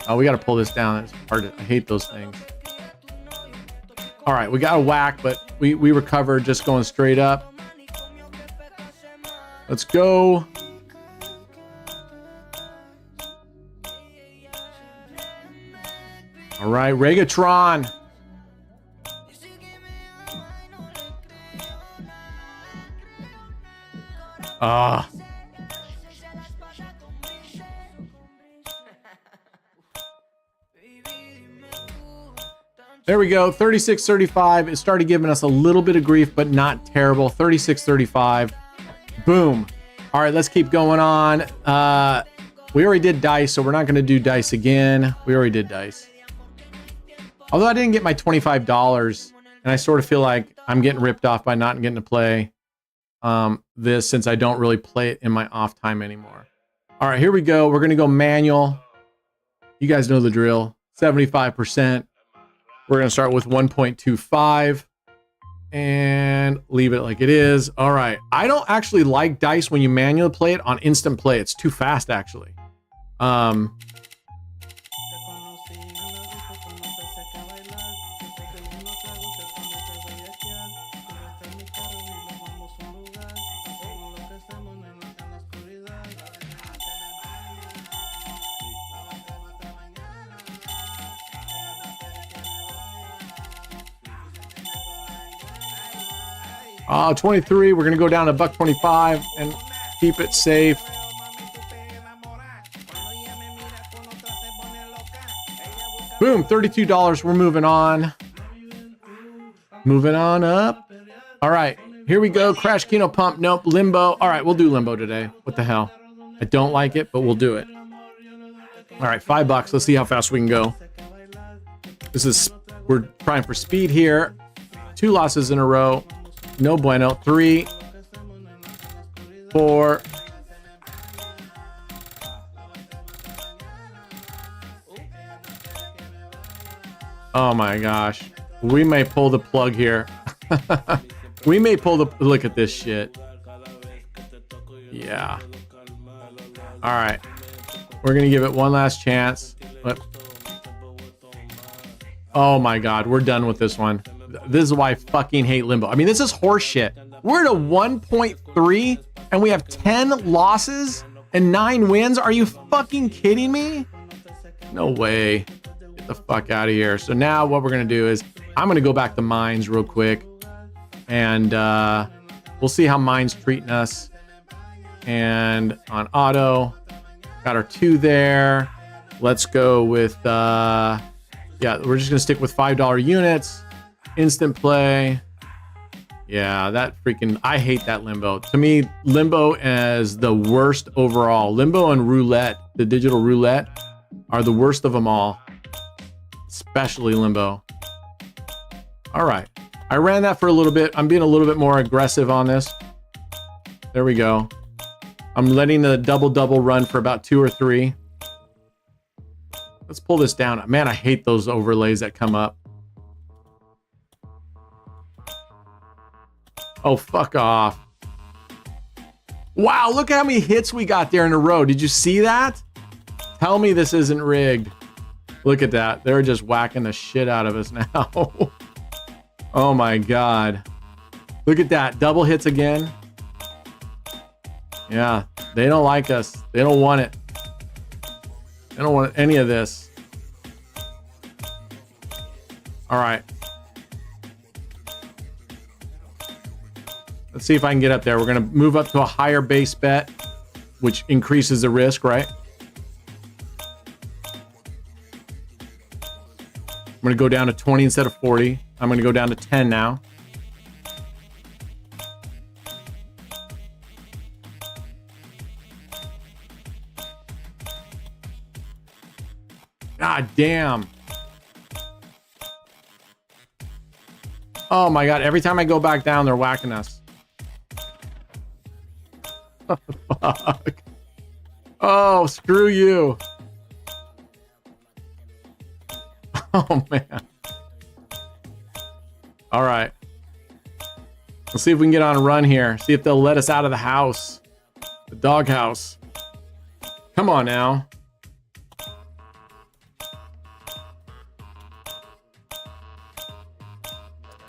Oh, we got to pull this down. It's hard I hate those things. All right, we got a whack, but we recovered just going straight up. Let's go. All right, Regatron. Ah. There we go. 36.35. It started giving us a little bit of grief, but not terrible. 36.35. Boom. All right, let's keep going on. We already did dice, so we're not going to do dice again. We already did dice. Although I didn't get my $25, and I sort of feel like I'm getting ripped off by not getting to play this, since I don't really play it in my off time anymore. All right, here we go. We're going to go manual. You guys know the drill. 75%. We're going to start with 1.25 and leave it like it is. All right. I don't actually like dice when you manually play it on instant play. It's too fast, actually. Oh, 23. We're going to go down to $1.25 and keep it safe. Boom, $32. We're moving on. Moving on up. All right, here we go. Crash Keno Pump. Nope, Limbo. All right, we'll do Limbo today. What the hell? I don't like it, but we'll do it. All right, $5. Let's see how fast we can go. We're trying for speed here. 2 losses in a row. No bueno. 3, 4. Oh my gosh. We may pull the plug here. We may pull the... Look at this shit. Yeah. All right. We're going to give it one last chance. But... Oh my God. We're done with this one. This is why I fucking hate Limbo. I mean, this is horse shit. We're at a 1.3 and we have 10 losses and 9 wins. Are you fucking kidding me? No way. Get the fuck out of here. So now what we're going to do is I'm going to go back to Mines real quick and we'll see how Mines treating us. And on auto, got our 2 there. Let's go with, yeah, we're just going to stick with $5 units. Instant play. Yeah, that freaking... I hate that Limbo. To me, Limbo is the worst overall. Limbo and Roulette, the digital Roulette, are the worst of them all. Especially Limbo. All right. I ran that for a little bit. I'm being a little bit more aggressive on this. There we go. I'm letting the double run for about 2 or 3. Let's pull this down. Man, I hate those overlays that come up. Oh, fuck off. Wow, look how many hits we got there in a row. Did you see that? Tell me this isn't rigged. Look at that. They're just whacking the shit out of us now. Oh my God. Look at that. Double hits again. Yeah, they don't like us. They don't want it. They don't want any of this. All right. Let's see if I can get up there. We're going to move up to a higher base bet, which increases the risk, right? I'm going to go down to 20 instead of 40. I'm going to go down to 10 now. God damn. Oh my God. Every time I go back down, they're whacking us. Fuck. Oh, screw you. Oh man. All right. Let's see if we can get on a run here. See if they'll let us out of the house. The doghouse. Come on now.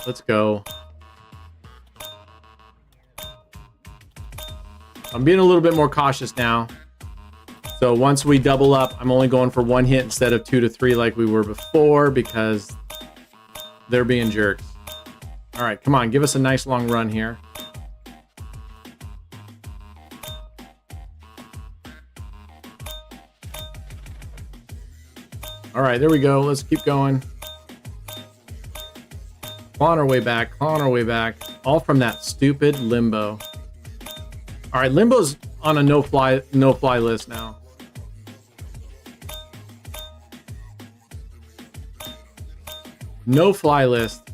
Let's go. I'm being a little bit more cautious now. So once we double up, I'm only going for 1 hit instead of 2 to 3 like we were before because they're being jerks. All right, come on, give us a nice long run here. All right, there we go. Let's keep going. Clawing our way back, clawing our way back. All from that stupid limbo. All right, limbo's on a no-fly list now. No-fly list.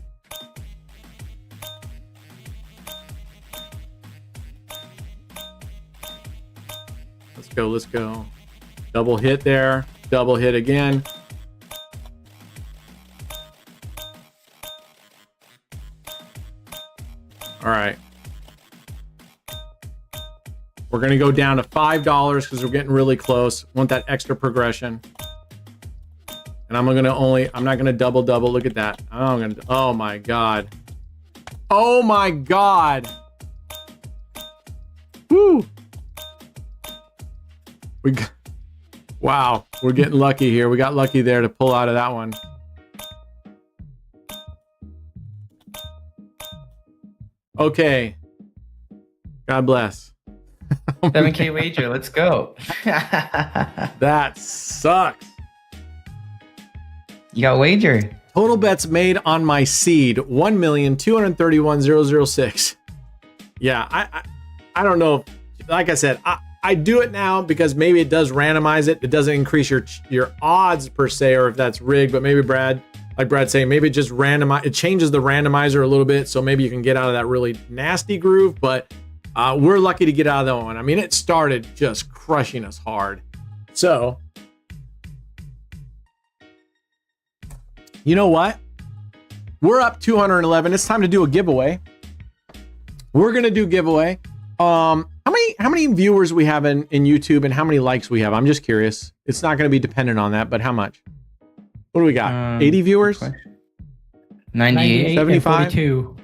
Let's go, let's go. Double hit there, double hit again. All right. We're going to go down to $5 because we're getting really close. Want that extra progression. And I'm not going to double. Look at that. Oh my God. Oh my God. Woo. Wow. We're getting lucky here. We got lucky there to pull out of that one. Okay. God bless. 7K wager, let's go. That sucks. You got wager. Total bets made on my seed, 1,231,006. Yeah, I don't know. Like I said, I do it now because maybe it does randomize it. It doesn't increase your odds per se, or if that's rigged, but maybe like Brad's saying, maybe it just it changes the randomizer a little bit, so maybe you can get out of that really nasty groove, but we're lucky to get out of that one. I mean, it started just crushing us hard. So, you know what? We're up 211. It's time to do a giveaway. We're gonna do giveaway. How many viewers we have in YouTube and how many likes we have? I'm just curious. It's not gonna be dependent on that, but how much? What do we got? 80 viewers? 98, 75? 42.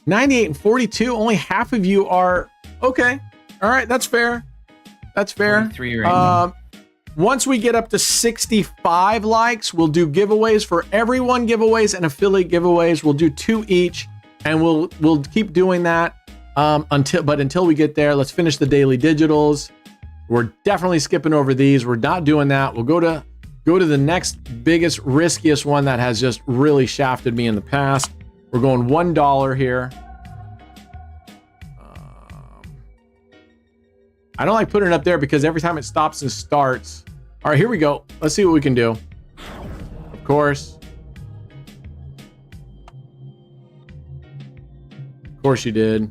98 and 42. Only half of you are okay. All right, that's fair. That's fair. 43 right now. Once we get up to 65 likes, we'll do giveaways for everyone. Giveaways and affiliate giveaways. We'll do 2 each, and we'll keep doing that until we get there. Let's finish the daily digitals. We're definitely skipping over these. We're not doing that. We'll go to the next biggest, riskiest one that has just really shafted me in the past. We're going $1 here. I don't like putting it up there because every time it stops and starts. All right, here we go. Let's see what we can do. Of course. Of course you did.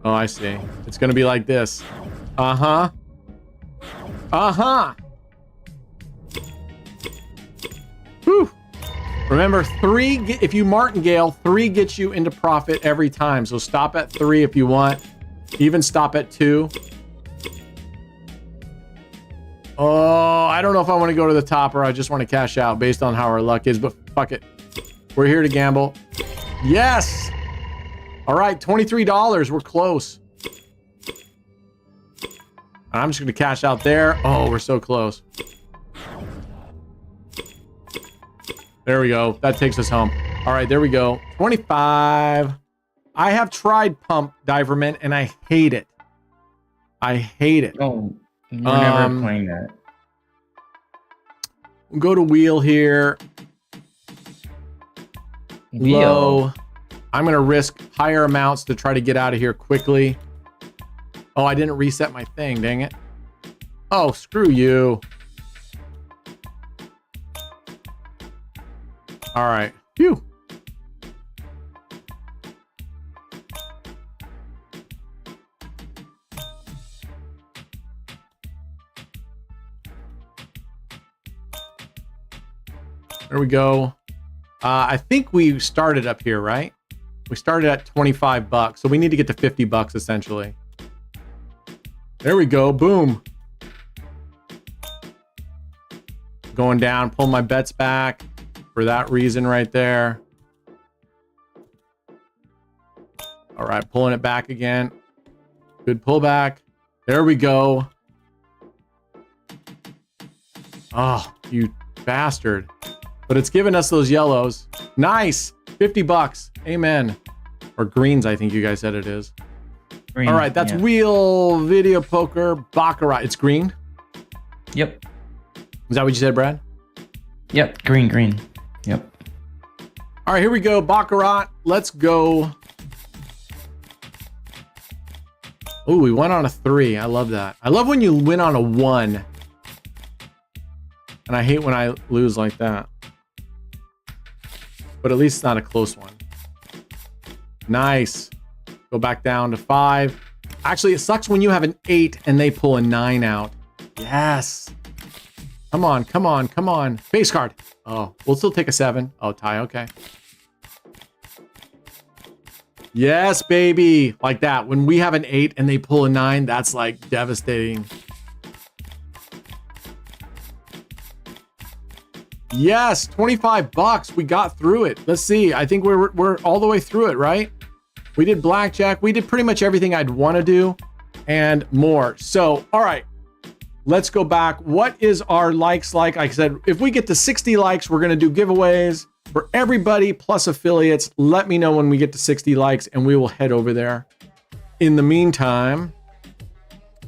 Oh, I see. It's going to be like this. Uh-huh. Uh-huh. Whew. Remember, 3, if you martingale, 3 gets you into profit every time. So stop at 3 if you want. Even stop at 2. Oh, I don't know if I want to go to the top or I just want to cash out based on how our luck is, but fuck it. We're here to gamble. Yes! All right, $23. We're close. I'm just going to cash out there. Oh, we're so close. There we go. That takes us home. All right, there we go. 25. I have tried Pump Diverment, and I hate it. I hate it. Oh, we're never playing that. We'll go to Wheel here. Wheel. Low. I'm going to risk higher amounts to try to get out of here quickly. Oh, I didn't reset my thing. Dang it. Oh, screw you. All right. Phew. There we go. I think we started up here, right? We started at 25 bucks, so we need to get to 50 bucks essentially. There we go. Boom. Going down, pull my bets back for that reason right there. All right, pulling it back again. Good pullback. There we go. Oh, you bastard. But it's giving us those yellows. Nice. 50 bucks. Amen. Or greens, I think you guys said it is. Green, all right, that's yeah. Wheel, Video Poker, Baccarat. It's green? Yep. Is that what you said, Brad? Yep. Green. Yep. All right, here we go. Baccarat. Let's go. Oh, we went on a 3. I love that. I love when you win on a 1. And I hate when I lose like that. But at least it's not a close one. Nice. Go back down to 5. Actually, it sucks when you have an 8 and they pull a 9 out. Yes. Come on, come on, come on. Face card. Oh, we'll still take a 7. Oh, tie. Okay. Yes, baby. Like that. When we have an 8 and they pull a 9, that's like devastating. Yes, 25 bucks. We got through it. Let's see. I think we're all the way through it, right? We did blackjack. We did pretty much everything I'd want to do and more. So, all right. Let's go back. What is our likes like? Like I said, if we get to 60 likes, we're going to do giveaways for everybody plus affiliates. Let me know when we get to 60 likes and we will head over there. In the meantime,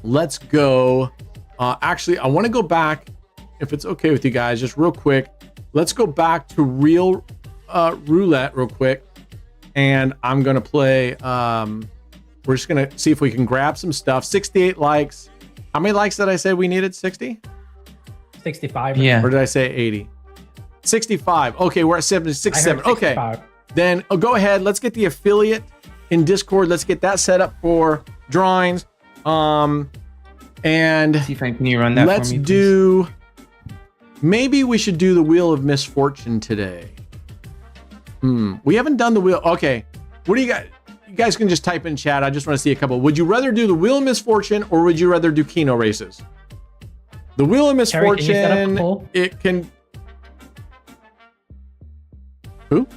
let's go. Actually, I want to go back, if it's okay with you guys, just real quick. Let's go back to real roulette real quick. And I'm going to play. We're just going to see if we can grab some stuff. 68 likes. How many likes did I say we needed? 60? 65. Yeah. Or did I say 80? 65. Okay, we're at 67. Okay. Then go ahead. Let's get the affiliate in Discord. Let's get that set up for drawings. And See, Frank, can you run that let's for me, please? do. Maybe we should do the Wheel of Misfortune today. We haven't done the wheel. Okay. What do you got? You guys can just type in chat. I just want to see a couple. Would you rather do the Wheel of Misfortune or would you rather do Keno races? The Wheel of Terry, can you set up a Misfortune, poll? it can. Who?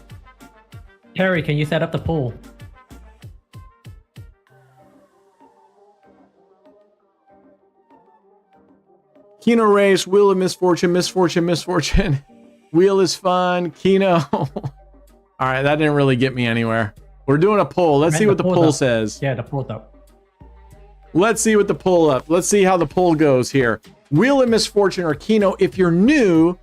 Terry, can you set up the pool? Keno race, Wheel of Misfortune, Misfortune. Wheel is fun. Keno. All right, that didn't really get me anywhere. We're doing a poll. Let's see what the poll says. Yeah, the poll's up. Let's see what the poll up. Let's see how the poll goes here. Wheel of Misfortune or Keno. If you're new,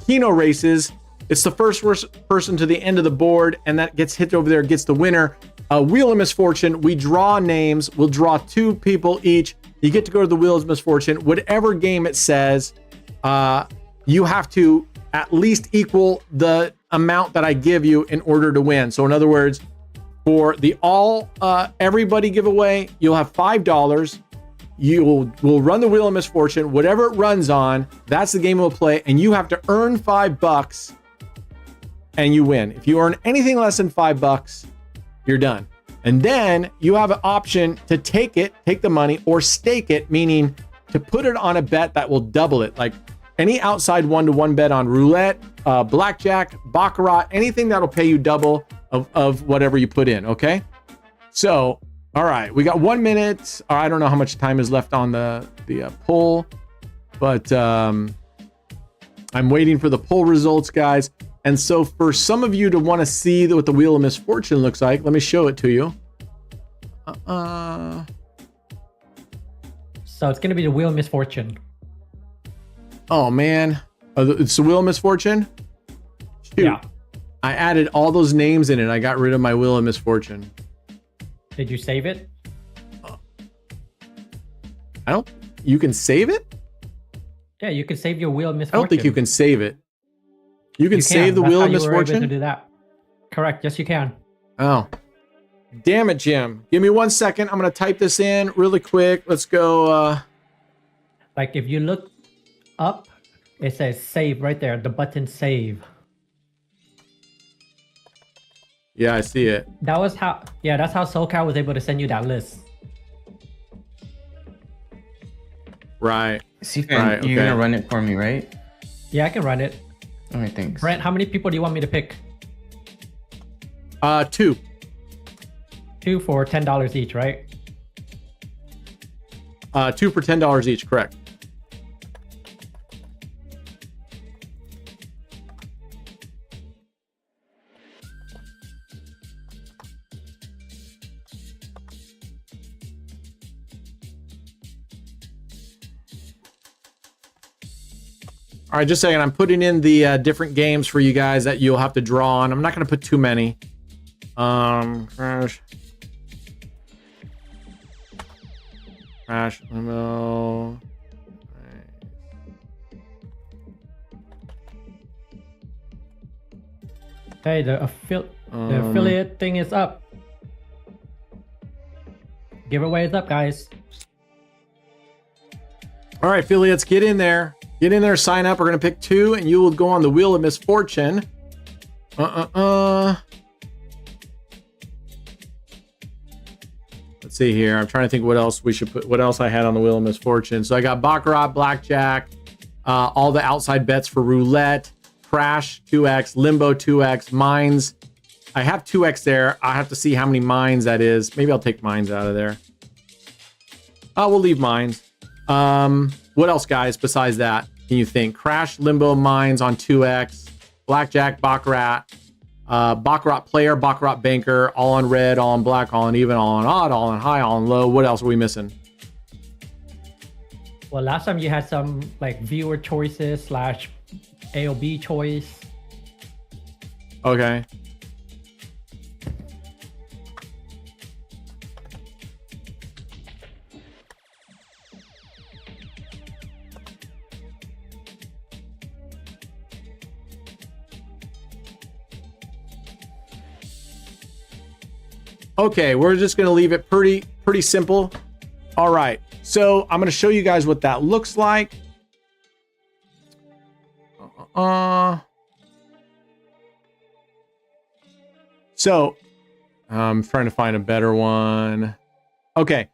Keno races, it's the first person to the end of the board, and that gets hit over there, gets the winner. Wheel of Misfortune, we draw names. We'll draw 2 people each. You get to go to the Wheel of Misfortune. Whatever game it says, you have to at least equal the amount that I give you in order to win. So in other words, for the everybody giveaway, you'll have $5. You will run the Wheel of Misfortune. Whatever it runs on, that's the game we'll play. And you have to earn $5 and you win. If you earn anything less than $5, you're done. And then you have an option to take the money, or stake it, meaning to put it on a bet that will double it. Like any outside 1-to-1 bet on roulette, blackjack, baccarat, anything that'll pay you double of whatever you put in, okay? So, all right, we got 1 minute. I don't know how much time is left on the poll, but I'm waiting for the poll results, guys. And so for some of you to want to see what the Wheel of Misfortune looks like, let me show it to you. So it's going to be the Wheel of Misfortune. Oh, man. It's the Wheel of Misfortune? Shoot. Yeah. I added all those names in it. I got rid of my Wheel of Misfortune. Did you save it? You can save it? Yeah, you can save your Wheel of I Misfortune. don't think you can save it. You can You save the That's Wheel how of you were able to Misfortune? do that. Correct. Yes, you can. Oh. Damn it, Jim. Give me 1 second. I'm going to type this in really quick. Let's go. Like if you look up, it says save right there. The button save. Yeah, I see it. That was how. Yeah, that's how SoCal was able to send you that list. Right. Stephen, Right, you're okay. gonna run it for me, right? Yeah, I can run it. All right, thanks. Brent, how many people do you want me to pick? 2. 2 for $10 each, right? 2 for $10 each, correct. All right, just a second. I'm putting in the different games for you guys that you'll have to draw on. I'm not going to put too many. Crash, limo. Hey, the affiliate thing is up. Giveaway is up, guys. All right, affiliates, get in there. Get in there, sign up. We're going to pick 2, and you will go on the Wheel of Misfortune. Let's see here. I'm trying to think what else we should put. What else I had on the Wheel of Misfortune. So I got baccarat, blackjack, all the outside bets for roulette, crash 2x, limbo 2x, mines. I have 2x there. I have to see how many mines that is. Maybe I'll take mines out of there. We'll leave mines. What else, guys, besides that can you think? Crash, limbo, mines on 2x, blackjack, baccarat, baccarat player, baccarat banker, all on red, all on black, all on even, all on odd, all on high, all on low. What else are we missing? Well, last time you had some like viewer choices / AOB choice. Okay. Okay, we're just going to leave it pretty simple. All right, so I'm going to show you guys what that looks like. So I'm trying to find a better one. Okay,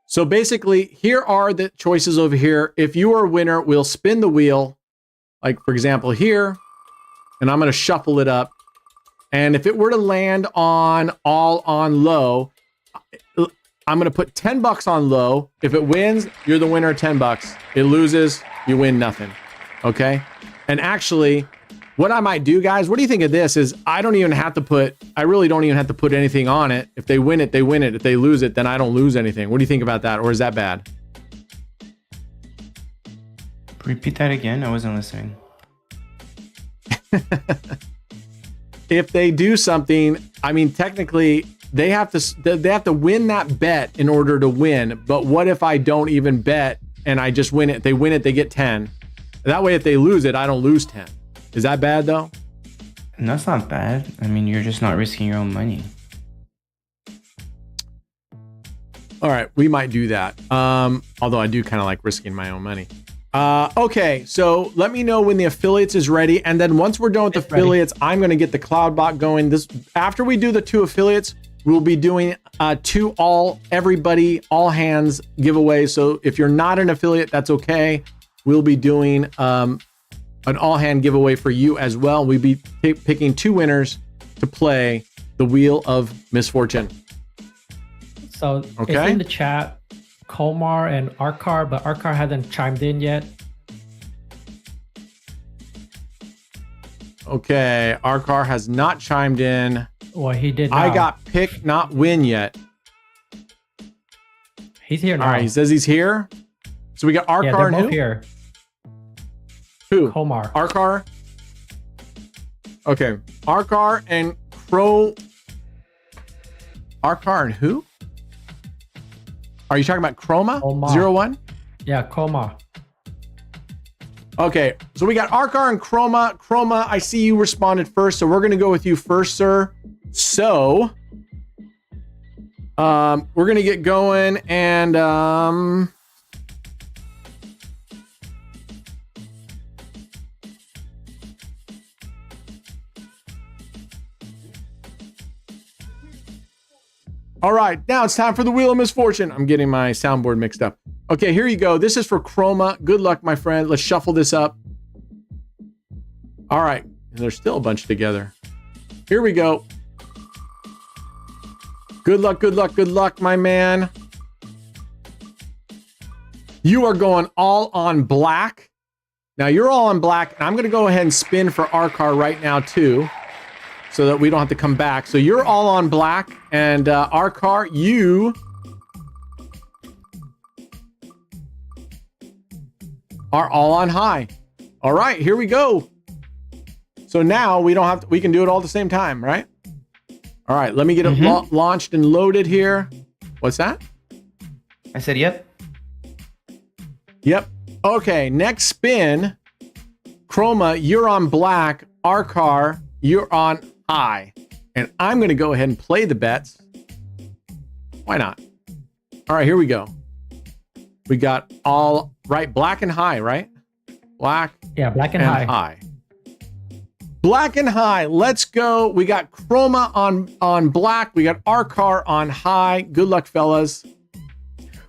so basically here are the choices over here. If you are a winner, we'll spin the wheel, like for example here, and I'm going to shuffle it up. And if it were to land on all on low, I'm going to put $10 on low. If it wins, you're the winner, $10. It loses, you win nothing. Okay? And actually, what I might do, guys, what do you think of this is I really don't even have to put anything on it. If they win it, they win it. If they lose it, then I don't lose anything. What do you think about that? Or is that bad? Repeat that again. I wasn't listening. If they do something, I mean, technically they have to win that bet in order to win. But what if I don't even bet and I just win it? If they win it, they get 10. That way, if they lose it, I don't lose 10. Is that bad though? That's not bad. I mean, you're just not risking your own money. All right, we might do that. Although I do kind of like risking my own money. Okay, so let me know when the affiliates is ready, and then once we're done with the affiliates, I'm going to get the cloud bot going. This after we do the 2 affiliates, we'll be doing 2 everybody all hands giveaways. So if you're not an affiliate, that's okay. We'll be doing an all hand giveaway for you as well. We'll be picking 2 winners to play the Wheel of Misfortune. So it's in the chat. Komar and Arkar, but Arkar hasn't chimed in yet. Okay, Arkar has not chimed in. Well, he did. I got pick, not win yet. He's here now. All right, he says he's here. So we got Arkar and both who? Here. Who? Komar. Arkar. Okay, Arkar and Crow. Arkar and who? Are you talking about Chroma? 01? Yeah, Komar. Okay, so we got Arkar and Chroma. Chroma, I see you responded first, so we're gonna go with you first, sir. So, we're gonna get going, and all right, now it's time for the Wheel of Misfortune. I'm getting my soundboard mixed up. Okay, here you go. This is for Chroma. Good luck, my friend. Let's shuffle this up. All right, and there's still a bunch together. Here we go. Good luck, good luck, good luck, my man. You are going all on black. Now you're all on black, and I'm gonna go ahead and spin for Arkar right now too, so that we don't have to come back. So you're all on black, and Arkar, you are all on high. All right, here we go. So now we don't have to, we can do it all at the same time, right? All right, let me get it launched and loaded here. What's that? I said, yep. Yep. Okay, next spin. Chroma, you're on black. Arkar, you're on high. And I'm going to go ahead and play the bets. Why not? All right, here we go. We got all right, black and high, right? Black. Yeah, black and high. Black and high. Let's go. We got Chroma on black. We got Arkar on high. Good luck, fellas.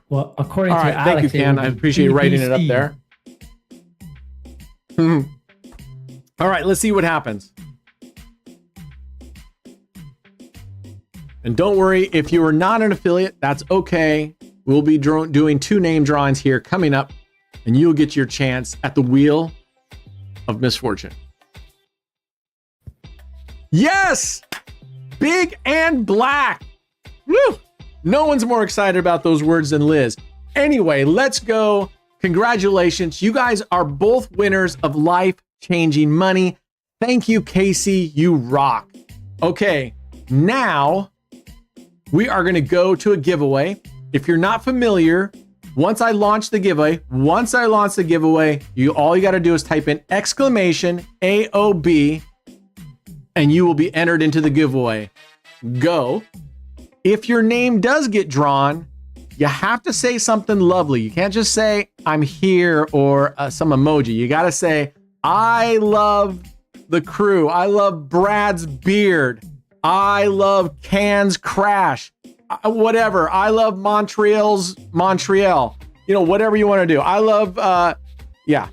Well, according all to right, Alex, thank you, Ken. I appreciate you writing it up there. All right, let's see what happens. And don't worry, if you are not an affiliate, that's okay. We'll be doing 2 name drawings here coming up, and you'll get your chance at the Wheel of Misfortune. Yes! Big and black. Woo! No one's more excited about those words than Liz. Anyway, let's go. Congratulations. You guys are both winners of life-changing money. Thank you, Casey. You rock. Okay, now we are going to go to a giveaway. If you're not familiar, once I launch the giveaway, all you got to do is type in exclamation AOB, and you will be entered into the giveaway. Go. If your name does get drawn, you have to say something lovely. You can't just say, I'm here, or some emoji. You got to say, I love the crew. I love Brad's beard. I love Can's crash. Whatever. I love Montreal. You know, whatever you want to do. I love, yeah,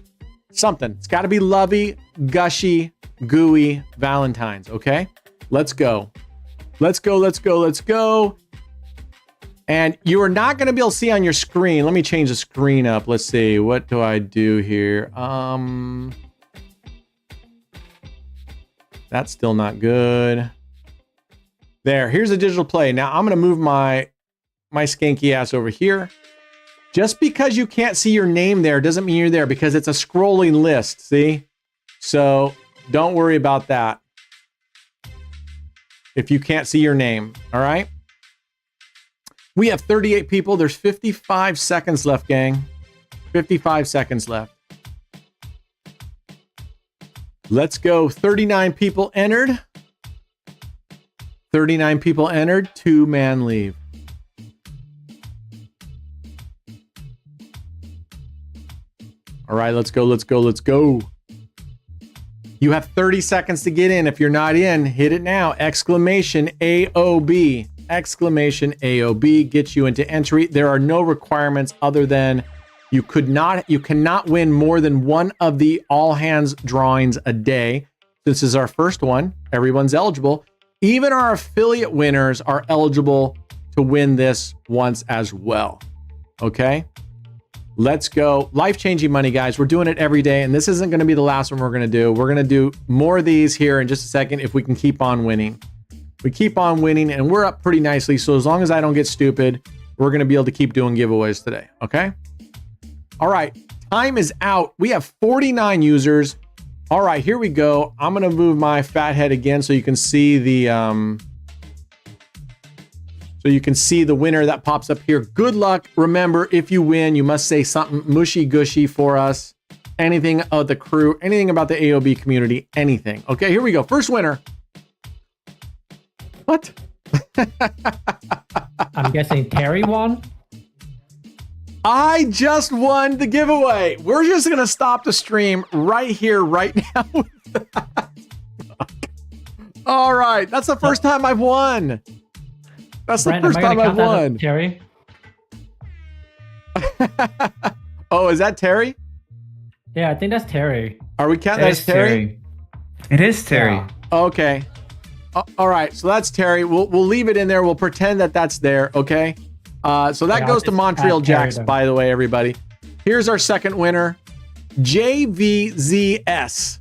something. It's got to be lovey, gushy, gooey Valentine's, okay? Let's go. Let's go, let's go, let's go. And you are not going to be able to see on your screen. Let me change the screen up. Let's see. What do I do here? That's still not good. There, here's a digital play. Now I'm going to move my skanky ass over here. Just because you can't see your name there doesn't mean you're there, because it's a scrolling list, see? So don't worry about that if you can't see your name, all right? We have 38 people. There's 55 seconds left, gang. 55 seconds left. Let's go. 39 people entered. 39 people entered. 2-man leave. All right, let's go, let's go, let's go. You have 30 seconds to get in. If you're not in, hit it now. Exclamation AOB. Exclamation AOB gets you into entry. There are no requirements other than you cannot win more than one of the all hands drawings a day. This is our first one. Everyone's eligible. Even our affiliate winners are eligible to win this once as well. Okay? Let's go. Life-changing money, guys. We're doing it every day, and this isn't going to be the last one we're going to do. We're going to do more of these here in just a second if we can keep on winning. We keep on winning, and we're up pretty nicely, so as long as I don't get stupid, we're going to be able to keep doing giveaways today, okay? All right, time is out. We have 49 users. All right, here we go. I'm going to move my fat head again so you can see the winner that pops up here. Good luck. Remember, if you win, you must say something mushy gushy for us. Anything of the crew, anything about the AOB community, anything. Okay, here we go. First winner. What? I'm guessing Terry won. I just won the giveaway. We're just going to stop the stream right here, right now. All right. That's the first time I've won. That's the first time I've won. Terry? Oh, is that Terry? Yeah, I think that's Terry. Are we counting that as Terry? It is Terry. Yeah. Okay. All right. So that's Terry. We'll leave it in there. We'll pretend that that's there. Okay. So that goes to Montreal Jacks, by the way, everybody. Here's our second winner, JVZS.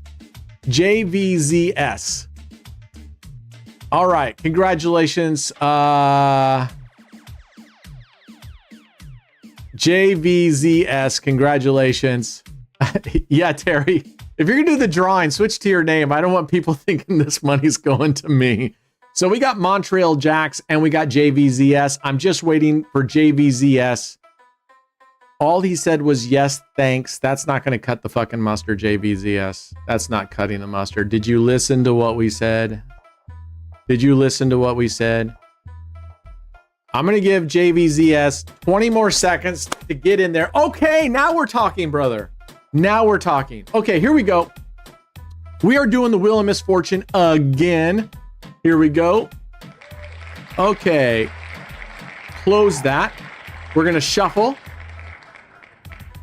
JVZS. All right. Congratulations. JVZS. Congratulations. Yeah, Terry. If you're going to do the drawing, switch to your name. I don't want people thinking this money's going to me. So we got Montreal Jacks and we got JVZS. I'm just waiting for JVZS. All he said was, yes, thanks. That's not going to cut the fucking mustard, JVZS. That's not cutting the mustard. Did you listen to what we said? Did you listen to what we said? I'm going to give JVZS 20 more seconds to get in there. Okay, now we're talking, brother. Now we're talking. Okay, here we go. We are doing the Wheel of Misfortune again. Here we go. Okay. Close that. We're going to shuffle.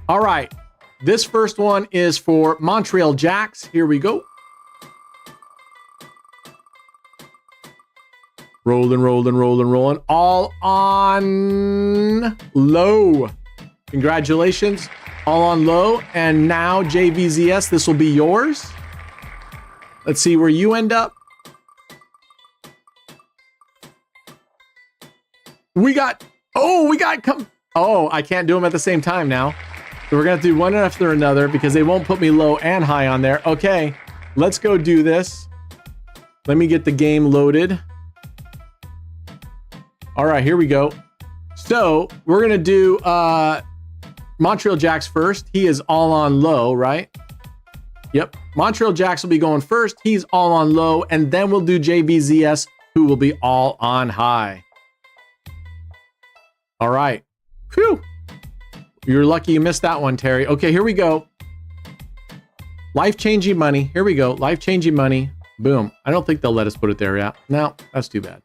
All right. This first one is for Montreal Jacks. Here we go. Rolling, rolling, rolling, rolling. All on low. Congratulations. All on low. And now, JVZS, this will be yours. Let's see where you end up. I can't do them at the same time now. So we're going to do one after another because they won't put me low and high on there. Okay, let's go do this. Let me get the game loaded. All right, here we go. So we're going to do Montreal Jacks first. He is all on low, right? Yep. Montreal Jacks will be going first. He's all on low. And then we'll do JVZS, who will be all on high. All right. Phew. You're lucky you missed that one, Terry. Okay, here we go. Life-changing money. Here we go. Life-changing money. Boom. I don't think they'll let us put it there yet. No, that's too bad.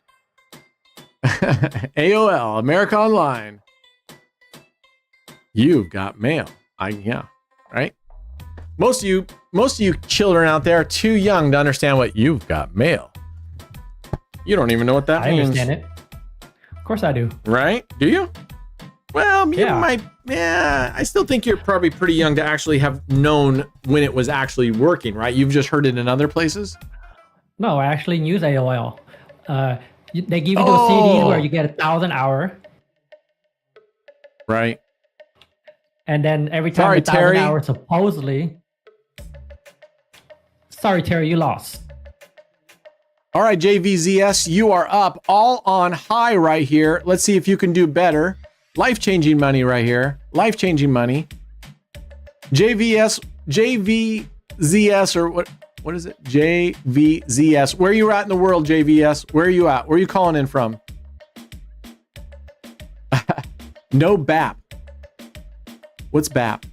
AOL, America Online. You've got mail. Yeah, right? Most of you children out there are too young to understand what you've got mail. You don't even know what that means. I understand it. Of course I do. Right? Do you? Well, you might. Yeah, I still think you're probably pretty young to actually have known when it was actually working, right? You've just heard it in other places? No, I actually use AOL. They give you those CDs where you get 1,000 hours. Right. And then every time 1,000 hours, supposedly. Sorry, Terry, you lost. All right, JVZS, you are up all on high right here. Let's see if you can do better. Life-changing money right here. Life-changing money. JVZS, or what is it? JVZS. Where are you at in the world, JVS? Where are you at? Where are you calling in from? No BAP. What's BAP?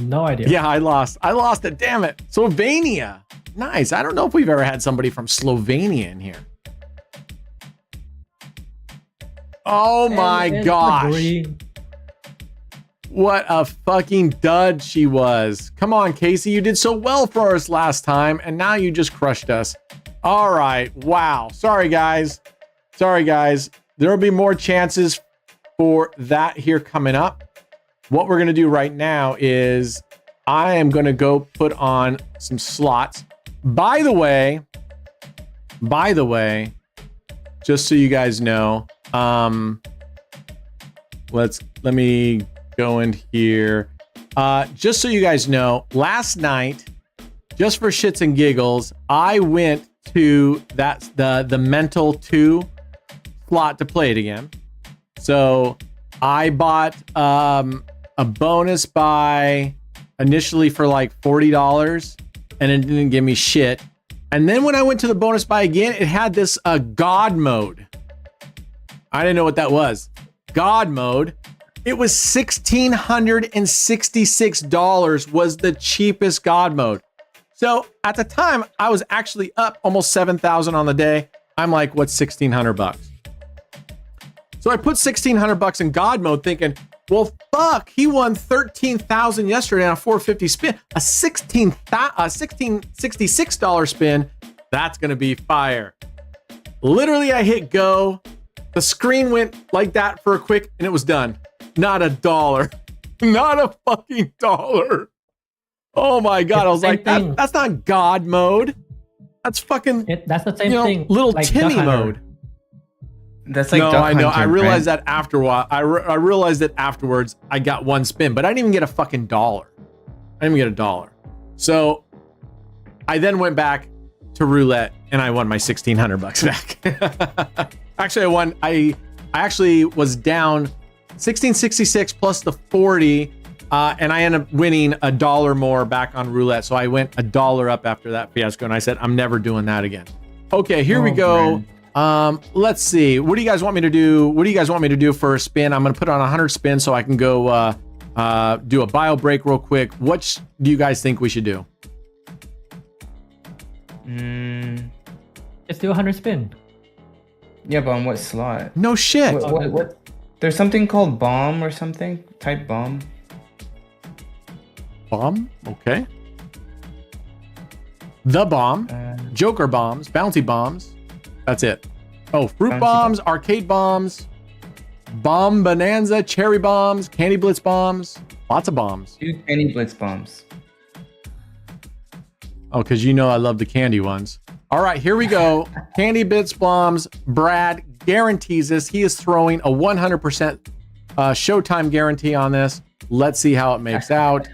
No idea. Yeah, I lost. I lost it. Damn it. Slovenia. Nice. I don't know if we've ever had somebody from Slovenia in here. Oh my gosh. Agree. What a fucking dud she was. Come on, Casey. You did so well for us last time, and now you just crushed us. All right. Wow. Sorry, guys. Sorry, guys. There will be more chances for that here coming up. What we're going to do right now is I am going to go put on some slots. By the way, just so you guys know, let me go in here. Just so you guys know, last night, just for shits and giggles, I went to the mental 2 slot to play it again. So I bought a bonus buy initially for like $40, and it didn't give me shit. And then when I went to the bonus buy again, it had this God mode. I didn't know what that was. God mode. It was $1,666 was the cheapest God mode. So at the time, I was actually up almost 7,000 on the day. I'm like, what's $1,600? So I put $1,600 in God mode thinking, well, fuck, he won 13,000 yesterday on a 450 spin. A $1,666 spin, that's going to be fire. Literally, I hit go. The screen went like that for a quick, and it was done. Not a dollar. Not a fucking dollar. Oh my God. I was like, that's not God mode. That's fucking, that's the same thing. Little like Timmy mode. That's like no, Duck I know. Hunter, I realized right? that after a while. I realized that afterwards I got one spin, but I didn't even get a fucking dollar. I didn't even get a dollar. So I then went back to roulette and I won my $1,600 back. Actually, I actually was down 1666 plus the 40, and I ended up winning $1 more back on roulette. So I went $1 up after that fiasco, and I said I'm never doing that again. Okay, here we go. Man. Let's see. What do you guys want me to do? What do you guys want me to do for a spin? I'm going to put on 100 spins so I can go do a bio break real quick. What do you guys think we should do? Let's do 100 spin. Yeah, but on what slot? No shit. What? There's something called bomb or something. Type bomb. Bomb? Okay. The bomb. Joker bombs. Bounty bombs. That's it. Oh, fruit bombs, arcade bombs, bomb bonanza, cherry bombs, candy blitz bombs. Lots of bombs. 2 candy blitz bombs. Oh, because you know I love the candy ones. All right, here we go. Candy blitz bombs. Brad guarantees this. He is throwing a 100% showtime guarantee on this. Let's see how it makes out.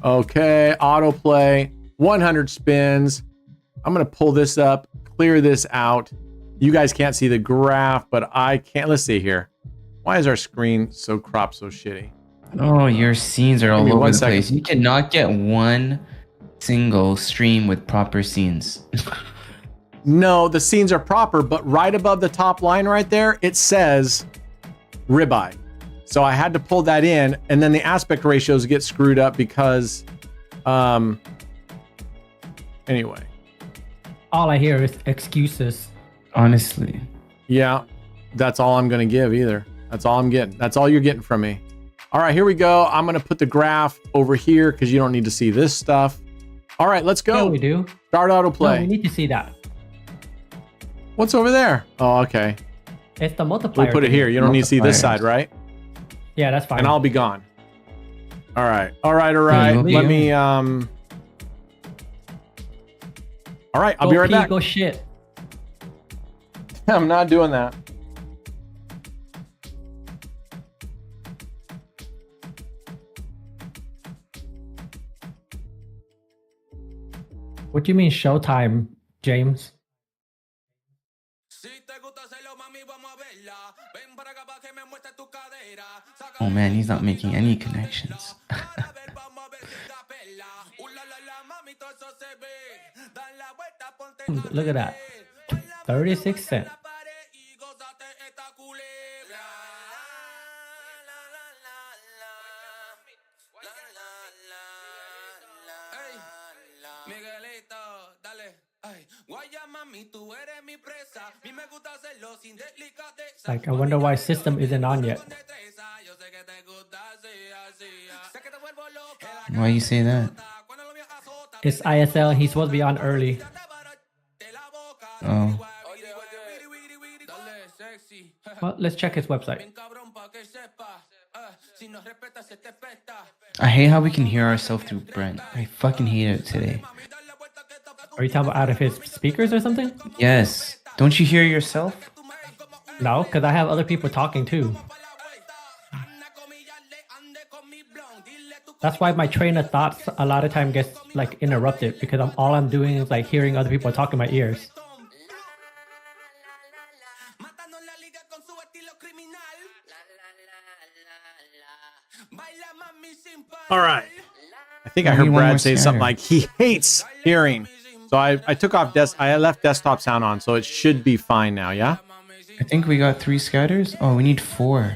Okay, autoplay, 100 spins. I'm going to pull this up, clear this out. You guys can't see the graph, but I can. Let's see here. Why is our screen so cropped so shitty? Oh, your scenes are all Give me over 1 the second. place. You cannot get one single stream with proper scenes. No, the scenes are proper, but right above the top line right there, it says ribeye. So I had to pull that in, and then the aspect ratios get screwed up because, anyway. All I hear is excuses. Honestly. Yeah, that's all I'm going to give either. That's all I'm getting. That's all you're getting from me. All right, here we go. I'm going to put the graph over here because you don't need to see this stuff. All right, let's go. Yeah, we do. Start autoplay. No, we need to see that. What's over there? Oh, okay. It's the multiplier. We'll put it here. You don't need to see this side, right? Yeah, that's fine. And I'll be gone. All right. All right. you'll Let be- me, all right, I'll be right back. Go shit. I'm not doing that. What do you mean showtime, James? Oh man, he's not making any connections. Look at that. 36 cents. Like, I wonder why system isn't on yet. Why you say that? It's ISL. He's supposed to be on early. Oh. Well, let's check his website. I hate how we can hear ourselves through Brent. I fucking hate it today. Are you talking about out of his speakers or something? Yes. Don't you hear yourself? No, because I have other people talking too. That's why my train of thoughts a lot of time gets like interrupted because all I'm doing is like hearing other people talk in my ears. All right. I think I heard Brad say something like he hates hearing. So I took off I left desktop sound on, so it should be fine now, yeah? I think we got 3 scatters. Oh, we need 4.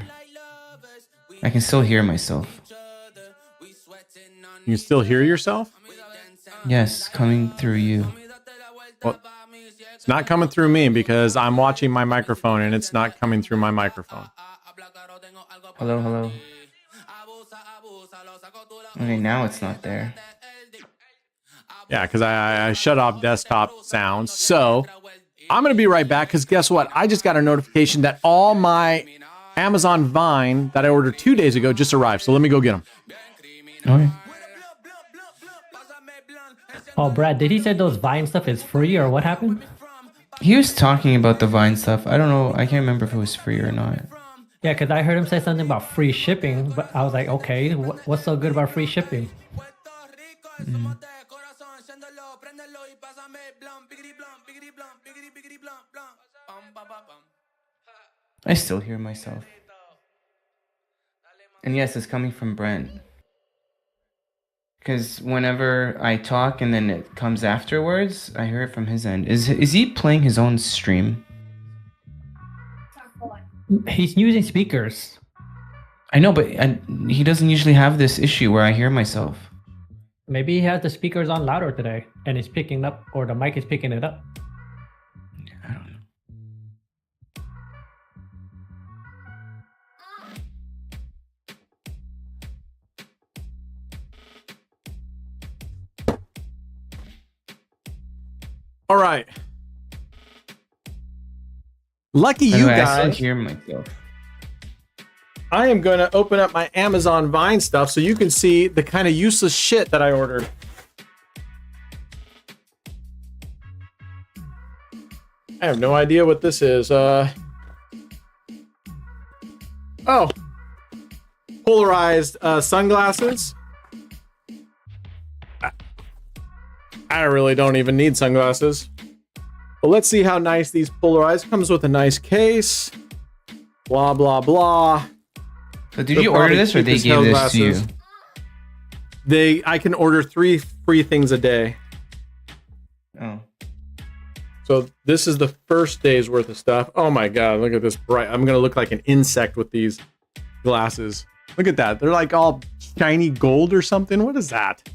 I can still hear myself. You can still hear yourself? Yes, coming through you. Well, it's not coming through me because I'm watching my microphone and it's not coming through my microphone. Hello, hello. Okay, now it's not there. Yeah, because I shut off desktop sounds. So I'm going to be right back because guess what? I just got a notification that all my Amazon Vine that I ordered 2 days ago just arrived. So let me go get them. Okay. Oh, Brad, did he say those Vine stuff is free or what happened? He was talking about the Vine stuff. I don't know. I can't remember if it was free or not. Yeah, because I heard him say something about free shipping, but I was like, okay, what's so good about free shipping? Mm. I still hear myself. And yes, it's coming from Brent. Because whenever I talk and then it comes afterwards, I hear it from his end. Is he playing his own stream? He's using speakers. I know, but he doesn't usually have this issue where I hear myself. Maybe he has the speakers on louder today and it's picking up, or the mic is picking it up. I don't know. All right. Lucky you Anyway, guys. I still hear myself. I am going to open up my Amazon Vine stuff so you can see the kind of useless shit that I ordered. I have no idea what this is. Oh. Polarized sunglasses. I really don't even need sunglasses. But let's see how nice these polarized. Comes with a nice case. Blah, blah, blah. So did you order this or they gave this to you? I can order 3 free things a day. Oh. So this is the first day's worth of stuff. Oh my God, look at this bright. I'm gonna look like an insect with these glasses. Look at that. They're like all shiny gold or something. What is that?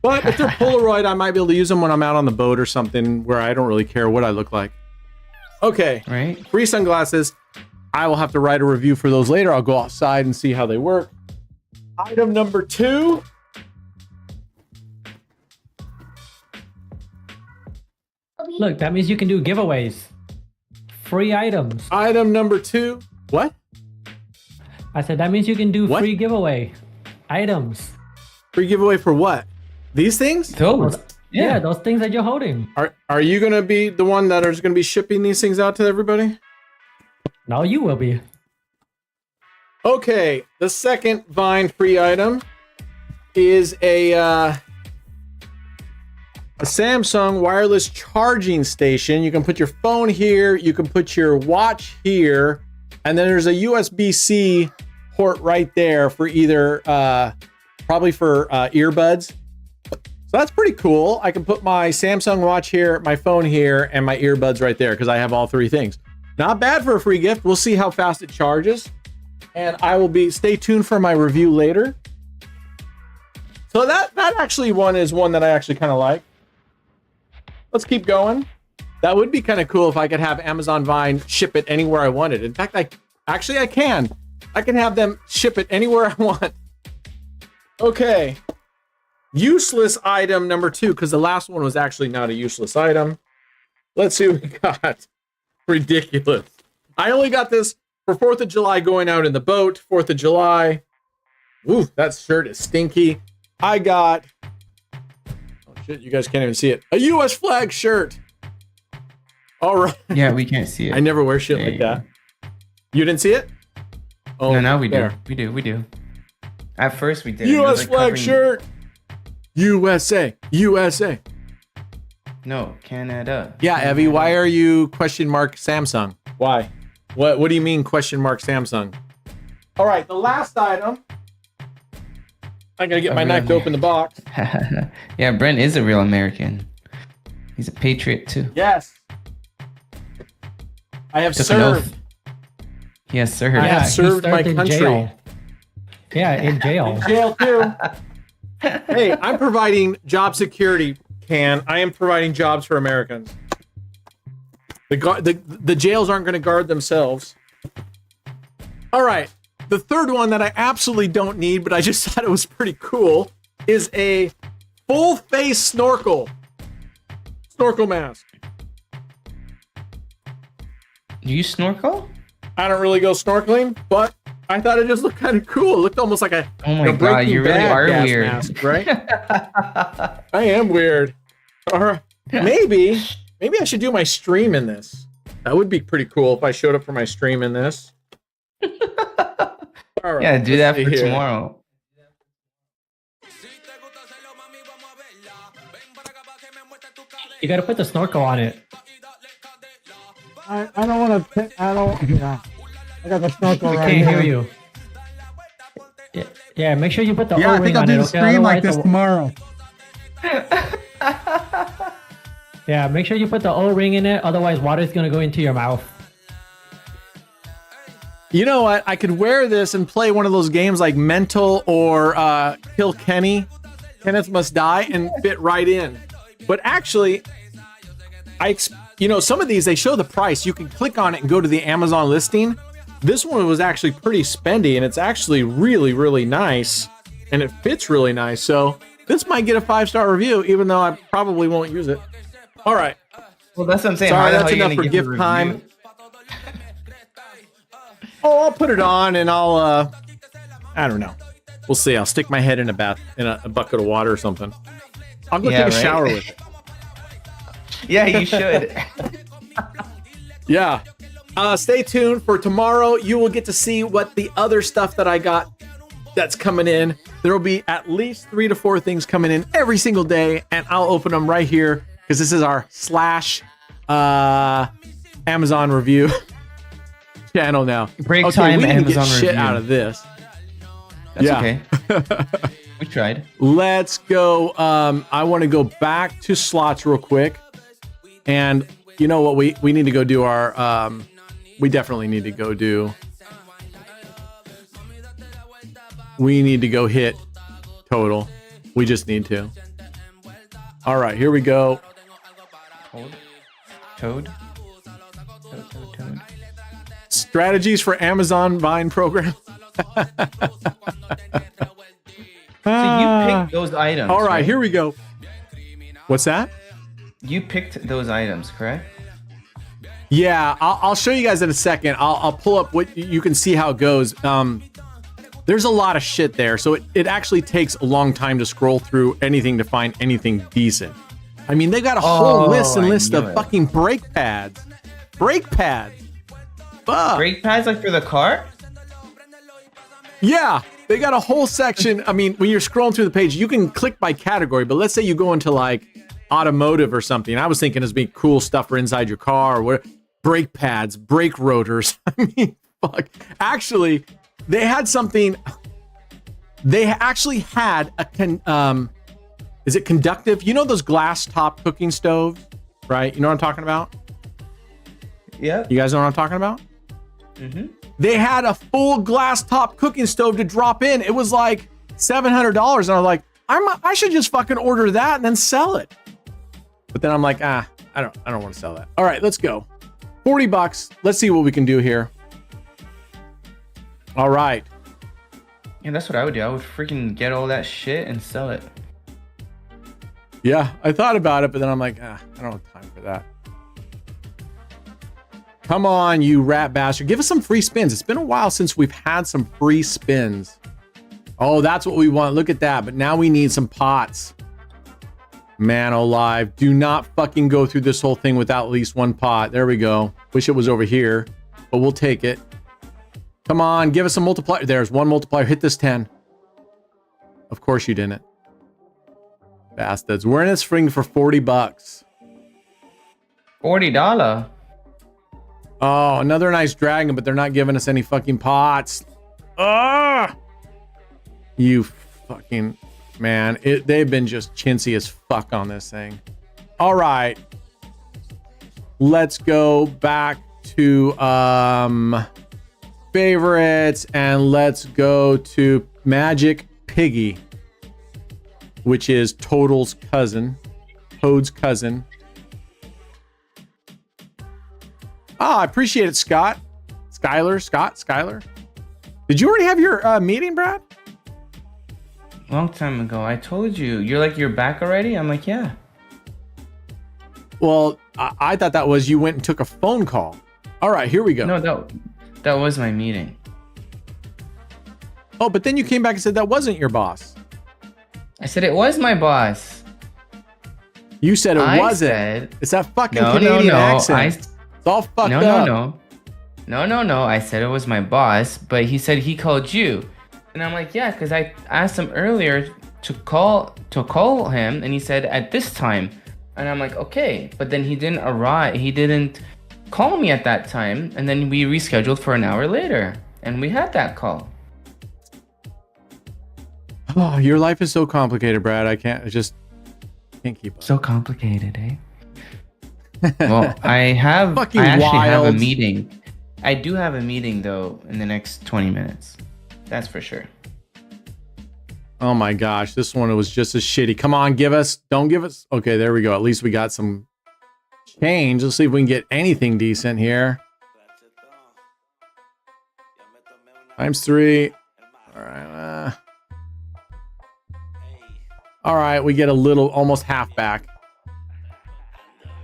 But if they're Polaroid, I might be able to use them when I'm out on the boat or something where I don't really care what I look like. Okay, right. Free sunglasses. I will have to write a review for those later. I'll go outside and see how they work. Item number 2. Look, that means you can do giveaways. Free items. Item number 2. What? I said that means you can do What? free giveaway items. Free giveaway for what? These things? Those. Yeah, those things that you're holding. Are you gonna be the one that is gonna be shipping these things out to everybody? No, you will be. Okay, the second Vine free item is a Samsung wireless charging station. You can put your phone here, you can put your watch here, and then there's a USB-C port right there for either probably for earbuds. So that's pretty cool. I can put my Samsung watch here, my phone here, and my earbuds right there because I have all 3 things. Not bad for a free gift. We'll see how fast it charges. And I will stay tuned for my review later. So that actually one is one that I actually kind of like. Let's keep going. That would be kind of cool if I could have Amazon Vine ship it anywhere I wanted. In fact, I can. I can have them ship it anywhere I want. Okay. Useless item number 2, because the last one was actually not a useless item. Let's see what we got. Ridiculous. I only got this for 4th of July going out in the boat. 4th of July. Ooh, that shirt is stinky. I got... Oh, shit, you guys can't even see it. A U.S. flag shirt. All right. Yeah, we can't see it. I never wear shit like that. You didn't see it? Oh, No, we there. do. We do. At first we did. U.S. flag shirt. USA. USA. No, Canada. Yeah, Evie, why are you Samsung? Why? What do you mean Samsung? All right, the last item. I gotta get my knife to open the box. Yeah, Brent is a real American. He's a patriot too. Yes. I have Took an served. oath. Yes, sir. I have he served my in country. jail. Yeah, in jail. Jail too. Hey, I'm providing job security, Can. I am providing jobs for Americans. The jails aren't going to guard themselves. All right. The third one that I absolutely don't need, but I just thought it was pretty cool, is a full face snorkel. Snorkel mask. Do you snorkel? I don't really go snorkeling, but I thought it just looked kind of cool. It looked almost like a Oh my a god, Breaking you really Bad are gas weird. mask, right? I am weird. Or maybe I should do my stream in this. That would be pretty cool if I showed up for my stream in this. All right, Yeah, do that let's for see here. tomorrow. You gotta put the snorkel on it. I don't want to. I don't. Yeah. I got the snorkel We right can't here. hear you. Yeah, make sure you put the Yeah, I O-ring think I'll on do it. the Okay? stream like Otherwise this the- tomorrow. Yeah, make sure you put the O-ring in it. Otherwise, water's gonna go into your mouth. You know what? I could wear this and play one of those games like Mental or Kill Kenny, Kenneth Must Die, and fit right in. But actually, some of these, they show the price. You can click on it and go to the Amazon listing. This one was actually pretty spendy, and it's actually really, really nice, and it fits really nice. So this might get a 5-star review, even though I probably won't use it. All right. Well, that's what I'm saying. Sorry, How the that's hell are you enough gonna for give a gift review? time. Oh, I'll put it on and I'll, I don't know. We'll see. I'll stick my head in a bucket of water or something. I'll go Yeah, take a right? shower with it. Yeah, you should. Yeah. Stay tuned for tomorrow. You will get to see what the other stuff that I got that's coming in. There will be at least 3 to 4 things coming in every single day, and I'll open them right here because this is our / Amazon review channel now. Break Okay, time we didn't Amazon get shit review. out of this. That's Yeah. okay. We tried. Let's go. I want to go back to slots real quick. And you know what? We need to go do our, we definitely need to go do, we need to go hit total. We just need to. All right, here we go. Toad. Strategies for Amazon Vine program. So you picked those items. All right, here we go. What's that? You picked those items, correct? Yeah, I'll show you guys in a second. I'll pull up what you can see how it goes. There's a lot of shit there, so it actually takes a long time to scroll through anything to find anything decent. I mean, they got a whole list I of knew it. fucking brake pads. Brake pads. Fuck. Brake pads like for the car? Yeah, they got a whole section. I mean, when you're scrolling through the page, you can click by category, but let's say you go into like automotive or something. I was thinking it's being cool stuff for inside your car or what, brake pads, brake rotors. I mean, fuck. Actually, they had something. They actually had a is it conductive? You know those glass top cooking stoves, right? You know what I'm talking about? Yeah. You guys know what I'm talking about? Mm-hmm. They had a full glass top cooking stove to drop in. It was like $700, and I was like, I should just fucking order that and then sell it. But then I'm like, I don't want to sell that. All right, let's go. 40 bucks. Let's see what we can do here. All right. Yeah, that's what I would do. I would freaking get all that shit and sell it. Yeah, I thought about it, but then I'm like, I don't have time for that. Come on, you rat bastard. Give us some free spins. It's been a while since we've had some free spins. Oh, that's what we want. Look at that. But now we need some pots. Man alive. Do not fucking go through this whole thing without at least one pot. There we go. Wish it was over here, but we'll take it. Come on, give us a multiplier. There's one multiplier. Hit this 10. Of course you didn't. Bastards. We're in this ring for 40 bucks. $40. Oh, another nice dragon, but they're not giving us any fucking pots. Ah! You fucking... Man, they've been just chintzy as fuck on this thing. All right. Let's go back to favorites and let's go to Magic Piggy, which is Toad's cousin. Oh, I appreciate it, Scott. Skylar. Did you already have your meeting, Brad? Long time ago. I told you. You're like, you're back already? I'm like, yeah. Well, I thought that was you went and took a phone call. All right, here we go. No, that was my meeting. Oh, but then you came back and said that wasn't your boss. I said it was my boss. You said it wasn't. It's that fucking Canadian accent. It's all fucked up. No. I said it was my boss, but he said he called you. And I'm like, yeah, because I asked him earlier to call him, and he said at this time. And I'm like, okay, but then he didn't arrive. He didn't call me at that time, and then we rescheduled for an hour later, and we had that call. Oh, your life is so complicated, Brad. I can't keep up. So complicated, eh? Well, I actually wild. have a meeting. I do have a meeting though in the next 20 minutes. That's for sure. Oh my gosh, this one was just as shitty. Come on, don't give us. Okay, there we go. At least we got some change. Let's see if we can get anything decent here. ×3. All right. All right, we get a little, almost half back.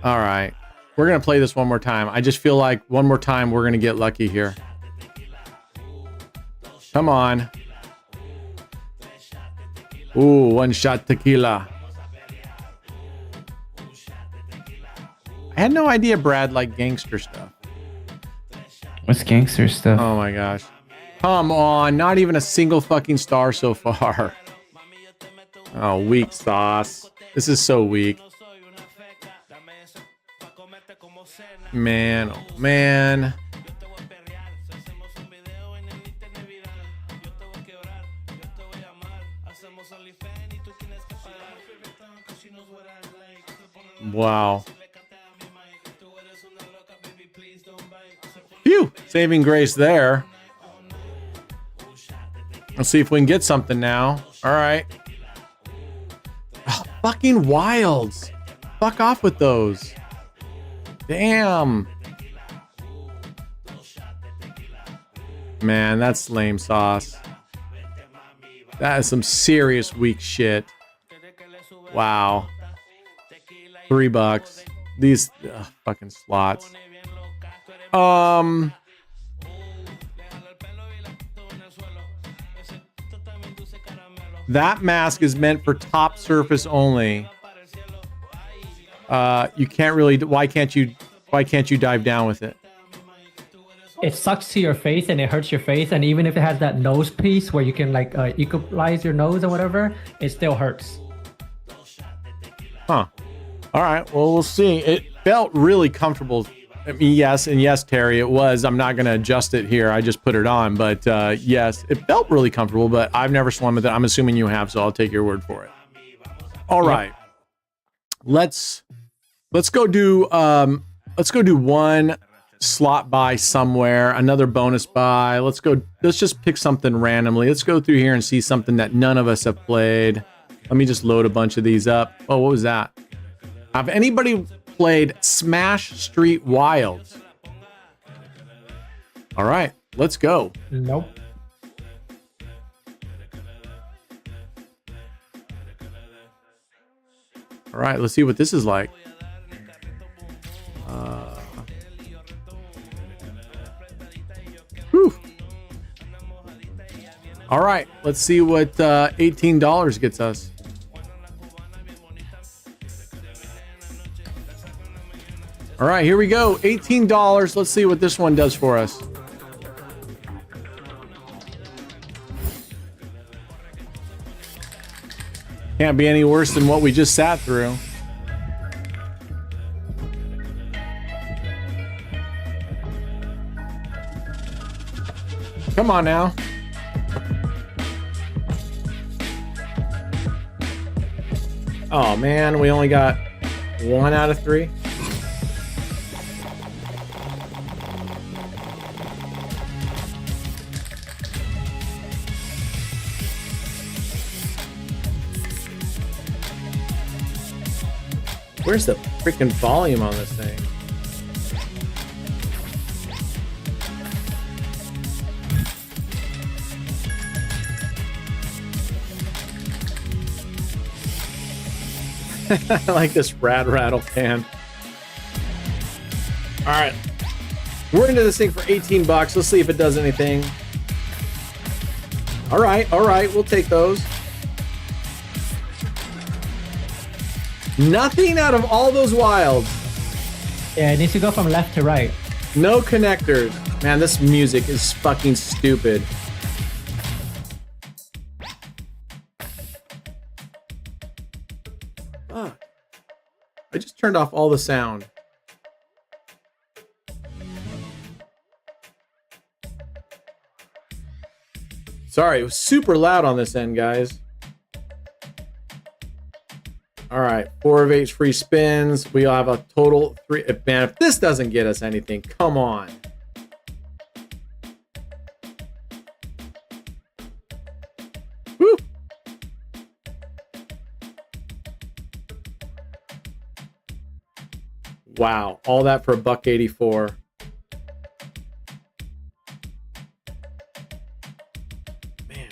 All right. We're going to play this one more time. I just feel like one more time we're going to get lucky here. Come on. Ooh, one shot tequila. I had no idea Brad liked gangster stuff. What's gangster stuff? Oh my gosh. Come on, not even a single fucking star so far. Oh, weak sauce. This is so weak. Man, oh man. Wow. Phew! Saving grace there. Let's see if we can get something now. All right. Oh, fucking wilds. Fuck off with those. Damn. Man, that's lame sauce. That is some serious weak shit. Wow. $3. These fucking slots. That mask is meant for top surface only. You can't really. Why can't you dive down with it? It sucks to your face and it hurts your face, and even if it has that nose piece where you can like equalize your nose or whatever, it still hurts. Huh. All right. Well, we'll see. It felt really comfortable. I mean, yes, Terry, it was. I'm not going to adjust it here. I just put it on, but yes, it felt really comfortable. But I've never swum with it. I'm assuming you have, so I'll take your word for it. All right. Let's go do one slot buy somewhere, another bonus buy. Let's just pick something randomly. Let's go through here and see something that none of us have played. Let me just load a bunch of these up. Oh, what was that? Have anybody played Smash Street Wilds? All right, let's go. Nope. All right, let's see what this is like. Whew. All right, let's see what $18 gets us. All right, here we go. $18. Let's see what this one does for us. Can't be any worse than what we just sat through. Come on now. Oh man, we only got 1 out of 3. Where's the freaking volume on this thing? I like this rad rattle can. All right, we're into this thing for 18 bucks. Let's see if it does anything. All right, we'll take those. Nothing out of all those wilds. Yeah, it needs to go from left to right. No connectors. Man, this music is fucking stupid. Fuck. I just turned off all the sound. Sorry, it was super loud on this end, guys. All right, 4 of 8 free spins. We have a total 3. Man, if this doesn't get us anything, come on. Woo! Wow, all that for $1.84. Man.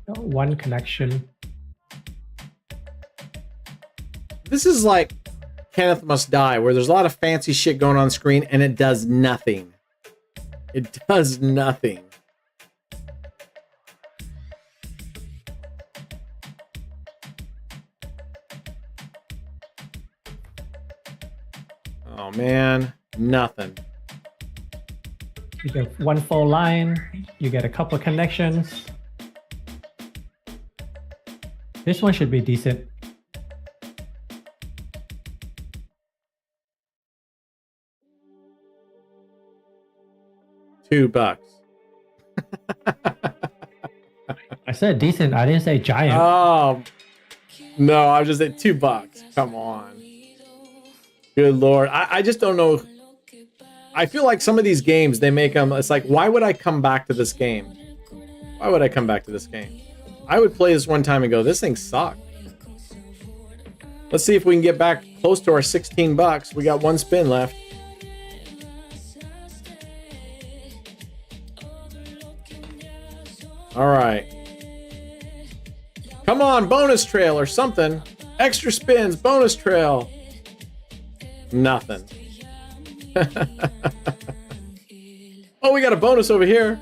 One connection. This is like Kenneth Must Die, where there's a lot of fancy shit going on screen and it does nothing. It does nothing. Oh man, nothing. You get one full line. You get a couple of connections. This one should be decent. $2. I said decent. I didn't say giant. Oh no, I was just at $2. Come on. Good Lord. I just don't know. I feel like some of these games, they make them, it's like, why would I come back to this game? Why would I come back to this game? I would play this one time and go, this thing sucked. Let's see if we can get back close to our $16. We got 1 spin left. All right. Come on, bonus trail or something. Extra spins, bonus trail. Nothing. Oh, we got a bonus over here.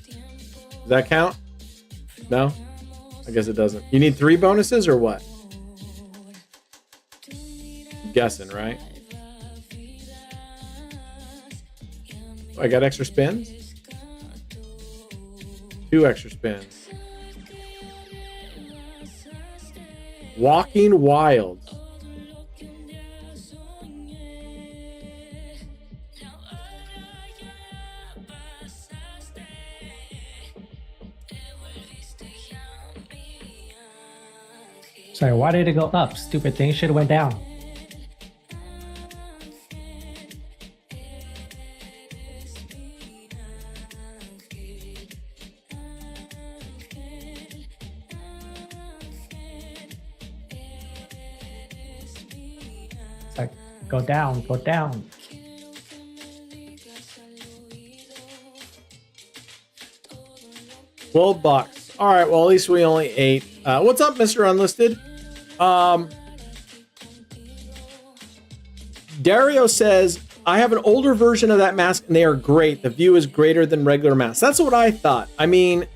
Does that count? No? I guess it doesn't. You need 3 bonuses or what? I'm guessing, right? Oh, I got extra spins? 2 extra spins. Walking Wild. Sorry, why did it go up? Stupid thing should have went down. It's like, go down, go down. $12. All right, well, at least we only ate. What's up, Mr. Unlisted? Dario says, I have an older version of that mask and they are great. The view is greater than regular masks. That's what I thought. I mean,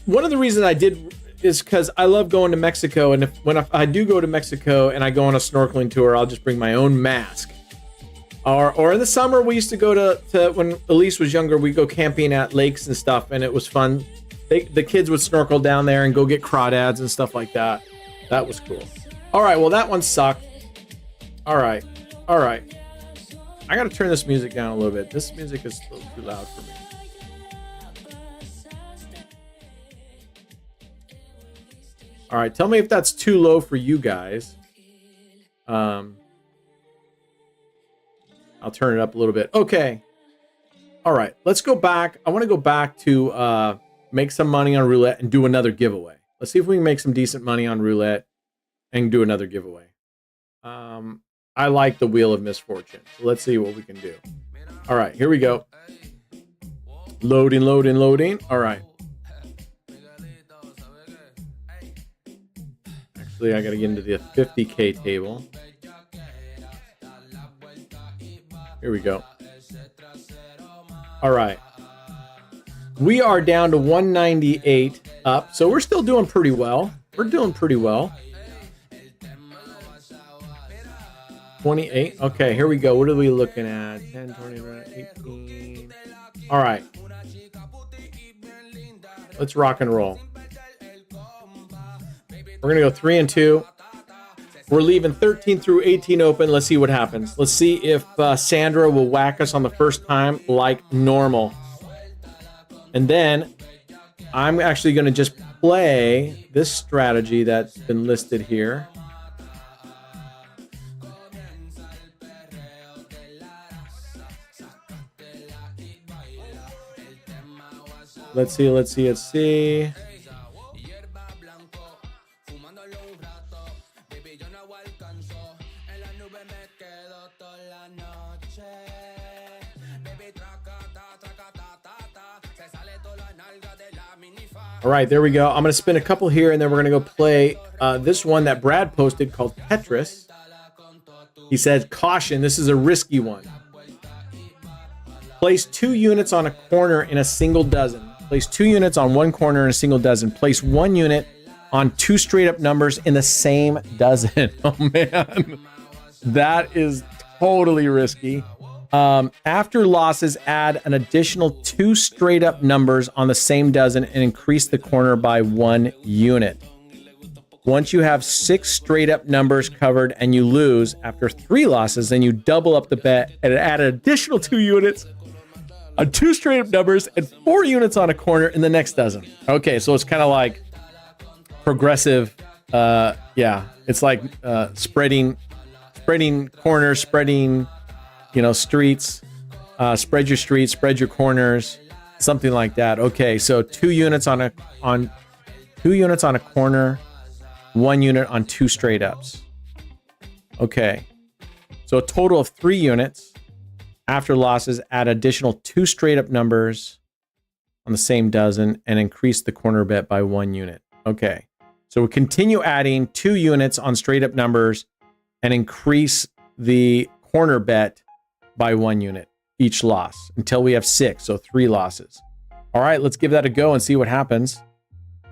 one of the reasons I did is because I love going to Mexico. And if I do go to Mexico and I go on a snorkeling tour, I'll just bring my own mask. Or in the summer, we used to go to when Elise was younger, we'd go camping at lakes and stuff, and it was fun. The kids would snorkel down there and go get crawdads and stuff like that. That was cool. All right, well, that one sucked. All right. I got to turn this music down a little bit. This music is a little too loud for me. All right, tell me if that's too low for you guys. I'll turn it up a little bit. Okay. All right, let's go back. I want to go back to make some money on roulette and do another giveaway. Let's see if we can make some decent money on roulette and do another giveaway. I like the Wheel of Misfortune. So let's see what we can do. All right, here we go. Loading. All right. Actually, I got to get into the 50K table. Here we go. All right. We are down to 198 up, so we're still doing pretty well. 28. Okay, here we go. What are we looking at? 10, 20, 18. All right. Let's rock and roll. We're going to go 3 and 2. We're leaving 13 through 18 open. Let's see what happens. Let's see if Sandra will whack us on the first time like normal. And then I'm actually going to just play this strategy that's been listed here. Let's see. All right, there we go. I'm going to spin a couple here, and then we're going to go play this one that Brad posted called Tetris. He said, caution, this is a risky one. Place 2 units on a corner in a single dozen. Place 2 units on one corner in a single dozen. Place 1 unit on 2 straight up numbers in the same dozen. Oh, man. That is totally risky. After losses, add an additional 2 straight up numbers on the same dozen and increase the corner by 1 unit. Once you have 6 straight up numbers covered and you lose after 3 losses, then you double up the bet and add an additional 2 units on 2 straight up numbers and 4 units on a corner in the next dozen. Okay, so it's kind of like progressive. Yeah, it's like spreading corners, spreading, streets. Spread your streets, spread your corners, something like that. Okay, so 2 units on a corner, 1 unit on 2 straight ups. Okay, so a total of 3 units. After losses, add additional 2 straight up numbers on the same dozen and increase the corner bet by 1 unit. Okay, so we continue adding 2 units on straight up numbers and increase the corner bet by 1 unit each loss until we have 6, so 3 losses. All right, let's give that a go and see what happens.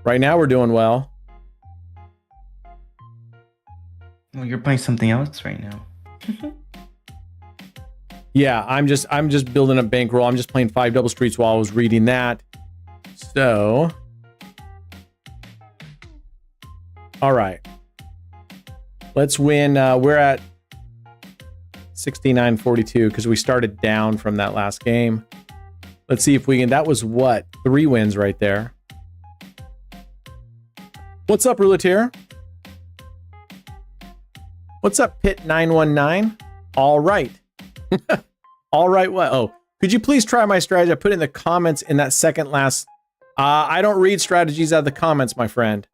Right now we're doing well. Well, you're playing something else right now. Yeah, I'm just building a bankroll. I'm just playing 5 double streets while I was reading that. So, all right, let's win. We're at 69.42 because we started down from that last game. Let's see if we can. That was what? 3 wins right there. What's up, Roulette? What's up, Pit 919? All right. All right. What? Oh, could you please try my strategy? I put it in the comments in that second last. I don't read strategies out of the comments, my friend.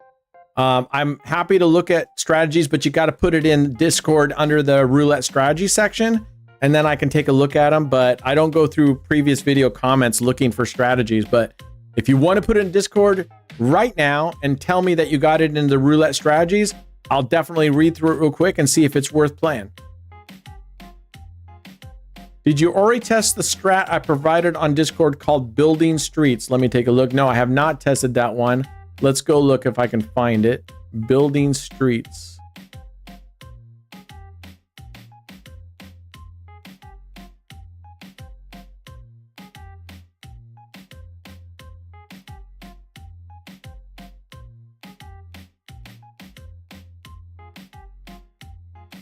I'm happy to look at strategies, but you got to put it in Discord under the roulette strategy section, and then I can take a look at them. But I don't go through previous video comments looking for strategies. But if you want to put it in Discord right now and tell me that you got it in the roulette strategies, I'll definitely read through it real quick and see if it's worth playing. Did you already test the strat I provided on Discord called Building Streets? Let me take a look. No, I have not tested that one. Let's go look if I can find it. Building Streets.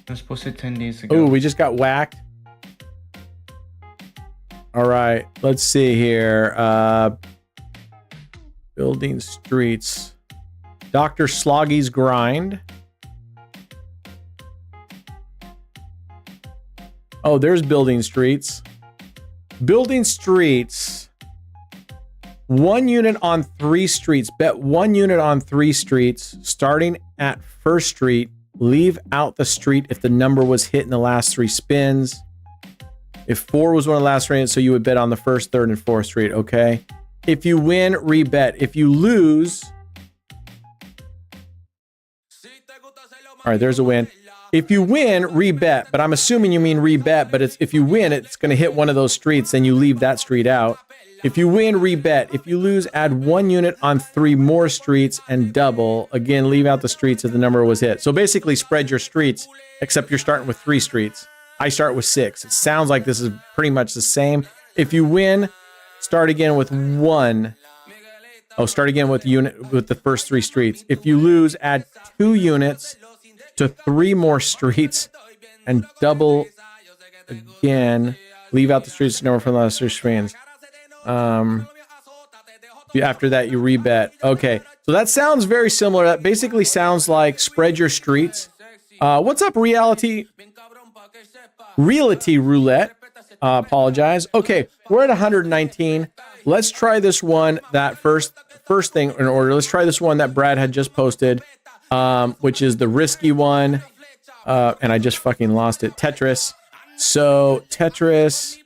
I was posted 10 days ago. Oh, we just got whacked. All right, let's see here. Building Streets. Dr. Sloggy's Grind. Oh, there's Building Streets. Building Streets. 1 unit on 3 streets. Bet 1 unit on 3 streets, starting at 1st street. Leave out the street if the number was hit in the last 3 spins. If 4 was one of the last ranges, so you would bet on the 1st, 3rd, and 4th street, okay? If you win, rebet. If you lose... All right, there's a win. If you win, rebet. But I'm assuming you mean rebet, but it's if you win, it's going to hit one of those streets, and you leave that street out. If you win, rebet. If you lose, add 1 unit on 3 more streets and double. Again, leave out the streets if the number was hit. So basically, spread your streets, except you're starting with 3 streets. I start with 6. It sounds like this is pretty much the same. If you win, start again with 1. Oh, start again with the first 3 streets. If you lose, add 2 units to 3 more streets and double again. Leave out the streets number from the last 3 streams. After that, you rebet. Okay, so that sounds very similar. That basically sounds like spread your streets. What's up, Reality Roulette? Apologize. Okay, we're at 119. Let's try this one. That first thing in order. Let's try this one that Brad had just posted, which is the risky one. And I just fucking lost it. Tetris. So Tetris.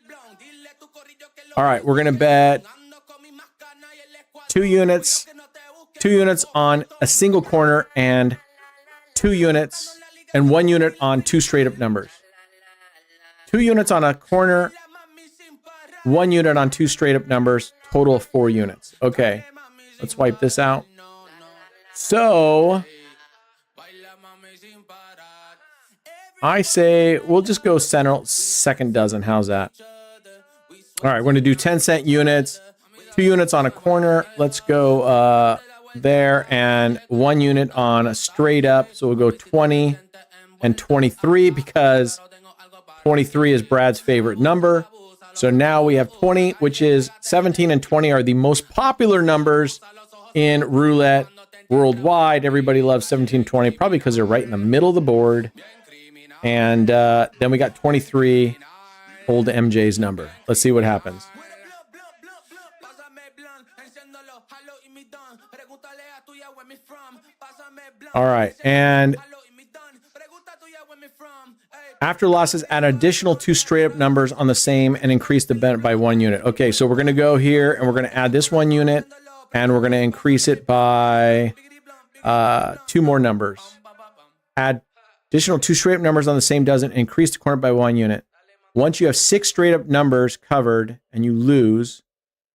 All right, we're gonna bet 2 units on a single corner and 2 units and 1 unit on 2 straight up numbers. 2 units on a corner, 1 unit on 2 straight up numbers, total of 4 units. Okay, let's wipe this out. So I say we'll just go second dozen. How's that? All right, we're going to do 10-cent units, 2 units on a corner. Let's go there, and 1 unit on a straight up. So we'll go 20 and 23 because 23 is Brad's favorite number. So now we have 20, which is 17 and 20 are the most popular numbers in roulette worldwide. Everybody loves 17 and 20, probably because they're right in the middle of the board. And then we got 23, old MJ's number. Let's see what happens. All right, and after losses, add an additional 2 straight up numbers on the same and increase the bet by 1 unit. Okay, so we're going to go here and we're going to add this 1 unit and we're going to increase it by 2 more numbers. Add additional 2 straight up numbers on the same dozen, increase the corner by 1 unit. Once you have 6 straight up numbers covered and you lose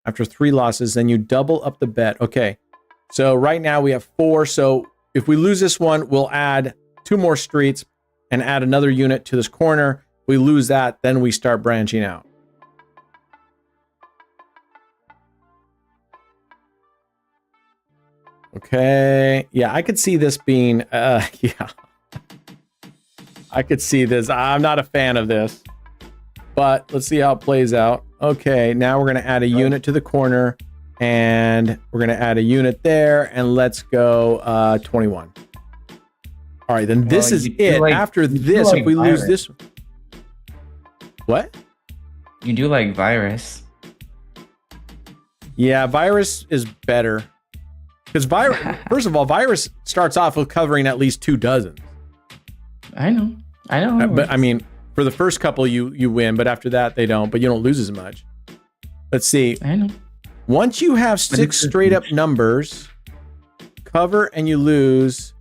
after 3 losses, then you double up the bet. Okay, so right now we have 4. So if we lose this one, we'll add 2 more streets and add another unit to this corner. We lose that, then we start branching out. Okay, yeah, I could see this being, yeah. I could see this. I'm not a fan of this, but let's see how it plays out. Okay, now we're gonna add a unit to the corner and we're gonna add a unit there and let's go 21. All right, then this is it. After this, if we lose this... What? You do like virus. Yeah, virus is better. Because first of all, virus starts off with covering at least 2 dozens. I know. But I mean, for the first couple, you win, but after that, they don't. But you don't lose as much. Let's see. I know. Once you have 6 straight up numbers, cover and you lose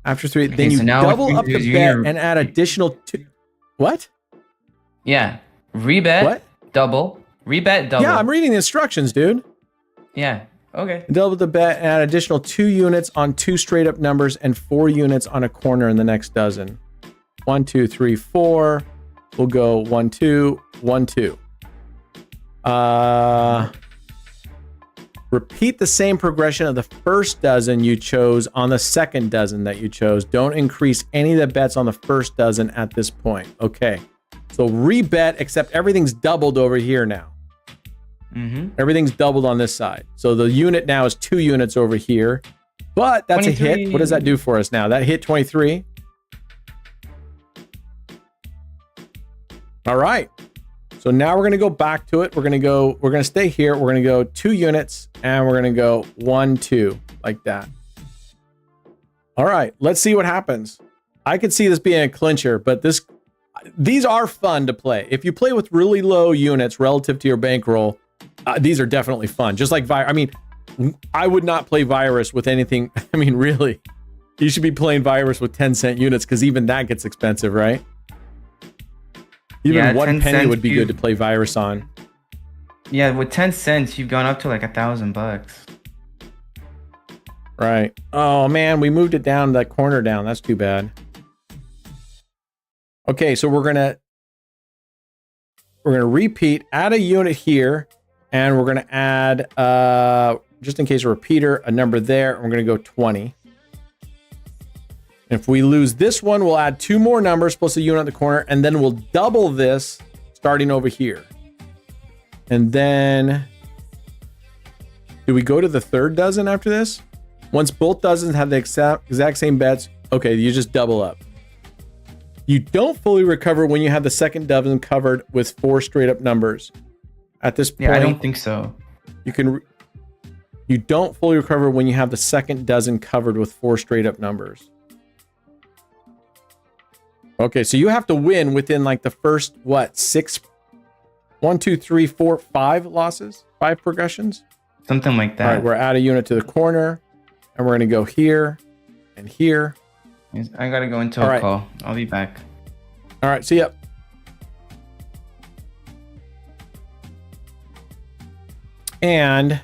after 3. Okay, then you so now double up the bet and add additional 2. What? Yeah. Rebet. What? Double. Rebet double. Yeah, I'm reading the instructions, dude. Yeah. Okay. Double the bet and add additional 2 units on 2 straight up numbers and 4 units on a corner in the next dozen. 1, 2, 3, 4. We'll go 1, 2, 1, 2. Repeat the same progression of the first dozen you chose on the second dozen that you chose. Don't increase any of the bets on the first dozen at this point. Okay. So rebet, except everything's doubled over here now. Everything's doubled on this side. So the unit now is 2 units over here. But that's 23. A hit. What does that do for us now? That hit 23. All right. So now we're going to go back to it. We're going to stay here. We're going to go 2 units and we're going to go 1, 2 like that. All right. Let's see what happens. I could see this being a clincher, but these are fun to play. If you play with really low units relative to your bankroll, these are definitely fun. Just like I mean, I would not play virus with anything. I mean, really, you should be playing virus with 10-cent units because even that gets expensive, right? Even 1 penny would be good to play virus on. Yeah, with 10 cents, you've gone up to like $1,000. Right. Oh man, we moved it down that corner down. That's too bad. Okay, so we're gonna repeat, add a unit here, and we're gonna add just in case a repeater, a number there, and we're gonna go 20. If we lose this one, we'll add 2 more numbers plus a unit at the corner, and then we'll double this starting over here. And then, do we go to the third dozen after this? Once both dozens have the exact same bets, okay, you just double up. You don't fully recover when you have the second dozen covered with 4 straight up numbers. At this point, yeah, I don't think so. You don't fully recover when you have the second dozen covered with 4 straight up numbers. Okay, so you have to win within like the first, 6, 1, 2, 3, 4, 5 losses? 5 progressions? Something like that. All right, we're at a unit to the corner, and we're going to go here and here. I got to go into a call. I'll be back. All right, see ya. And,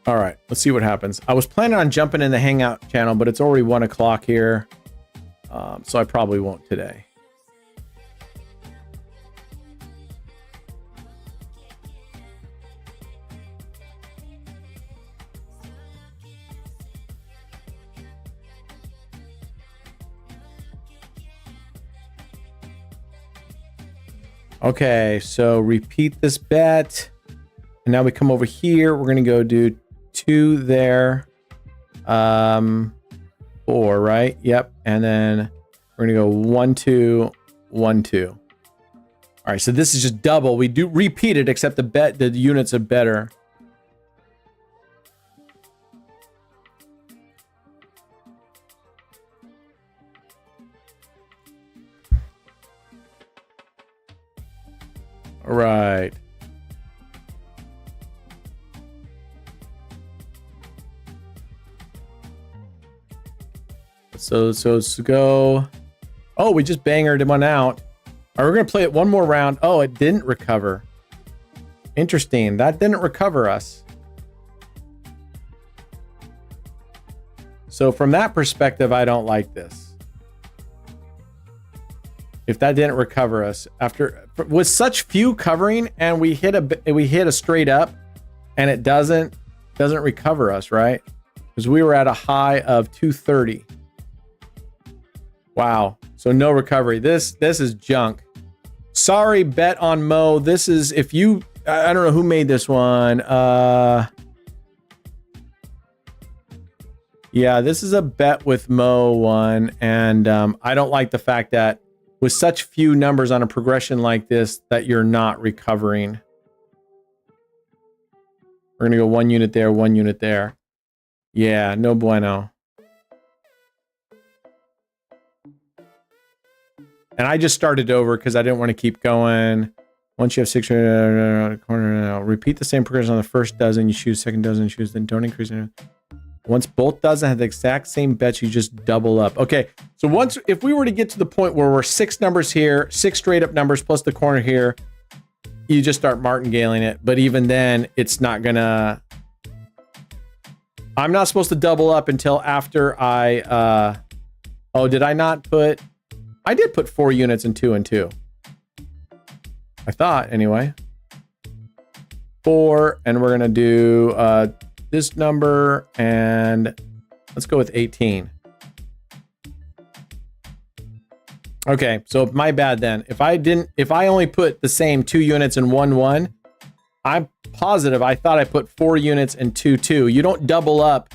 all right, let's see what happens. I was planning on jumping in the Hangout channel, but it's already 1 o'clock here. So I probably won't today. Okay, so repeat this bet. And now we come over here. We're going to go do 2 there. 4, right? Yep. And then we're going to go 1, 2, 1, 2. All right, so this is just double. We do repeat it, except the units are better. All right. So let's go. Oh, we just bangered one out. All right, we're going to play it one more round. Oh, it didn't recover. Interesting. That didn't recover us. So from that perspective, I don't like this. If that didn't recover us with such few covering, and we hit a straight up, and it doesn't recover us, right? Because we were at a high of 230. Wow. So no recovery. This is junk. Sorry, bet on Mo. This is I don't know who made this one. Yeah, this is a bet with Mo one, and I don't like the fact that with such few numbers on a progression like this that you're not recovering. We're going to go 1 unit there, 1 unit there. Yeah, no bueno. And I just started over because I didn't want to keep going. Once you have 6 corner, repeat the same progression on the first dozen. You choose second dozen, choose, then don't increase it. Once both dozen have the exact same bets, you just double up. Okay, so if we were to get to the point where we're 6 numbers here, 6 straight up numbers plus the corner here, you just start martingaling it. But even then, it's not gonna. I'm not supposed to double up until after I. Oh, did I not put? I did put 4 units in 2 and 2. I thought, anyway. 4, and we're gonna do this number, and let's go with 18. Okay, so my bad then. If I only put the same 2 units in 1 1, I'm positive I thought I put 4 units in 2 2. You don't double up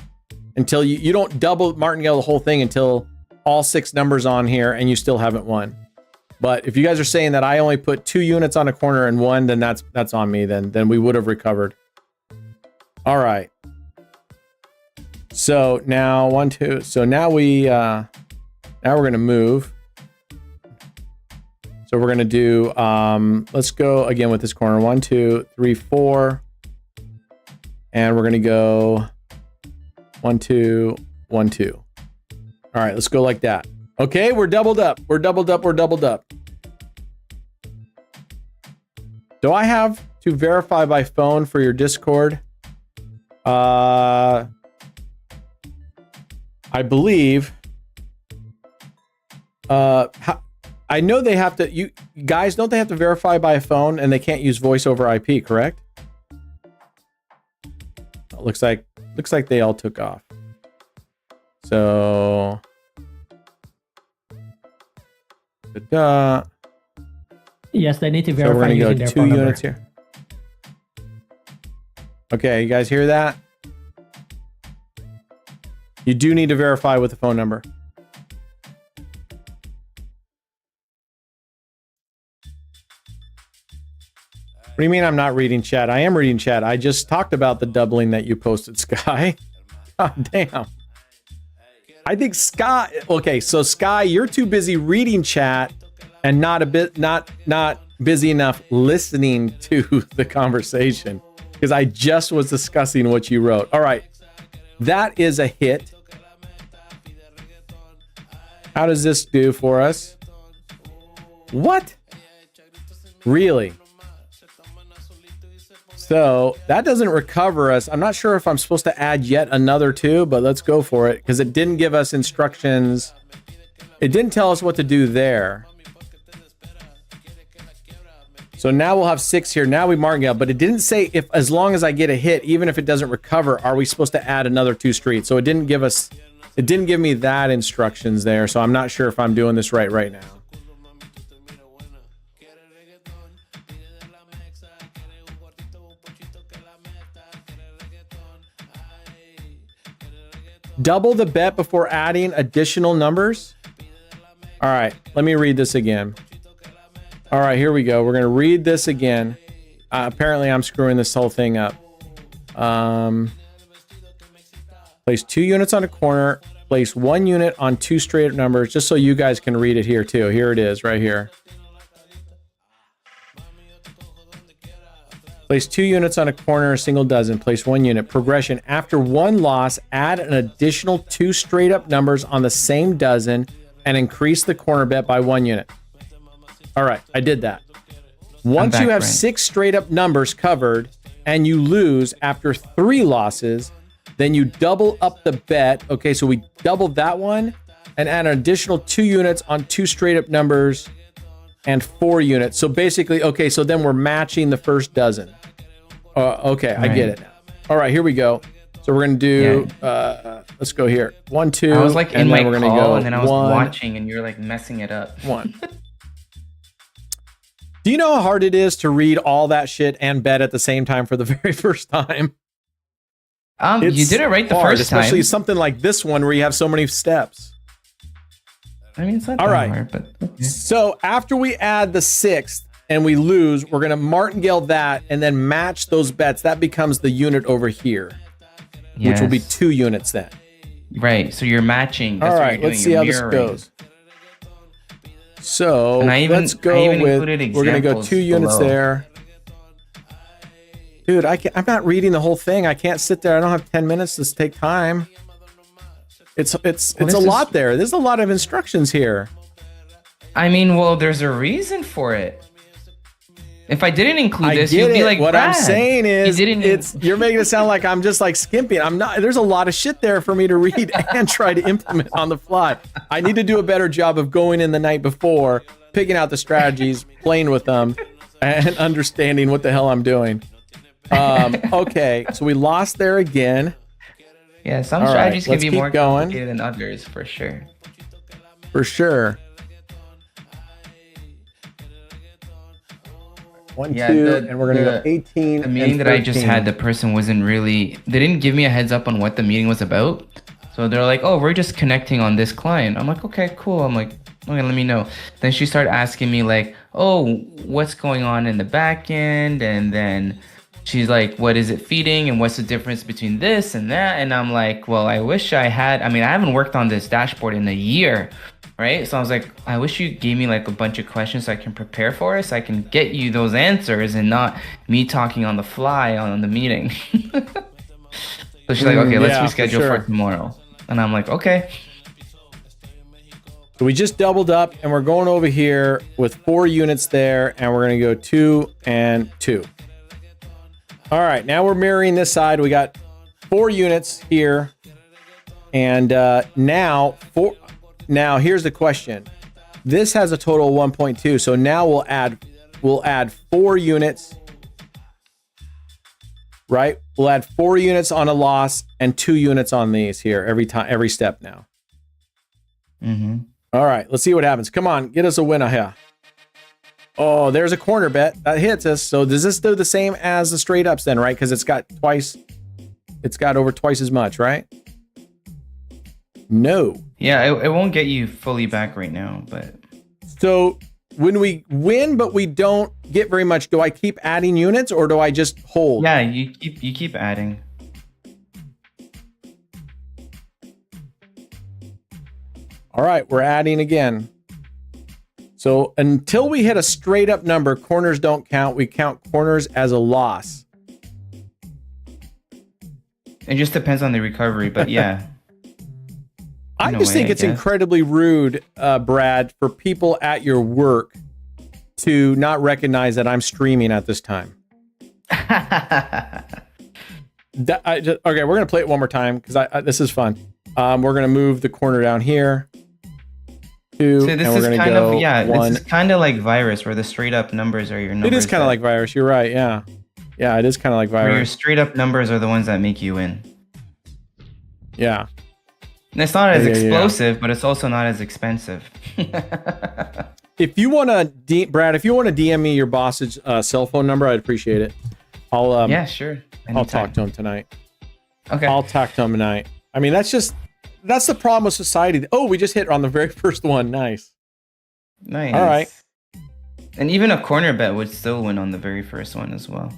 until you don't double martingale the whole thing until all 6 numbers on here and you still haven't won. But if you guys are saying that I only put 2 units on a corner and 1, then that's on me. Then we would have recovered. All right. So now 1 2. So now now we're gonna move. So we're gonna do let's go again with this corner. 1 2 3 4, and we're gonna go 1 2 1 2. All right, let's go like that. Okay, we're doubled up. We're doubled up. We're doubled up. Do I have to verify by phone for your Discord? I believe. I know they have to. You guys, don't they have to verify by phone, and they can't use voice over IP? Correct? Looks like they all took off. So, yes, they need to verify. So we're gonna using go their 2 phone units number. here. Okay, you guys hear that? You do need to verify with the phone number. What do you mean I'm not reading chat? I am reading chat. I just talked about the doubling that you posted, Sky. God damn. I think Sky. Okay, so Sky, you're too busy reading chat and not busy enough listening to the conversation, because I just was discussing what you wrote. All right, that is a hit. How does this do for us? What? Really? So that doesn't recover us. I'm not sure if I'm supposed to add yet another 2, but let's go for it, because it didn't give us instructions. It didn't tell us what to do there. So now we'll have 6 here. Now we martingale, but it didn't say if, as long as I get a hit, even if it doesn't recover, are we supposed to add another 2 streets? So it didn't give me that instructions there. So I'm not sure if I'm doing this right now. Double the bet before adding additional numbers. All right, let me read this again. All right, here we go. We're going to read this again. Apparently, I'm screwing this whole thing up. Place 2 units on a corner. Place 1 unit on 2 straight up numbers, just so you guys can read it here too. Here it is, right here. Place 2 units on a corner, a single dozen. Place 1 unit. Progression. After 1 loss, add an additional 2 straight up numbers on the same dozen and increase the corner bet by 1 unit. All right, I did that. Once you have 6 straight up numbers covered and you lose after 3 losses, then you double up the bet. Okay, so we doubled that one and add an additional 2 units on 2 straight up numbers and 4 units. So basically, okay, so then we're matching the first dozen. Okay, right. I get it now. All right, here we go. So we're gonna do. Let's go here. 1 2. I was like in my we're call, go and then I was 1, watching, and you're like messing it up. 1. Do you know how hard it is to read all that shit and bet at the same time for the very first time? You did it right the first time. Especially something like this one where you have so many steps. I mean, it's not all that right. hard, but okay. So after we add the 6th, and we lose, we're going to martingale that and then match those bets. That becomes the unit over here, which will be 2 units then. Right. So you're matching. That's All what right, you're doing. let's see You're how this mirroring. goes. So let's go I even with, included we're going to go examples 2 units below. there. Dude, I'm not reading the whole thing. I can't sit there. I don't have 10 minutes to take time. It's a lot there. There's a lot of instructions here. I mean, well, there's a reason for it. If I didn't include I this, get you'd be it. like, What Brad, I'm saying is, you didn't. you're making it sound like I'm just like skimping. I'm not. There's a lot of shit there for me to read and try to implement on the fly. I need to do a better job of going in the night before, picking out the strategies, playing with them, and understanding what the hell I'm doing. Okay, so we lost there again. Yeah, some All strategies right, can be let's more keep going. complicated than others, for sure. For sure. 1, 2, and we're gonna go 18. The meeting that I just had, the person wasn't really. They didn't give me a heads up on what the meeting was about. So they're like, "Oh, we're just connecting on this client." I'm like, "Okay, cool." I'm like, "Okay, let me know." Then she started asking me like, "Oh, what's going on in the back end?" And then she's like, "What is it feeding? And what's the difference between this and that?" And I'm like, "Well, I wish I had. I mean, I haven't worked on this dashboard in a year." Right? So I was like, I wish you gave me like a bunch of questions so I can prepare for it, so I can get you those answers and not me talking on the fly on the meeting. So she's like, okay, let's reschedule for tomorrow. And I'm like, okay. So we just doubled up and we're going over here with 4 units there, and we're going to go 2 and 2. All right, now we're mirroring this side. We got 4 units here. And now here's the question. This has a total of 1.2. So now we'll add 4 units. Right? We'll add 4 units on a loss and 2 units on these here every step now. Mm-hmm. All right, let's see what happens. Come on, get us a winner here. Oh, there's a corner bet that hits us. So does this do the same as the straight ups then, right? Because it's got over twice as much, right? No. Yeah, it won't get you fully back right now, but so when we win but we don't get very much, do I keep adding units or do I just hold? Yeah, you keep adding. All right, we're adding again. So until we hit a straight up number, corners don't count. We count corners as a loss. It just depends on the recovery, but yeah. I just think it's incredibly rude, Brad, for people at your work to not recognize that I'm streaming at this time. Okay, we're going to play it one more time because this is fun. We're going to move the corner down here. 2, so this and we're going to go 1. This is kind of like Virus, where the straight up numbers are your numbers. It is kind of like Virus. You're right. Yeah. Yeah, it is kind of like Virus. Where your straight up numbers are the ones that make you win. Yeah. And it's not as explosive, but it's also not as expensive. If you want to, Brad, if you want to DM me your boss's cell phone number, I'd appreciate it. Yeah, sure. Anytime. I'll talk to him tonight. Okay. I'll talk to him tonight. I mean, that's the problem with society. Oh, we just hit on the very first one. Nice. Nice. All right. And even a corner bet would still win on the very first one as well.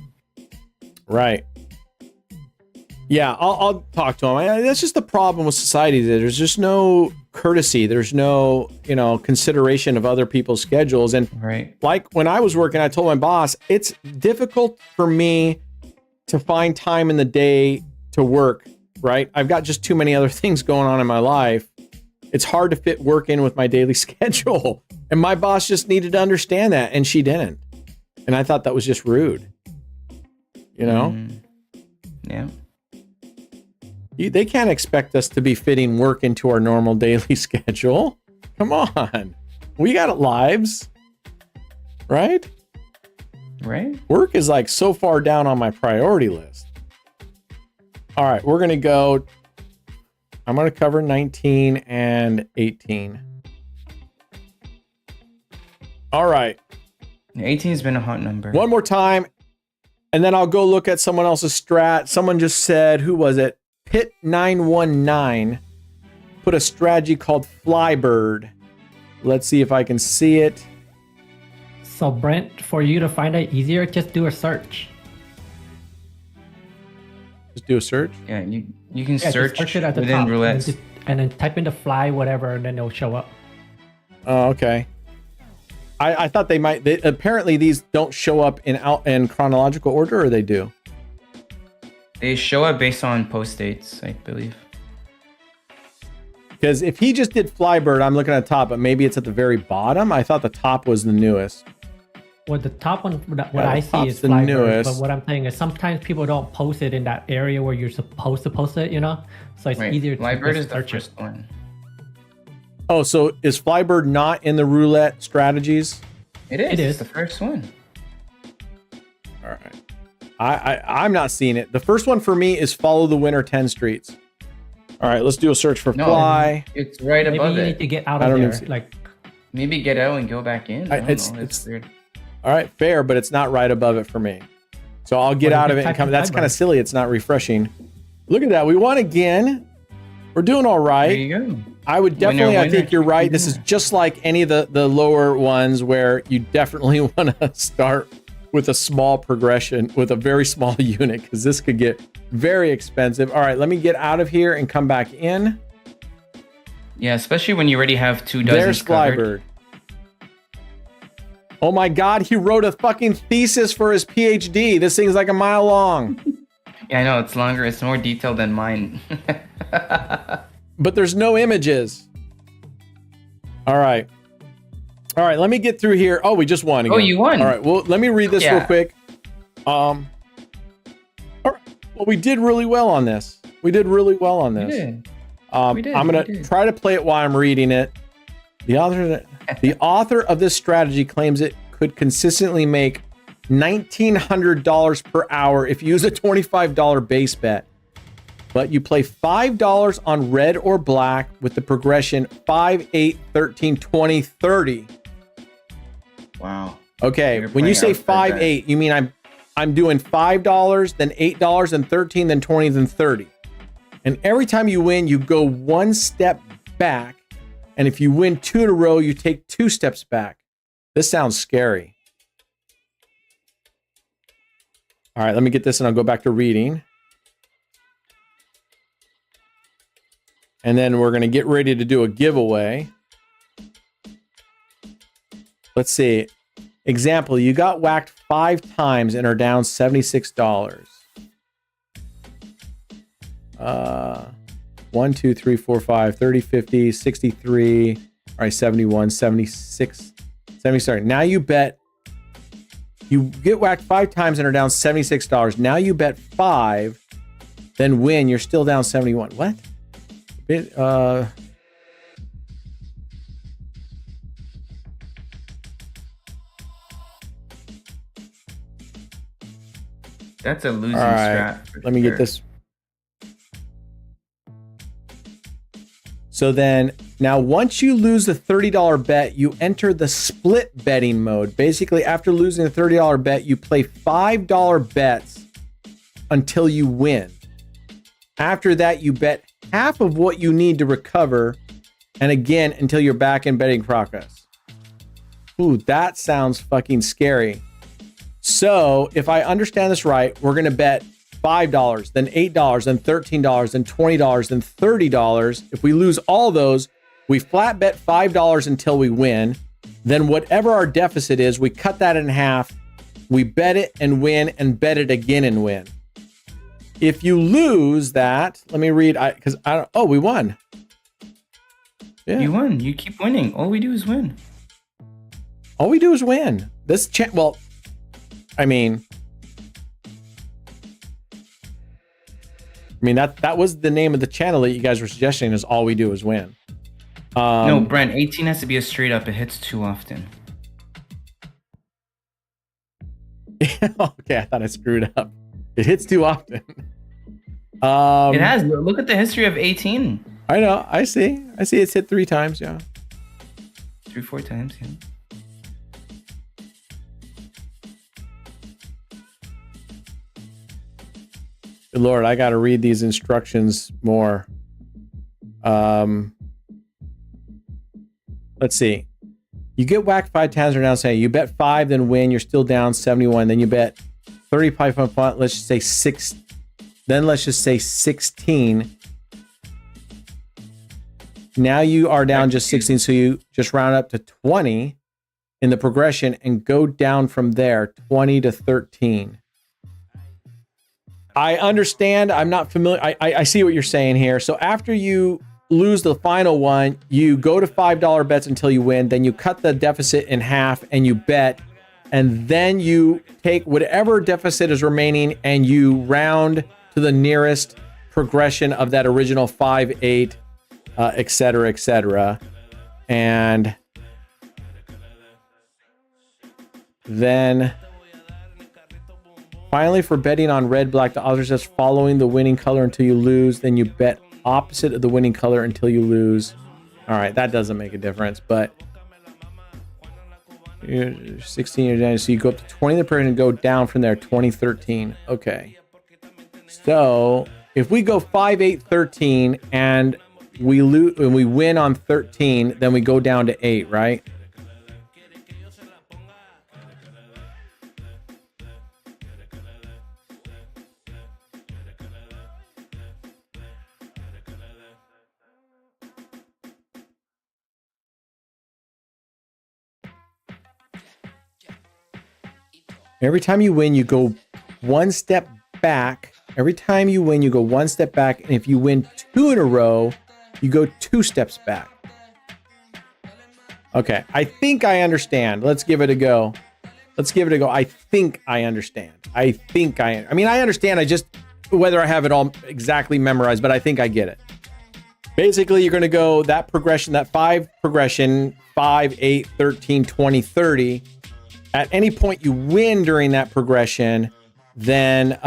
Right. Yeah, I'll talk to him. That's just the problem with society. There's just no courtesy. There's no, consideration of other people's schedules. And like when I was working, I told my boss, it's difficult for me to find time in the day to work, right? I've got just too many other things going on in my life. It's hard to fit work in with my daily schedule. And my boss just needed to understand that, and she didn't. And I thought that was just rude. Yeah. They can't expect us to be fitting work into our normal daily schedule. Come on. We got lives. Right? Right. Work is like so far down on my priority list. All right, we're going to go. I'm going to cover 19 and 18. All right. 18 has been a hot number. One more time. And then I'll go look at someone else's strat. Someone just said, who was it? Pit 919 put a strategy called Flybird. Let's see if I can see it. So Brent, for you to find it easier, just do a search. Just do a search. Yeah, you can Yeah, just search it at the within top, roulette. and then type in the fly whatever, and then it'll show up. Oh, okay. I thought they might. Apparently, these don't show up in chronological order, or they do. They show up based on post dates, I believe. Because if he just did Flybird, I'm looking at the top, but maybe it's at the very bottom. I thought the top was the newest. Well, the top one, what Yeah, I the see top's is the Flybird, newest. but what I'm saying is sometimes people don't post it in that area where you're supposed to post it, you know? So it's Right, easier to Flybird just is the search it. first one. Oh, so is Flybird not in the roulette strategies? It is. It is. It's the first one. All right. I'm not seeing it. The first one for me is Follow the Winner 10 Streets. All right, let's do a search for No. Fly. It's right Maybe above you need it. to get out I of don't there. even see- Like, Maybe get out and go back in. I don't know. It's weird. All right, fair, but it's not right above it for me. So I'll get Well, out you of it can and type come. in That's Flybird. kind of silly. It's not refreshing. Look at that. We won again. We're doing all There right. you go. I would definitely, I winner, think you're right. chicken This is dinner. just like any of the lower ones where you definitely want to start with a small progression, with a very small unit, because this could get very expensive. All right, let me get out of here and come back in. Yeah, especially when you already have 2 dozen There's covered. Flybird. Oh my God, he wrote a fucking thesis for his PhD. This thing's like a mile long. Yeah, I know. It's longer. It's more detailed than mine. But there's no images. All right. All right, let me get through here. Oh, we just won again. Oh, you won. All right, well, let me read this real Yeah. quick. All right. Well, we did really well on this. We did really well on this. We did, I'm we going did. to try to play it while I'm reading it. The author of this strategy claims it could consistently make $1,900 per hour if you use a $25 base bet. But you play $5 on red or black with the progression 5, 8, 13, 20, 30. Wow. Okay, You're when you say playing outside 5, that. 8, you mean I'm doing $5, then $8, then 13, then 20, then 30. And every time you win, you go one step back. And if you win 2 in a row, you take 2 steps back. This sounds scary. All right, let me get this and I'll go back to reading. And then we're going to get ready to do a giveaway. Let's see. Example, you got whacked 5 times and are down $76. 1, 2, 3, 4, 5, 30, 50, 63, all right, 71, 76, 70. Sorry. Now you bet, you get whacked 5 times and are down $76. Now you bet 5, then win. You're still down 71. What? That's a losing All right, strat. for let me sure. get this. So then, now once you lose the $30 bet, you enter the split betting mode. Basically, after losing the $30 bet, you play $5 bets until you win. After that, you bet half of what you need to recover, and again until you're back in betting progress. Ooh, that sounds fucking scary. So, if I understand this right, we're going to bet $5, then $8, then $13, then $20, then $30. If we lose all those, we flat bet $5 until we win. Then whatever our deficit is, we cut that in half. We bet it and win, and bet it again and win. If you lose that, let me read, because I don't, oh, we won. Yeah. You won. You keep winning. All we do is win. All we do is win. This well, I mean, that was the name of the channel that you guys were suggesting, is all we do is win. No, Brent, 18 has to be a straight up. It hits too often. Okay, I thought I screwed up. It hits too often. It has. Look at the history of 18. I know. I see it's hit 3 times. Yeah. 3-4 times, yeah. Good Lord, I got to read these instructions more. Let's see. You get whacked 5 times or down, say you bet 5, then win, you're still down 71. Then you bet 35 on font, let's just say 6. Then let's just say 16. Now you are down just 16, so you just round up to 20 in the progression and go down from there, 20 to 13. I understand. I'm not familiar. I see what you're saying here. So after you lose the final one, you go to $5 bets until you win. Then you cut the deficit in half and you bet. And then you take whatever deficit is remaining and you round to the nearest progression of that original 5, 8, et cetera, et cetera. And then finally, for betting on red, black, the author says following the winning color until you lose. Then you bet opposite of the winning color until you lose. All right, that doesn't make a difference, but you're 16 years down, so you go up to 20 the period and go down from there, 2013. Okay. So if we go 5, 8, 13 and we lose and we win on 13, then we go down to 8, right? Every time you win, you go one step back. Every time you win, you go one step back. And if you win 2 in a row, you go 2 steps back. Okay, I think I understand. Let's give it a go. Let's give it a go. I think I understand. I mean, I understand. I just, whether I have it all exactly memorized, but I think I get it. Basically, you're going to go that progression, that 5 progression, 5, 8, 13, 20, 30. At any point you win during that progression, then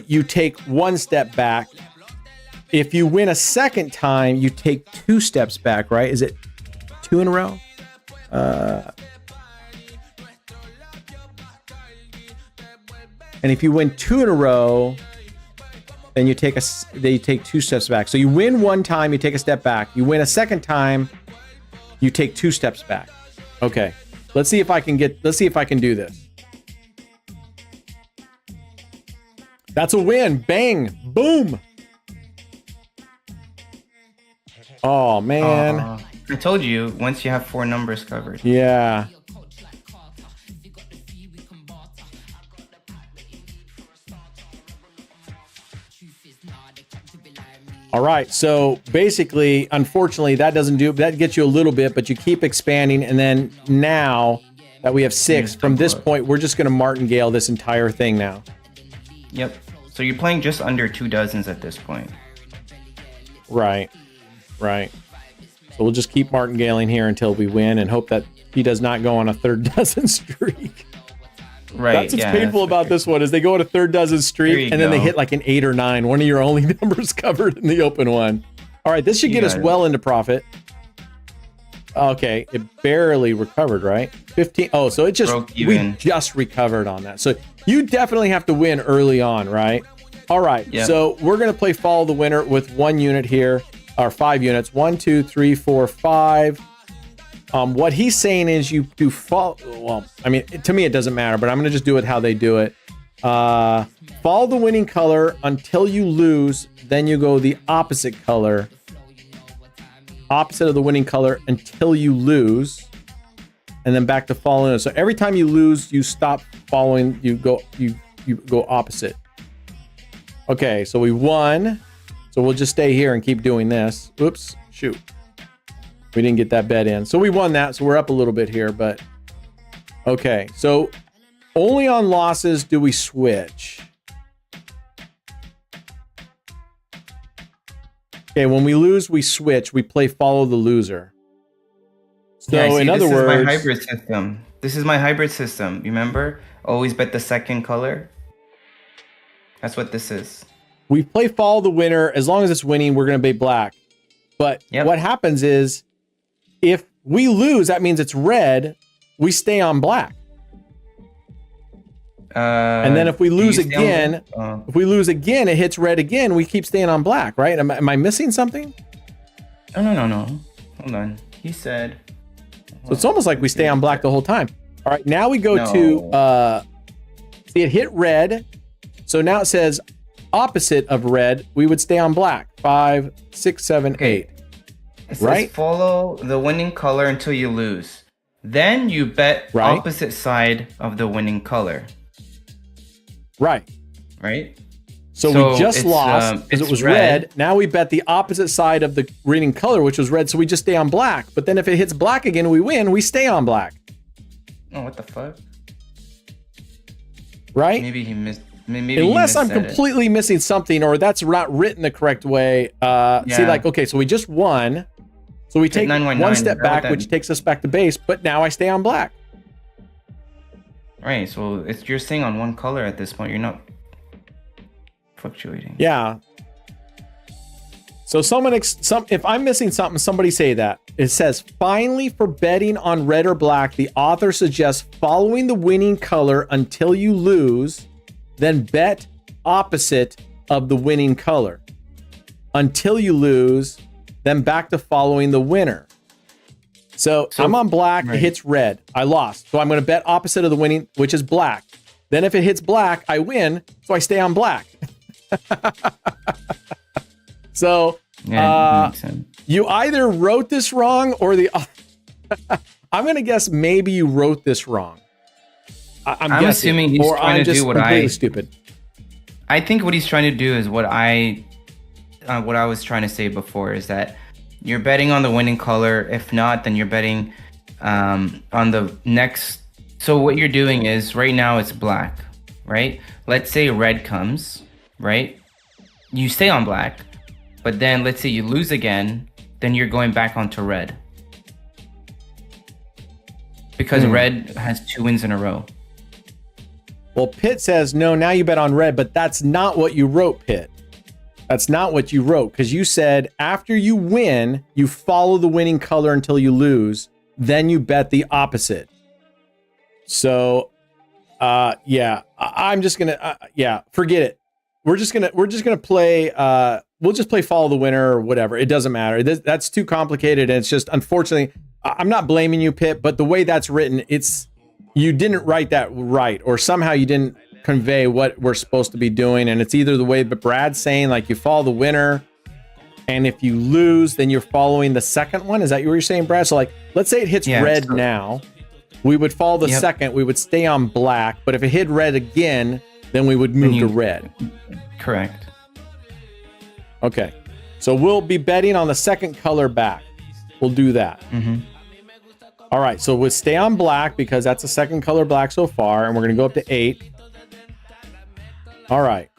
you take 1 step back. If you win a second time, you take 2 steps back, right? Is it 2 in a row? And if you win 2 in a row, then you take 2 steps back. So you win 1 time, you take a step back. You win a second time, you take 2 steps back. Okay. Let's see if I can do this. That's a win. Bang. Boom. Oh, man. I told you, once you have 4 numbers covered. Yeah. All right, so basically, unfortunately, that gets you a little bit, but you keep expanding, and then now that we have 6, from this point, we're just going to martingale this entire thing now. Yep. So you're playing just under 2 dozens at this point. Right. So we'll just keep martingaling here until we win and hope that he does not go on a 3rd dozen streak. Right. That's what's painful about this one is they go on a 3rd dozen streak and then they hit like an 8 or 9. One of your only numbers covered in the open one. All right, this should get us well into profit. Okay, it barely recovered, right? 15. Oh, so it just we just recovered on that. So you definitely have to win early on, right? All right. Yep. So we're gonna play follow the winner with 1 unit here, or 5 units. 1, 2, 3, 4, 5. What he's saying is you do follow. Well, I mean, to me it doesn't matter, but I'm gonna just do it how they do it. Follow the winning color until you lose, then you go the opposite color. Opposite of the winning color until you lose, and then back to following. So every time you lose, you stop following. You go opposite. Okay, so we won. So we'll just stay here and keep doing this. Oops, shoot. We didn't get that bet in. So we won that, so we're up a little bit here, but okay. So only on losses do we switch. Okay, when we lose, we switch. We play follow the loser. So yeah, see, in other words, this is my hybrid system. This is my hybrid system. Remember? Always bet the second color. That's what this is. We play follow the winner. As long as it's winning, we're going to bet black. But what happens is, if we lose, that means it's red. We stay on black. And then if we lose again, it hits red again. We keep staying on black, right? Am I missing something? No. Hold on. He said. So it's almost like we stay on black the whole time. All right, now we go to, see, it hit red. So now it says opposite of red, we would stay on black. 5, 6, 7, 8. It says right? Follow the winning color until you lose. Then you bet opposite side of the winning color. Right. Right? So we just lost because it was red. Now we bet the opposite side of the winning color, which was red. So we just stay on black. But then if it hits black again, we win. We stay on black. Oh, what the fuck? Right? Maybe he missed. Unless I'm completely missing something, or that's not written the correct way. See, like, okay, so we just won. So we take 919, one step back, which takes us back to base. But now I stay on black. Right. So you're staying on one color at this point. You're not fluctuating. Yeah. So if I'm missing something, somebody say that. It says, finally, for betting on red or black, the author suggests following the winning color until you lose, then bet opposite of the winning color until you lose, then back to following the winner. So I'm on black, it hits red, I lost. So I'm going to bet opposite of the winning, which is black. Then if it hits black, I win, so I stay on black. So you either wrote this wrong or I'm going to guess maybe you wrote this wrong. I'm guessing, assuming he's trying to do what completely stupid. I think what he's trying to do is what I was trying to say before, is that you're betting on the winning color. If not, then you're betting on the next. So what you're doing is, right now it's black, right? Let's say red comes, right? You stay on black, but then let's say you lose again, then you're going back onto red. Because red has 2 wins in a row. Well, Pitt says, no, now you bet on red, but that's not what you wrote, Pitt. That's not what you wrote, because you said after you win, you follow the winning color until you lose, then you bet the opposite. So, yeah, I'm just gonna, forget it. We're just gonna play. We'll just play follow the winner or whatever. It doesn't matter. That's too complicated, and it's just, unfortunately, I'm not blaming you, Pitt, but the way that's written, you didn't write that right, or somehow you didn't convey what we're supposed to be doing. And it's either the way that Brad's saying, like, you follow the winner, and if you lose, then you're following the second one. Is that what you're saying, Brad? So, like, let's say it hits red now. We would follow the second. We would stay on black. But if it hit red again, then we would move to red. Correct. Okay. So we'll be betting on the second color back. We'll do that. Mm-hmm. All right. So we'll stay on black because that's the second color black so far. And we're going to go up to 8. All right.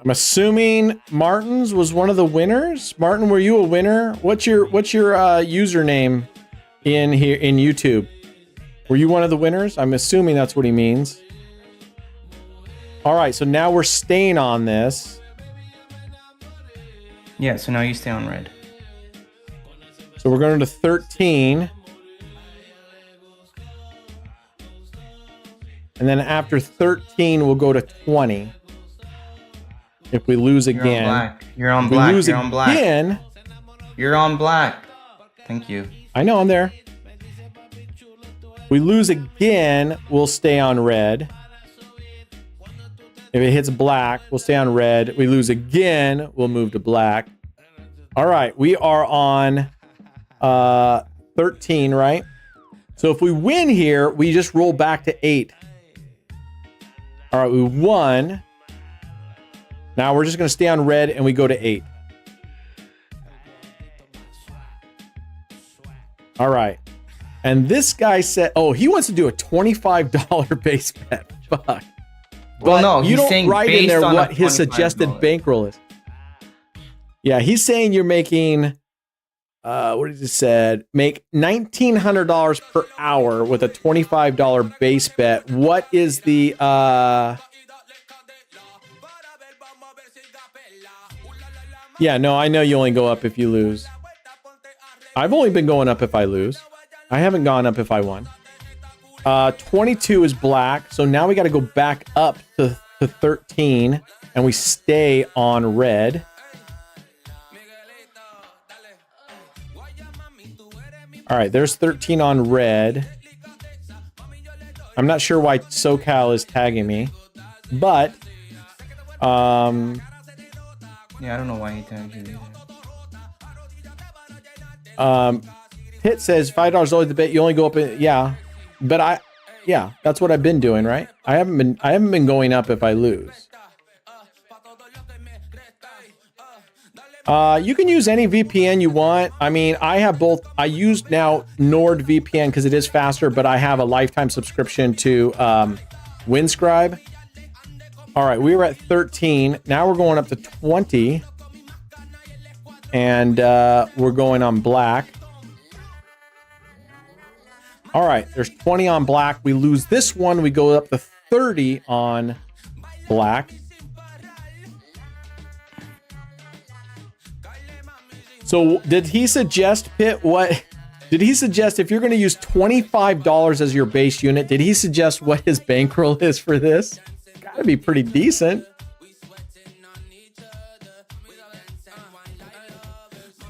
I'm assuming Martin's was one of the winners. Martin, were you a winner? What's your username in here in YouTube? Were you one of the winners? I'm assuming that's what he means. All right, so now we're staying on this. Yeah, so now you stay on red. So we're going to 13. And then after 13, we'll go to 20. If we lose again. You're on black. You're on black. Again, you're on black. Thank you. I know, I'm there. We lose again, we'll stay on red. If it hits black, we'll stay on red. We lose again, we'll move to black. All right, we are on 13, right? So if we win here, we just roll back to 8. All right, we won. Now we're just going to stay on red and we go to 8. All right. And this guy said, oh, he wants to do a $25 base bet. Fuck. But well, no, you don't write in there what his suggested $25. bankroll is. Yeah, he's saying you're making, what did he said? Make $1,900 per hour with a $25 base bet. What is the, yeah, no, I know you only go up if you lose. I've only been going up if I lose. I haven't gone up if I won. 22 is black, so now we got to go back up to 13, and we stay on red. All right, there's 13 on red. I'm not sure why SoCal is tagging me, but yeah, I don't know why he tagged you. Hit says $5 always the bet. You only go up in, yeah, but yeah, that's what I've been doing, right? I haven't been going up if I lose. You can use any VPN you want. I mean, I have both. I use now NordVPN because it is faster, but I have a lifetime subscription to Windscribe. All right, we were at 13. Now we're going up to 20. And we're going on black. All right, there's 20 on black. We lose this one. We go up to 30 on black. So did he suggest, Pitt, what? Did he suggest if you're going to use $25 as your base unit, did he suggest what his bankroll is for this? Gotta be pretty decent.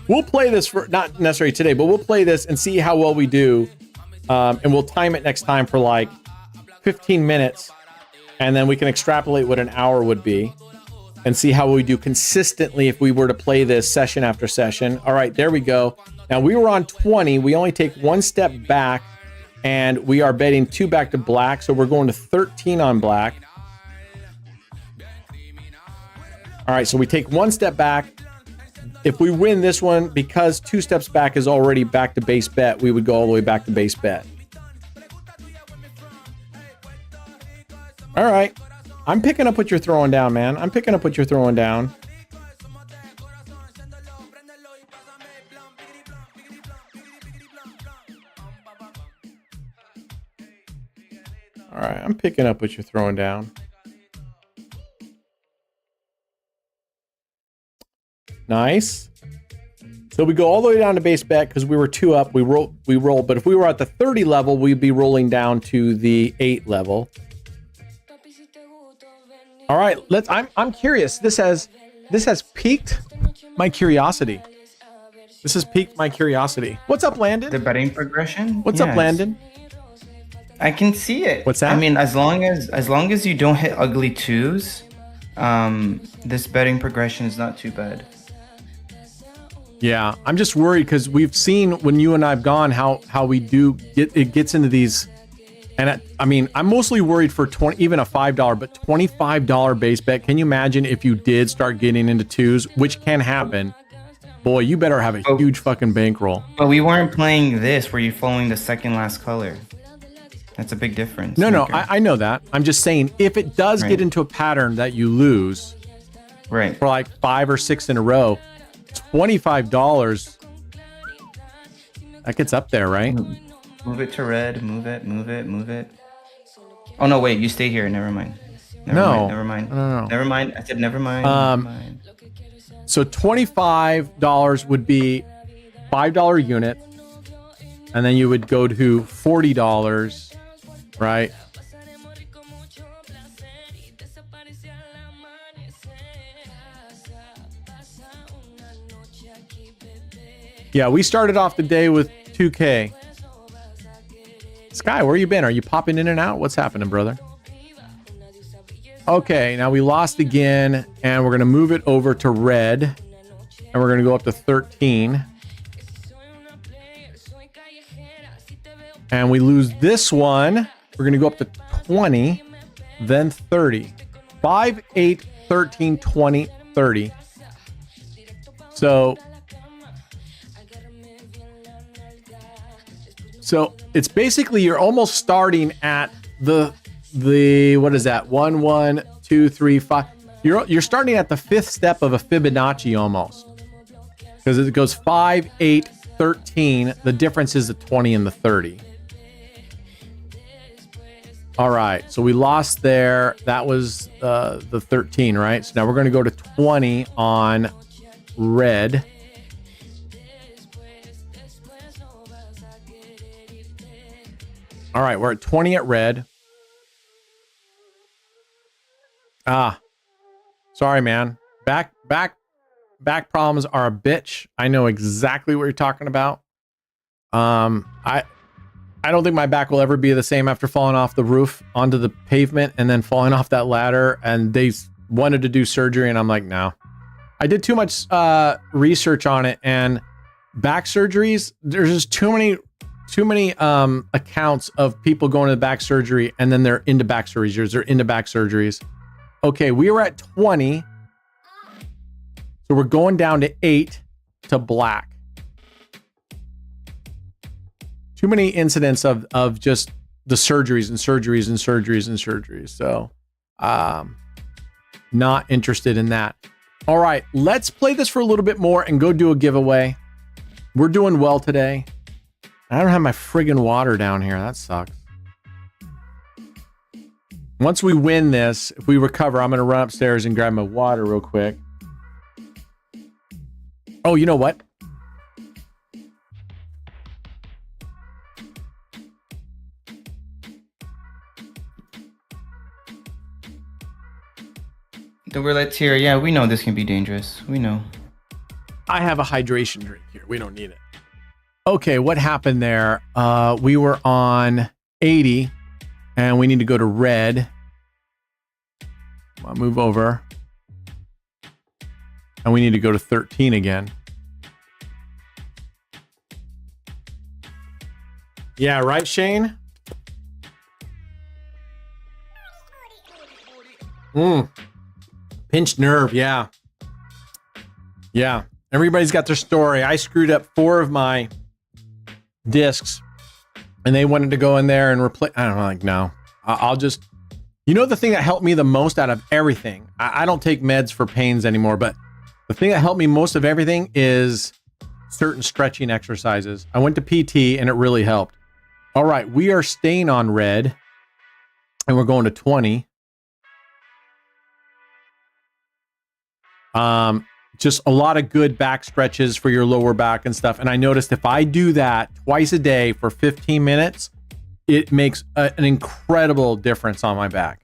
We'll play this for, not necessarily today, but we'll play this and see how well we do. And we'll time it next time for like 15 minutes. And then we can extrapolate what an hour would be and see how we do consistently if we were to play this session after session. All right, there we go. Now we were on 20. We only take one step back and we are betting 2 back to black. So we're going to 13 on black. All right, so we take one step back. If we win this one, because 2 steps back is already back to base bet, we would go all the way back to base bet. All right. I'm picking up what you're throwing down, man. I'm picking up what you're throwing down. All right. I'm picking up what you're throwing down. Nice. So we go all the way down to base bet because we were 2 up. We roll. But if we were at the 30 level, we'd be rolling down to the 8 level. All right. I'm curious. This has piqued my curiosity. This has piqued my curiosity. What's up, Landon? The betting progression. What's up, Landon? I can see it. What's that? I mean, as long as you don't hit ugly 2s, this betting progression is not too bad. Yeah, I'm just worried because we've seen when you and I've gone how we do it gets into these, and I mean I'm mostly worried for even a $5, but $25 base bet. Can you imagine if you did start getting into 2s, which can happen? Boy, you better have a huge fucking bankroll. But we weren't playing this where you're following the second last color. That's a big difference. No, I know that. I'm just saying if it does get into a pattern that you lose, right, for like 5 or 6 in a row. $25, that gets up there, right? Move it to red. Move it. Oh no, wait, you stay here. Never mind. Never mind. No. Never mind. I said never mind. Never mind. So $25 would be $5 unit, and then you would go to $40, right? Yeah, we started off the day with 2K. Sky, where you been? Are you popping in and out? What's happening, brother? Okay, now we lost again, and we're going to move it over to red, and we're going to go up to 13. And we lose this one. We're going to go up to 20, then 30. 5, 8, 13, 20, 30. So it's basically you're almost starting at the what is that? 1, 1, 2, 3, 5. You're starting at the 5th step of a Fibonacci almost. because it goes 5, 8, 13. The difference is the 20 and the 30. All right, so we lost there. That was the 13, right? So now we're going to go to 20 on red. All right, we're at 20 at red. Sorry, man. Back problems are a bitch. I know exactly what you're talking about. I don't think my back will ever be the same after falling off the roof onto the pavement and then falling off that ladder. And they wanted to do surgery, and I'm like, no. I did too much research on it, and back surgeries. There's just too many accounts of people going to the back surgery and then they're into back surgeries. They're into back surgeries. Okay, we were at 20. So we're going down to 8 to black. Too many incidents of just the surgeries and surgeries and surgeries and surgeries. So, not interested in that. All right, let's play this for a little bit more and go do a giveaway. We're doing well today. I don't have my friggin' water down here. That sucks. Once we win this, if we recover, I'm going to run upstairs and grab my water real quick. Oh, you know what? The roulette's here. Yeah, we know this can be dangerous. We know. I have a hydration drink here. We don't need it. Okay, what happened there? We were on 80, and we need to go to red. I'll move over. And we need to go to 13 again. Yeah, right, Shane? Pinched nerve, yeah. Yeah, everybody's got their story. I screwed up 4 of my discs, and they wanted to go in there and replace. I don't know, like, no. I'll just... You know the thing that helped me the most out of everything? I don't take meds for pains anymore, but the thing that helped me most of everything is certain stretching exercises. I went to PT, and it really helped. All right, we are staying on red, and we're going to 20. Just a lot of good back stretches for your lower back and stuff. And I noticed if I do that twice a day for 15 minutes, it makes an incredible difference on my back.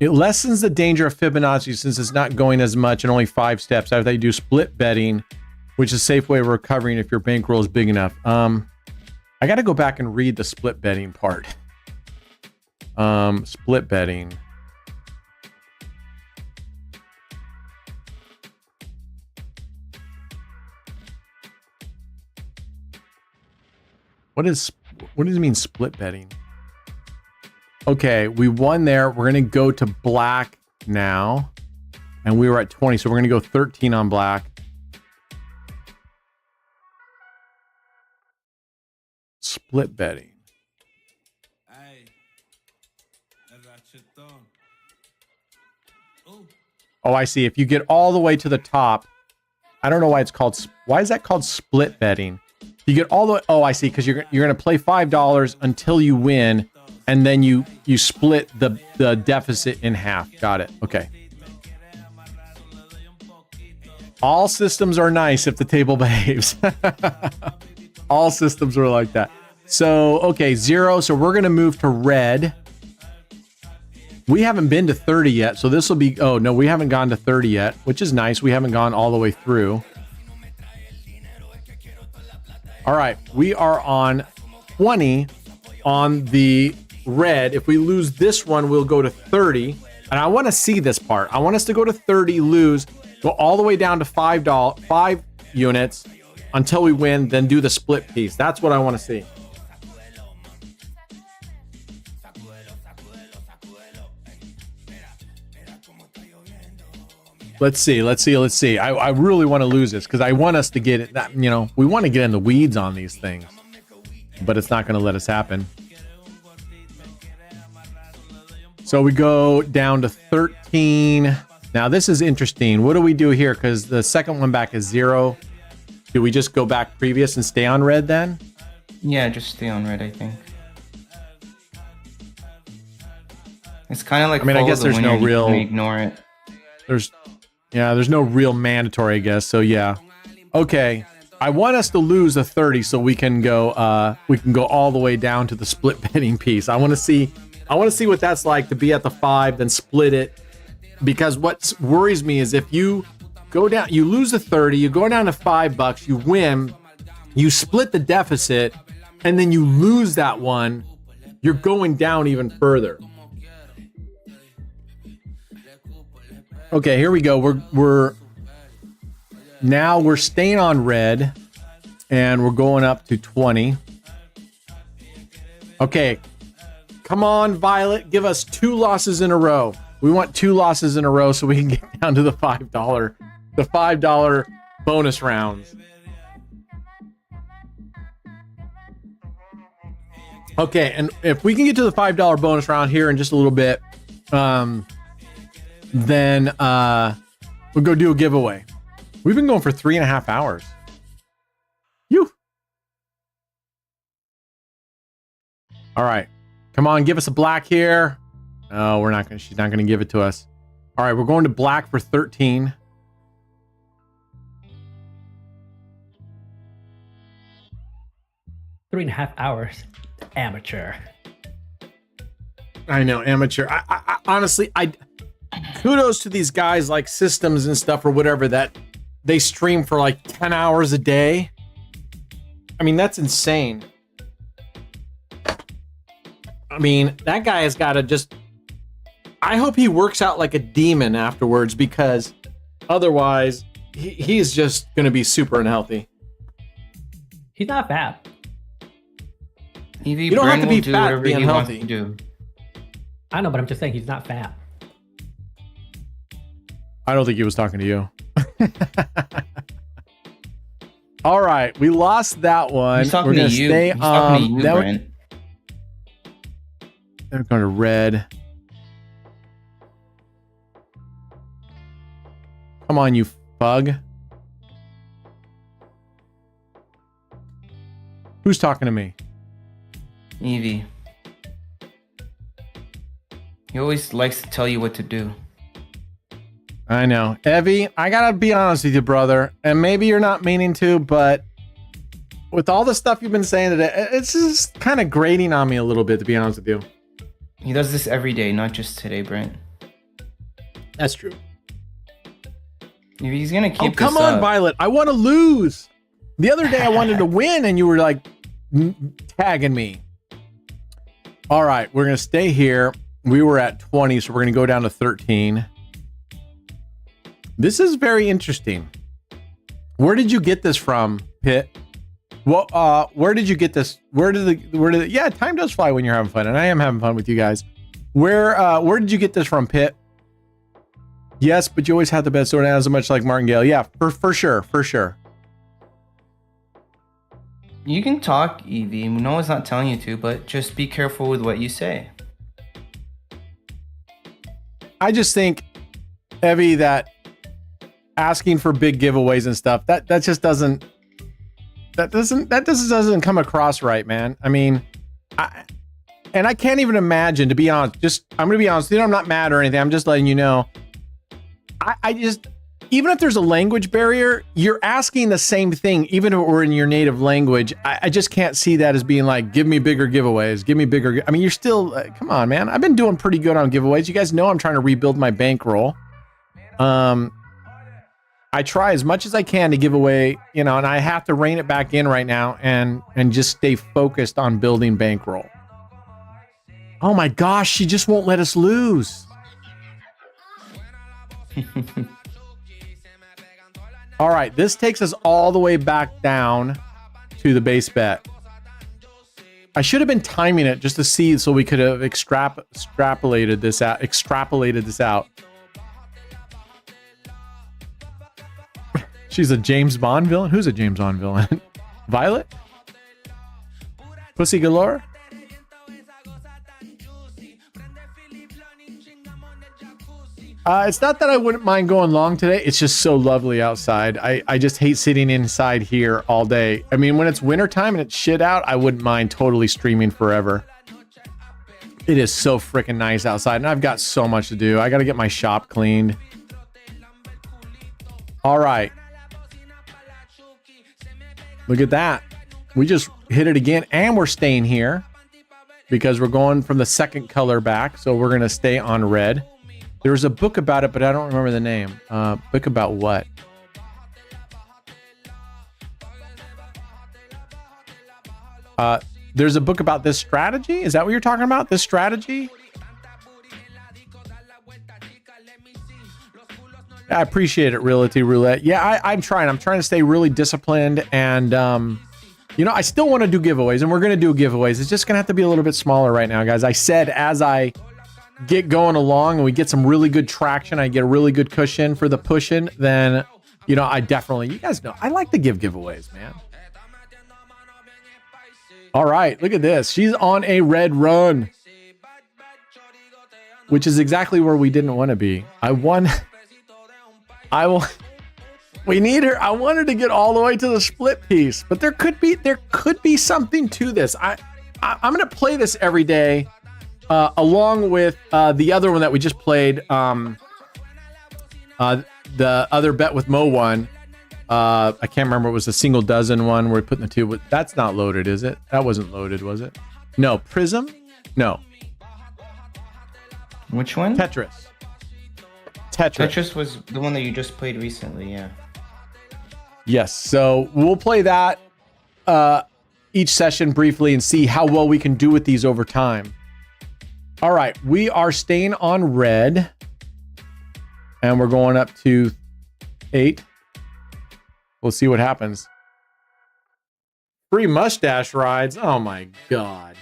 It lessens the danger of Fibonacci since it's not going as much and only 5 steps. I thought you do split betting, which is a safe way of recovering if your bankroll is big enough. I got to go back and read the split betting part. Split betting. What does it mean split betting? Okay, we won there. We're going to go to black now. And we were at 20, so we're going to go 13 on black. Split betting. Oh, I see. If you get all the way to the top, I don't know why it's called. Why is that called split betting? You get all the way. Oh, I see. Because you're going to play $5 until you win, and then you split the deficit in half. Got it. Okay. All systems are nice if the table behaves. All systems are like that. So, okay, 0. So we're going to move to red. We haven't been to 30 yet. So this will be, oh, no, we haven't gone to 30 yet, which is nice. We haven't gone all the way through. All right, we are on 20 on the red. If we lose this one, we'll go to 30. And I want to see this part. I want us to go to 30, lose, go all the way down to $5 units until we win, then do the split piece. That's what I want to see. Let's see. I really want to lose this because I want us to get it. That, you know, we want to get in the weeds on these things, but it's not going to let us happen. So we go down to 13. Now this is interesting. What do we do here? Because the second one back is 0. Do we just go back previous and stay on red then? Yeah, just stay on red, I think. It's kind of like, I mean, I guess there's no real... ignore it. There's no real mandatory, I guess. So yeah. Okay. I want us to lose a 30 so we can go all the way down to the split betting piece. I want to see what that's like to be at the 5, then split it. Because what worries me is if you go down, you lose a 30, you go down to $5, you win, you split the deficit, and then you lose that one, you're going down even further. Okay, here we go. We're staying on red, and we're going up to 20. Okay, come on, Violet, give us 2 losses in a row. We want 2 losses in a row so we can get down to the $5 bonus rounds. Okay, and if we can get to the $5 bonus round here in just a little bit, then we'll go do a giveaway. We've been going for 3.5 hours. All right, come on, give us a black here. No, we're not gonna. She's not gonna give it to us. All right, we're going to black for 13. Three and a half hours. Amateur. I know, amateur. I honestly, kudos to these guys like Systems and stuff or whatever that they stream for like 10 hours a day. I mean, that's insane. I mean, that guy has got to just... I hope he works out like a demon afterwards, because otherwise he's just going to be super unhealthy. He's not fat. Evie, you don't have to be fat to be unhealthy. unhealthy. I know, but I'm just saying he's not fat. I don't think he was talking to you. All right, we lost that one. He's talking We're going to you. stay He's talking to you, on. Brent. They're going to red. Come on, you bug. Who's talking to me? Evie. He always likes to tell you what to do. I know. Evie, I gotta be honest with you, brother. And maybe you're not meaning to, but with all the stuff you've been saying today, it's just kind of grating on me a little bit, to be honest with you. He does this every day, not just today, Brent. That's true. He's gonna keep come on, Violet. I want to lose. The other day I wanted to win and you were like tagging me. All right, we're going to stay here. We were at 20, so we're going to go down to 13. This is very interesting. Where did you get this from, Pitt? Well, where did you get this? Yeah, time does fly when you're having fun, and I am having fun with you guys. Where did you get this from, Pitt? Yes, but you always have the best sword as much like Martingale. Yeah, for sure. You can talk, Evie. No one's not telling you to, but just be careful with what you say. I just think, Evie, that asking for big giveaways and stuff, that just doesn't come across right, man. I mean, I can't even imagine, to be honest. I'm gonna be honest. I'm not mad or anything. I'm just letting you know. I just, even if there's a language barrier, you're asking the same thing, even if it were in your native language. I just can't see that as being like, give me bigger giveaways, give me bigger. I mean, you're still, come on, man. I've been doing pretty good on giveaways. You guys know I'm trying to rebuild my bankroll. I try as much as I can to give away, and I have to rein it back in right now and just stay focused on building bankroll. Oh my gosh, she just won't let us lose. All right, this takes us all the way back down to the base bet. I should have been timing it just to see, so we could have extrapolated this out. She's a James Bond villain? Who's a James Bond villain? Violet? Pussy galore? It's not that I wouldn't mind going long today. It's just so lovely outside. I just hate sitting inside here all day. I mean, when it's wintertime and it's shit out, I wouldn't mind totally streaming forever. It is so freaking nice outside, and I've got so much to do. I got to get my shop cleaned. All right. Look at that. We just hit it again, and we're staying here because we're going from the second color back, so we're going to stay on red. There was a book about it, but I don't remember the name. Book about what? There's a book about this strategy? Is that what you're talking about? This strategy? I appreciate it, Roulette. Yeah, I'm trying. I'm trying to stay really disciplined, and you know, I still want to do giveaways, and we're going to do giveaways. It's just going to have to be a little bit smaller right now, guys. I said as I get going along and we get some really good traction, I get a really good cushion for the pushing, then, you know, I definitely, you guys know, I like to give giveaways, man. All right, look at this. She's on a red run, which is exactly where we didn't want to be. We need her. I want her to get all the way to the split piece, but there could be something to this. I'm going to play this every day, along with the other one that we just played, the other Bet with Mo one. I can't remember. It was a single dozen one where we put in the two. That's not loaded, is it? That wasn't loaded, was it? No. Prism? No. Which one? Tetris. Tetris was the one that you just played recently, yeah. Yes. So we'll play that each session briefly and see how well we can do with these over time. All right. We are staying on red. And we're going up to 8. We'll see what happens. Free mustache rides. Oh my God.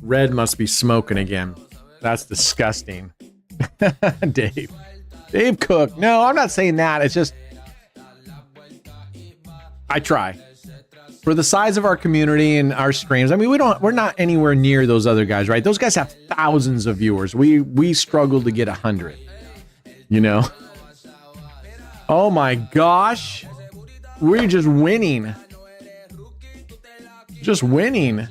Red must be smoking again. That's disgusting. Dave Cook. No, I'm not saying that. It's just, I try. For the size of our community and our streams, I mean, we're not anywhere near those other guys, right? Those guys have thousands of viewers. We struggle to get 100. You know? Oh my gosh. We're just winning. Just winning.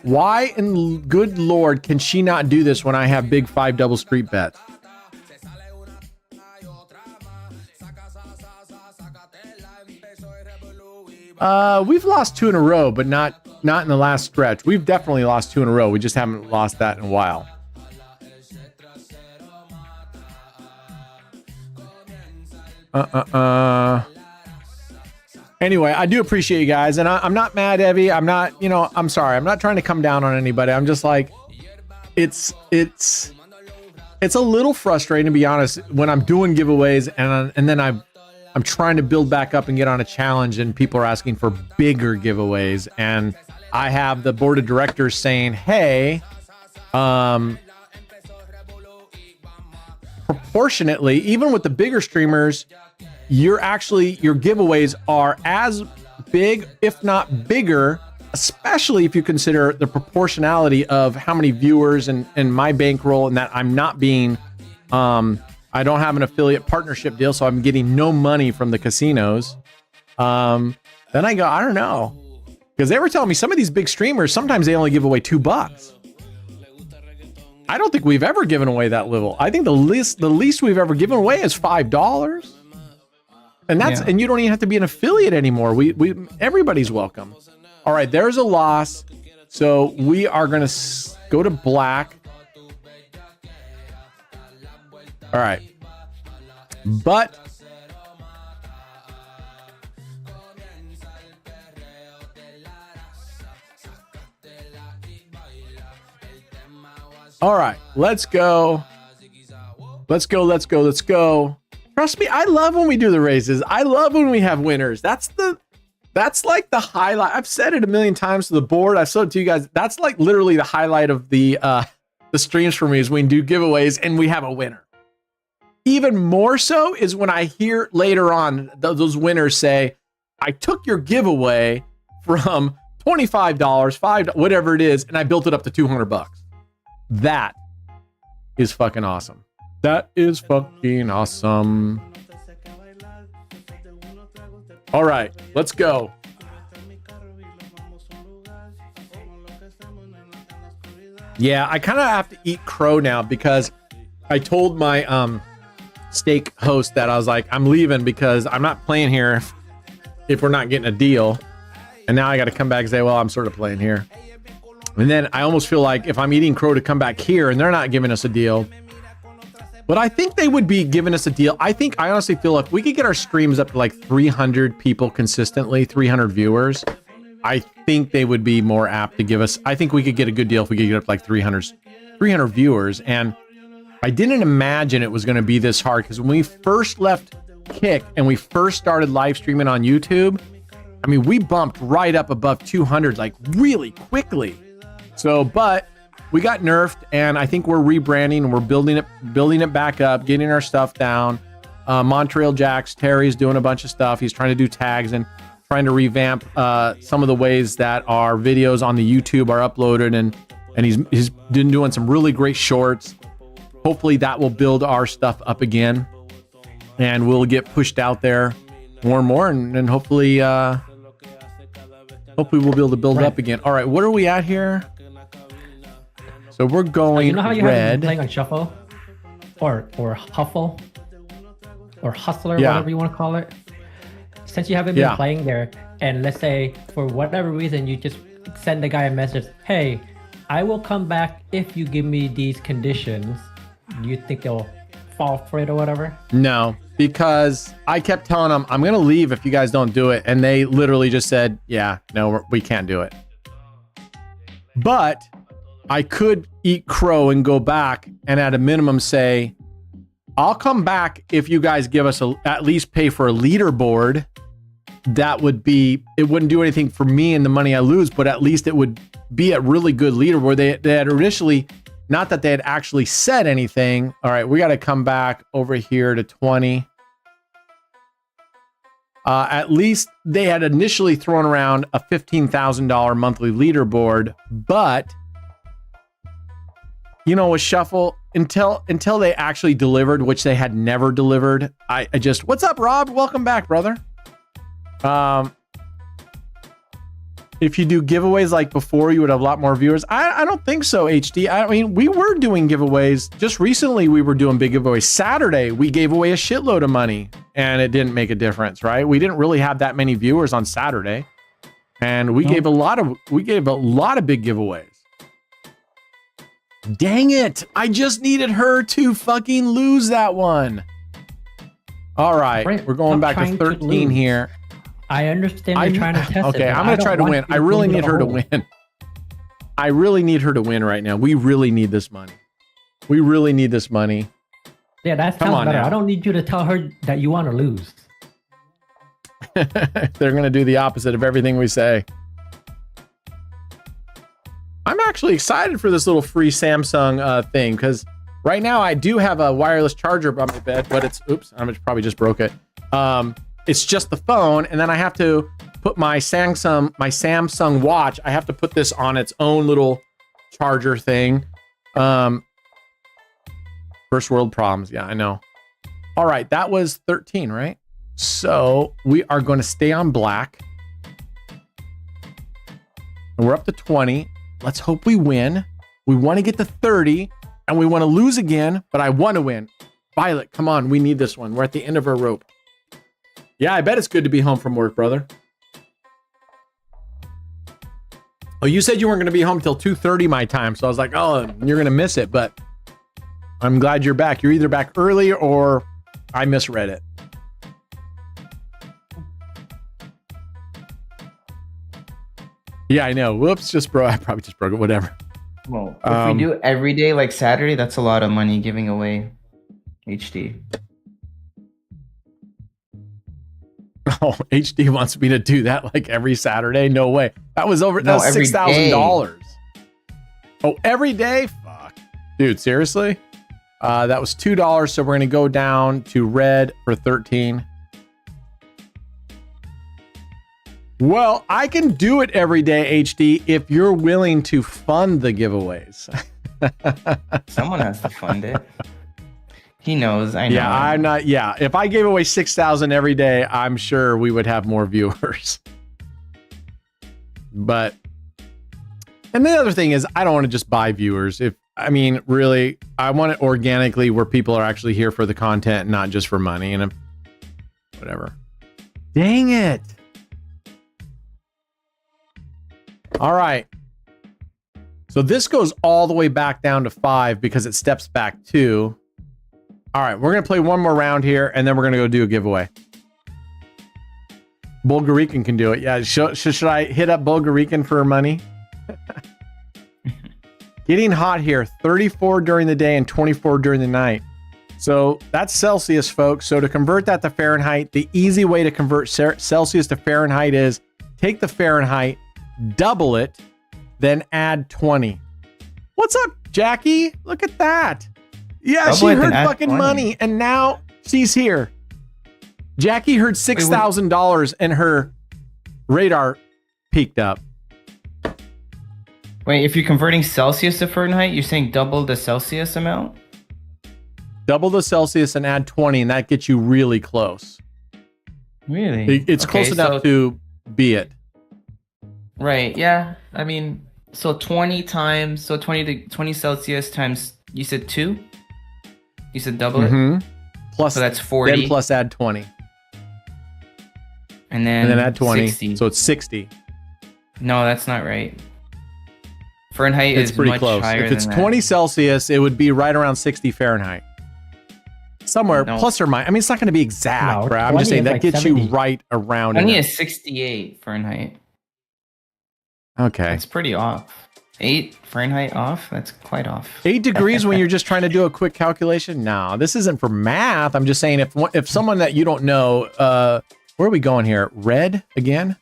Why in good Lord can she not do this when I have big 5 double street bets? We've lost 2 in a row, but not in the last stretch. We've definitely lost 2 in a row. We just haven't lost that in a while. Anyway, I do appreciate you guys, and I'm not mad, Evie. I'm not, you know, I'm sorry. I'm not trying to come down on anybody. I'm just like, it's a little frustrating, to be honest, when I'm doing giveaways and then I'm trying to build back up and get on a challenge, and people are asking for bigger giveaways, and I have the board of directors saying, hey, proportionately, even with the bigger streamers, your giveaways are as big, if not bigger, especially if you consider the proportionality of how many viewers and my bankroll, and that I'm not being, I don't have an affiliate partnership deal, so I'm getting no money from the casinos. Then I go, I don't know. Because they were telling me some of these big streamers, sometimes they only give away $2. I don't think we've ever given away that little. I think the least we've ever given away is $5. And that's, and you don't even have to be an affiliate anymore. We everybody's welcome. All right, there's a loss. So we are going to go to black. All right. But all right, let's go. Let's go. Trust me, I love when we do the races. I love when we have winners. That's like the highlight. I've said it a million times to the board. I've said it to you guys. That's like literally the highlight of the streams for me, is when we do giveaways and we have a winner. Even more so is when I hear later on those winners say, I took your giveaway from $25, $5, whatever it is, and I built it up to $200. That is fucking awesome. That is fucking awesome. All right, let's go. Yeah, I kind of have to eat crow now because I told my steak host that I was like, I'm leaving because I'm not playing here if we're not getting a deal. And now I got to come back and say, well, I'm sort of playing here. And then I almost feel like if I'm eating crow to come back here and they're not giving us a deal, but I think they would be giving us a deal. I honestly feel if we could get our streams up to like 300 people consistently, 300 viewers, I think they would be more apt to give us. I think we could get a good deal if we could get up like 300 viewers. And I didn't imagine it was going to be this hard because when we first left Kick and we first started live streaming on YouTube, I mean, we bumped right up above 200 like really quickly. So, but we got nerfed, and I think we're rebranding and we're building it back up, getting our stuff down. Montreal Jax, Terry's doing a bunch of stuff. He's trying to do tags and trying to revamp some of the ways that our videos on the YouTube are uploaded, and he's been doing some really great shorts. Hopefully that will build our stuff up again, and we'll get pushed out there more and more, and hopefully we'll be able to build it up again. All right, what are we at here? So we're going you know how you red. have been playing on shuffle, or huffle, or hustler, whatever you want to call it. Since you haven't been playing there, and let's say for whatever reason you just send the guy a message, hey, I will come back if you give me these conditions. Do you think they'll fall for it or whatever? No, because I kept telling them I'm gonna leave if you guys don't do it, and they literally just said, yeah, no, we can't do it. But I could eat crow and go back and at a minimum say, I'll come back if you guys give us at least pay for a leaderboard. That would be, it wouldn't do anything for me and the money I lose, but at least it would be a really good leaderboard. They had initially, not that they had actually said anything. All right, we got to come back over here to 20. At least they had initially thrown around a $15,000 monthly leaderboard, but you know, with Shuffle, until they actually delivered, which they had never delivered, I just, what's up, Rob? Welcome back, brother. If you do giveaways like before, you would have a lot more viewers. I don't think so, HD. I mean, we were doing giveaways. Just recently, we were doing big giveaways. Saturday, we gave away a shitload of money, and it didn't make a difference, right? We didn't really have that many viewers on Saturday, and we gave a lot of big giveaways. Dang it! I just needed her to fucking lose that one. All right, we're going back to 13 here. I understand you're trying to test it. Okay, I'm gonna try to win. I really need her to win. I really need her to win right now. We really need this money. We really need this money. Yeah, that sounds better. I don't need you to tell her that you want to lose. They're gonna do the opposite of everything we say. I'm actually excited for this little free Samsung thing because right now I do have a wireless charger by my bed, but it's, oops, I probably just broke it. It's just the phone, and then I have to put my Samsung watch. I have to put this on its own little charger thing. First world problems. Yeah, I know. All right, that was 13, right? So we are going to stay on black, and we're up to 20. Let's hope we win. We want to get to 30, and we want to lose again, but I want to win. Violet, come on. We need this one. We're at the end of our rope. Yeah, I bet it's good to be home from work, brother. Oh, you said you weren't going to be home till 2:30 my time, so I was like, oh, you're going to miss it, but I'm glad you're back. You're either back early or I misread it. Yeah, I know. Whoops, I probably just broke it. Whatever. Well, if we do every day like Saturday, that's a lot of money giving away. HD. Oh, HD wants me to do that like every Saturday? No way. That was $6,000. Oh, every day? Fuck. Dude, seriously? That was $2, so we're going to go down to red for 13. Well, I can do it every day, HD, if you're willing to fund the giveaways. Someone has to fund it. He knows. I know. Yeah, I'm not. Yeah, if I gave away 6,000 every day, I'm sure we would have more viewers. But, and the other thing is, I don't want to just buy viewers. Really, I want it organically where people are actually here for the content, not just for money and whatever. Dang it. All right. So this goes all the way back down to 5 because it steps back 2. All right, we're going to play one more round here, and then we're going to go do a giveaway. Bulgarican can do it. Yeah, should I hit up Bulgarican for money? Getting hot here, 34 during the day and 24 during the night. So that's Celsius, folks. So to convert that to Fahrenheit, the easy way to convert Celsius to Fahrenheit is take the Fahrenheit, double it, then add 20. What's up, Jackie? Look at that. Yeah, double she heard fucking 20. Money, and now she's here. Jackie heard $6,000 and her radar peaked up. Wait, if you're converting Celsius to Fahrenheit, you're saying double the Celsius amount? Double the Celsius and add 20, and that gets you really close. Really? It's close enough to be it. Right, yeah. I mean, so 20 Celsius times, you said 2? You said double it? Plus, so that's 40. Then plus add 20. And then add 20. 60. So it's 60. No, that's not right. Fahrenheit is pretty much close. higher If it's than 20 that. Celsius, it would be right around 60 Fahrenheit. Somewhere, plus or minus. I mean, it's not going to be exact, No, right? I'm just saying that like gets 70. you right around 20 it. is 68 Fahrenheit. Okay. That's pretty off. 8 Fahrenheit off? That's quite off. 8 degrees when you're just trying to do a quick calculation? No, this isn't for math. I'm just saying if someone that you don't know, where are we going here? Red again?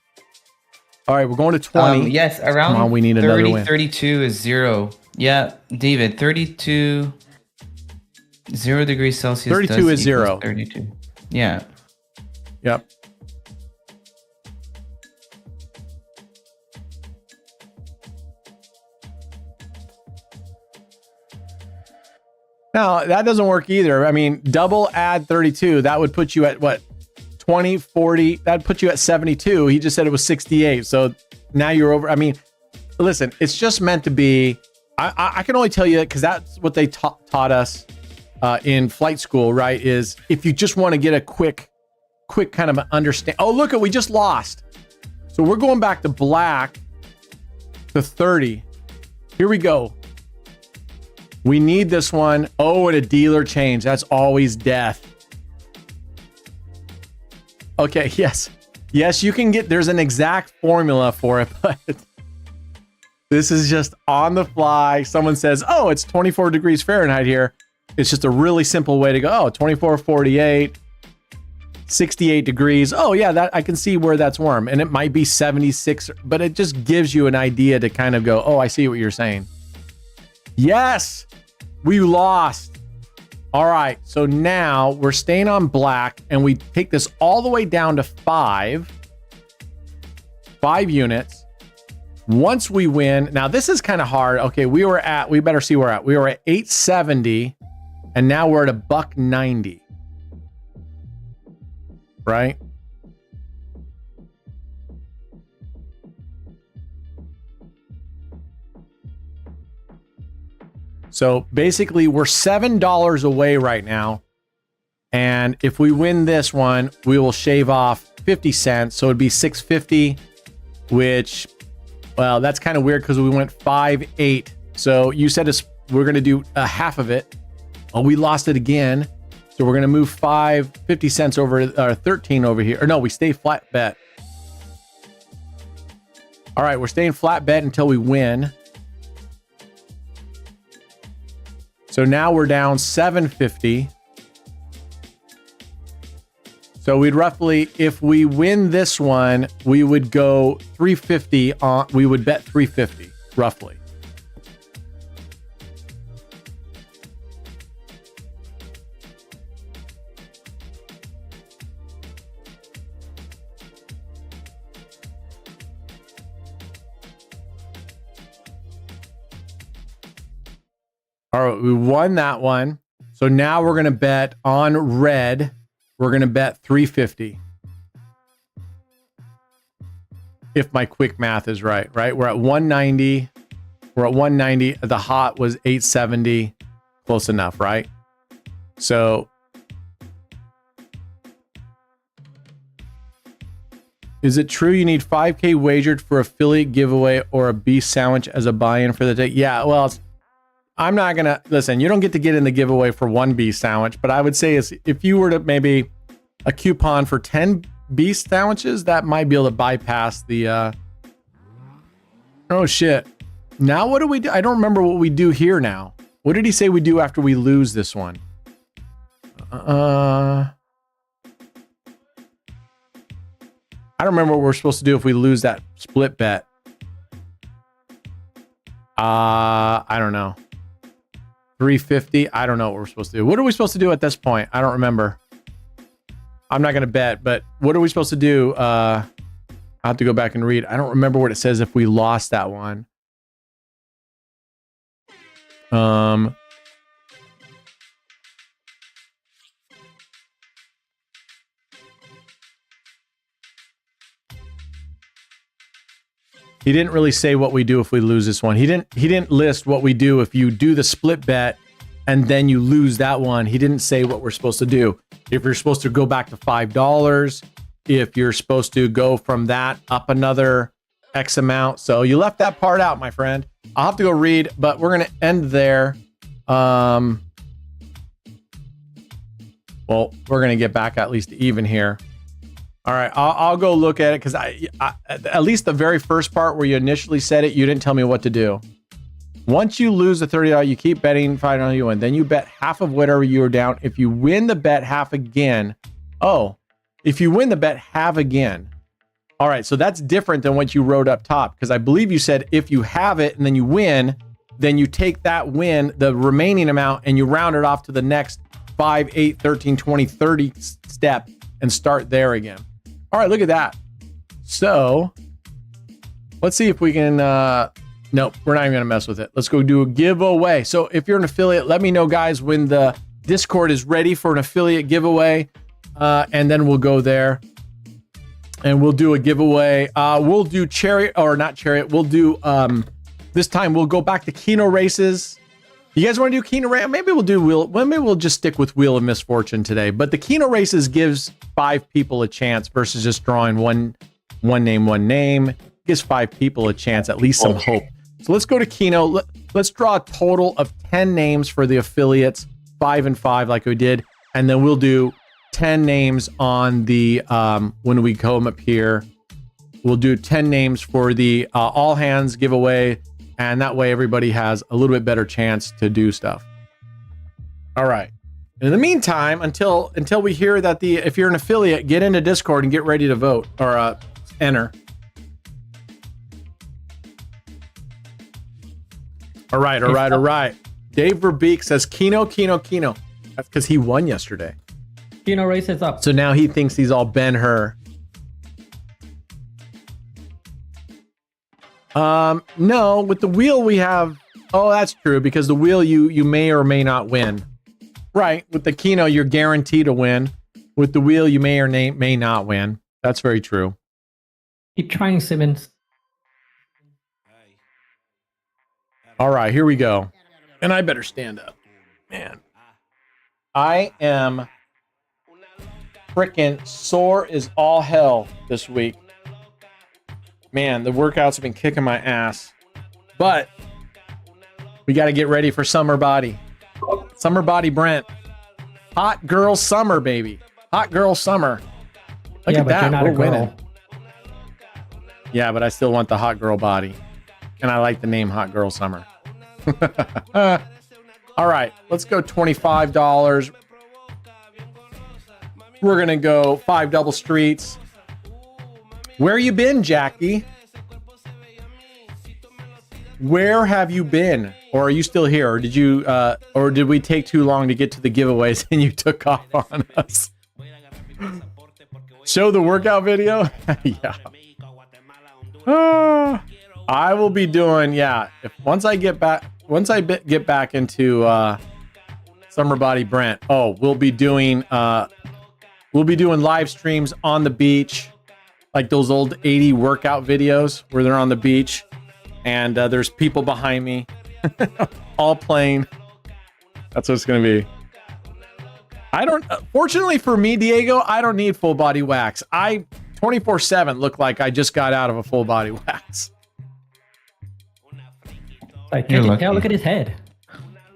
All right, we're going to 20. Yes, around Come on, we need 30, another win. 32 is 0. Yeah, David, 32, 0 degrees Celsius. 32 is 0. 32. Yeah. Yep. Now, that doesn't work either. I mean, double add 32, that would put you at what? 20, 40, that'd put you at 72. He just said it was 68. So now you're over. I mean, listen, it's just meant to be. I can only tell you because that's what they taught us in flight school, right? Is if you just want to get a quick kind of understand. Oh, look, we just lost. So we're going back to black to 30. Here we go. We need this one. Oh, and a dealer change. That's always death. Okay, yes. Yes, you can get, there's an exact formula for it, but this is just on the fly. Someone says, oh, it's 24 degrees Fahrenheit here. It's just a really simple way to go. Oh, 24, 48, 68 degrees. Oh, yeah, that I can see where that's warm. And it might be 76, but it just gives you an idea to kind of go, oh, I see what you're saying. Yes, we lost. All right, so now we're staying on black and we take this all the way down to 5 units. Once we win, now this is kind of hard. Okay, we better see where we're at. We were at 870 and now we're at $1.90. Right? So basically we're $7 away right now. And if we win this one, we will shave off 50 cents. So it'd be $6.50, which, well, that's kind of weird because we went 5.8. So you said we're going to do a half of it. Oh, we lost it again. So we're going to move 50 cents over, 13 over here. Or no, we stay flat bet. All right, we're staying flat bet until we win. So now we're down 750. So we'd roughly, if we win this one, we would go 350 on, we would bet 350 roughly. All right, we won that one. So now we're going to bet on red. We're going to bet 350. If my quick math is right? We're at 190. We're at 190. The hot was 870. Close enough, right? So is it true you need 5K wagered for affiliate giveaway or a beef sandwich as a buy-in for the day? Yeah, well, I'm not going to... Listen, you don't get to get in the giveaway for one beef sandwich, but I would say is if you were to maybe a coupon for 10 beef sandwiches, that might be able to bypass the... Oh, shit. Now what do we do? I don't remember what we do here now. What did he say we do after we lose this one? I don't remember what we're supposed to do if we lose that split bet. I don't know. 350. I don't know what we're supposed to do. What are we supposed to do at this point? I don't remember. I'm not going to bet, but what are we supposed to do? I'll have to go back and read. I don't remember what it says if we lost that one. He didn't really say what we do if we lose this one. He didn't list what we do if you do the split bet and then you lose that one. He didn't say what we're supposed to do. If you're supposed to go back to $5, if you're supposed to go from that up another X amount. So you left that part out, my friend. I'll have to go read, but we're going to end there. Well, we're going to get back at least even here. All right, I'll go look at it because I at least the very first part where you initially said it, you didn't tell me what to do. Once you lose the $30, you keep betting $5 you win. Then you bet half of whatever you are down. If you win the bet half again, if you win the bet half again. All right, so that's different than what you wrote up top because I believe you said if you have it and then you win, then you take that win, the remaining amount, and you round it off to the next 5, 8, 13, 20, 30 step and start there again. All right, look at that. So let's see if we can, nope, we're not even gonna mess with it. Let's go do a giveaway. So if you're an affiliate, let me know guys when the Discord is ready for an affiliate giveaway. And then we'll go there and we'll do a giveaway. We'll do chariot or not chariot. We'll do, this time we'll go back to Keno races. You guys want to do Keno race? Maybe we'll do wheel. Well, maybe we'll just stick with Wheel of Misfortune today. But the Keno races gives 5 people a chance versus just drawing one name. Gives 5 people a chance, at least some hope. So let's go to Keno. Let's draw a total of 10 names for the affiliates, 5 and 5 like we did, and then we'll do 10 names on the when we come up here. We'll do 10 names for the all hands giveaway. And that way everybody has a little bit better chance to do stuff. All right. In the meantime, until we hear that if you're an affiliate, get into Discord and get ready to vote or enter. All right. Dave Verbeek says Keno. That's because he won yesterday. Keno race is up. So now he thinks he's all Ben-Hur. No, with the wheel we have, that's true because the wheel you may or may not win. Right, with the Keno you're guaranteed to win. With the wheel you may or may not win. That's very true. Keep trying, Simmons. All right, here we go. And I better stand up. Man, I am freaking sore as all hell this week. Man, the workouts have been kicking my ass. But we got to get ready for summer body. Summer body Brent. Hot girl summer, baby. Hot girl summer. Look at that. We're winning. Yeah, but I still want the hot girl body. And I like the name Hot Girl Summer. All right, let's go $25. We're going to go 5 double streets. Where you been, Jackie? Where have you been? Or are you still here? Or did you or did we take too long to get to the giveaways and you took off on us? Show the workout video? Yeah. I will be doing, once I get back. get back into Summer Body Brent, we'll be doing live streams on the beach, like those old 80 workout videos where they're on the beach and there's people behind me all playing. That's what it's gonna be. Fortunately for me, Diego, I don't need full body wax. I 24/7 look like I just got out of a full body wax. Like, can't you tell? Look at his head.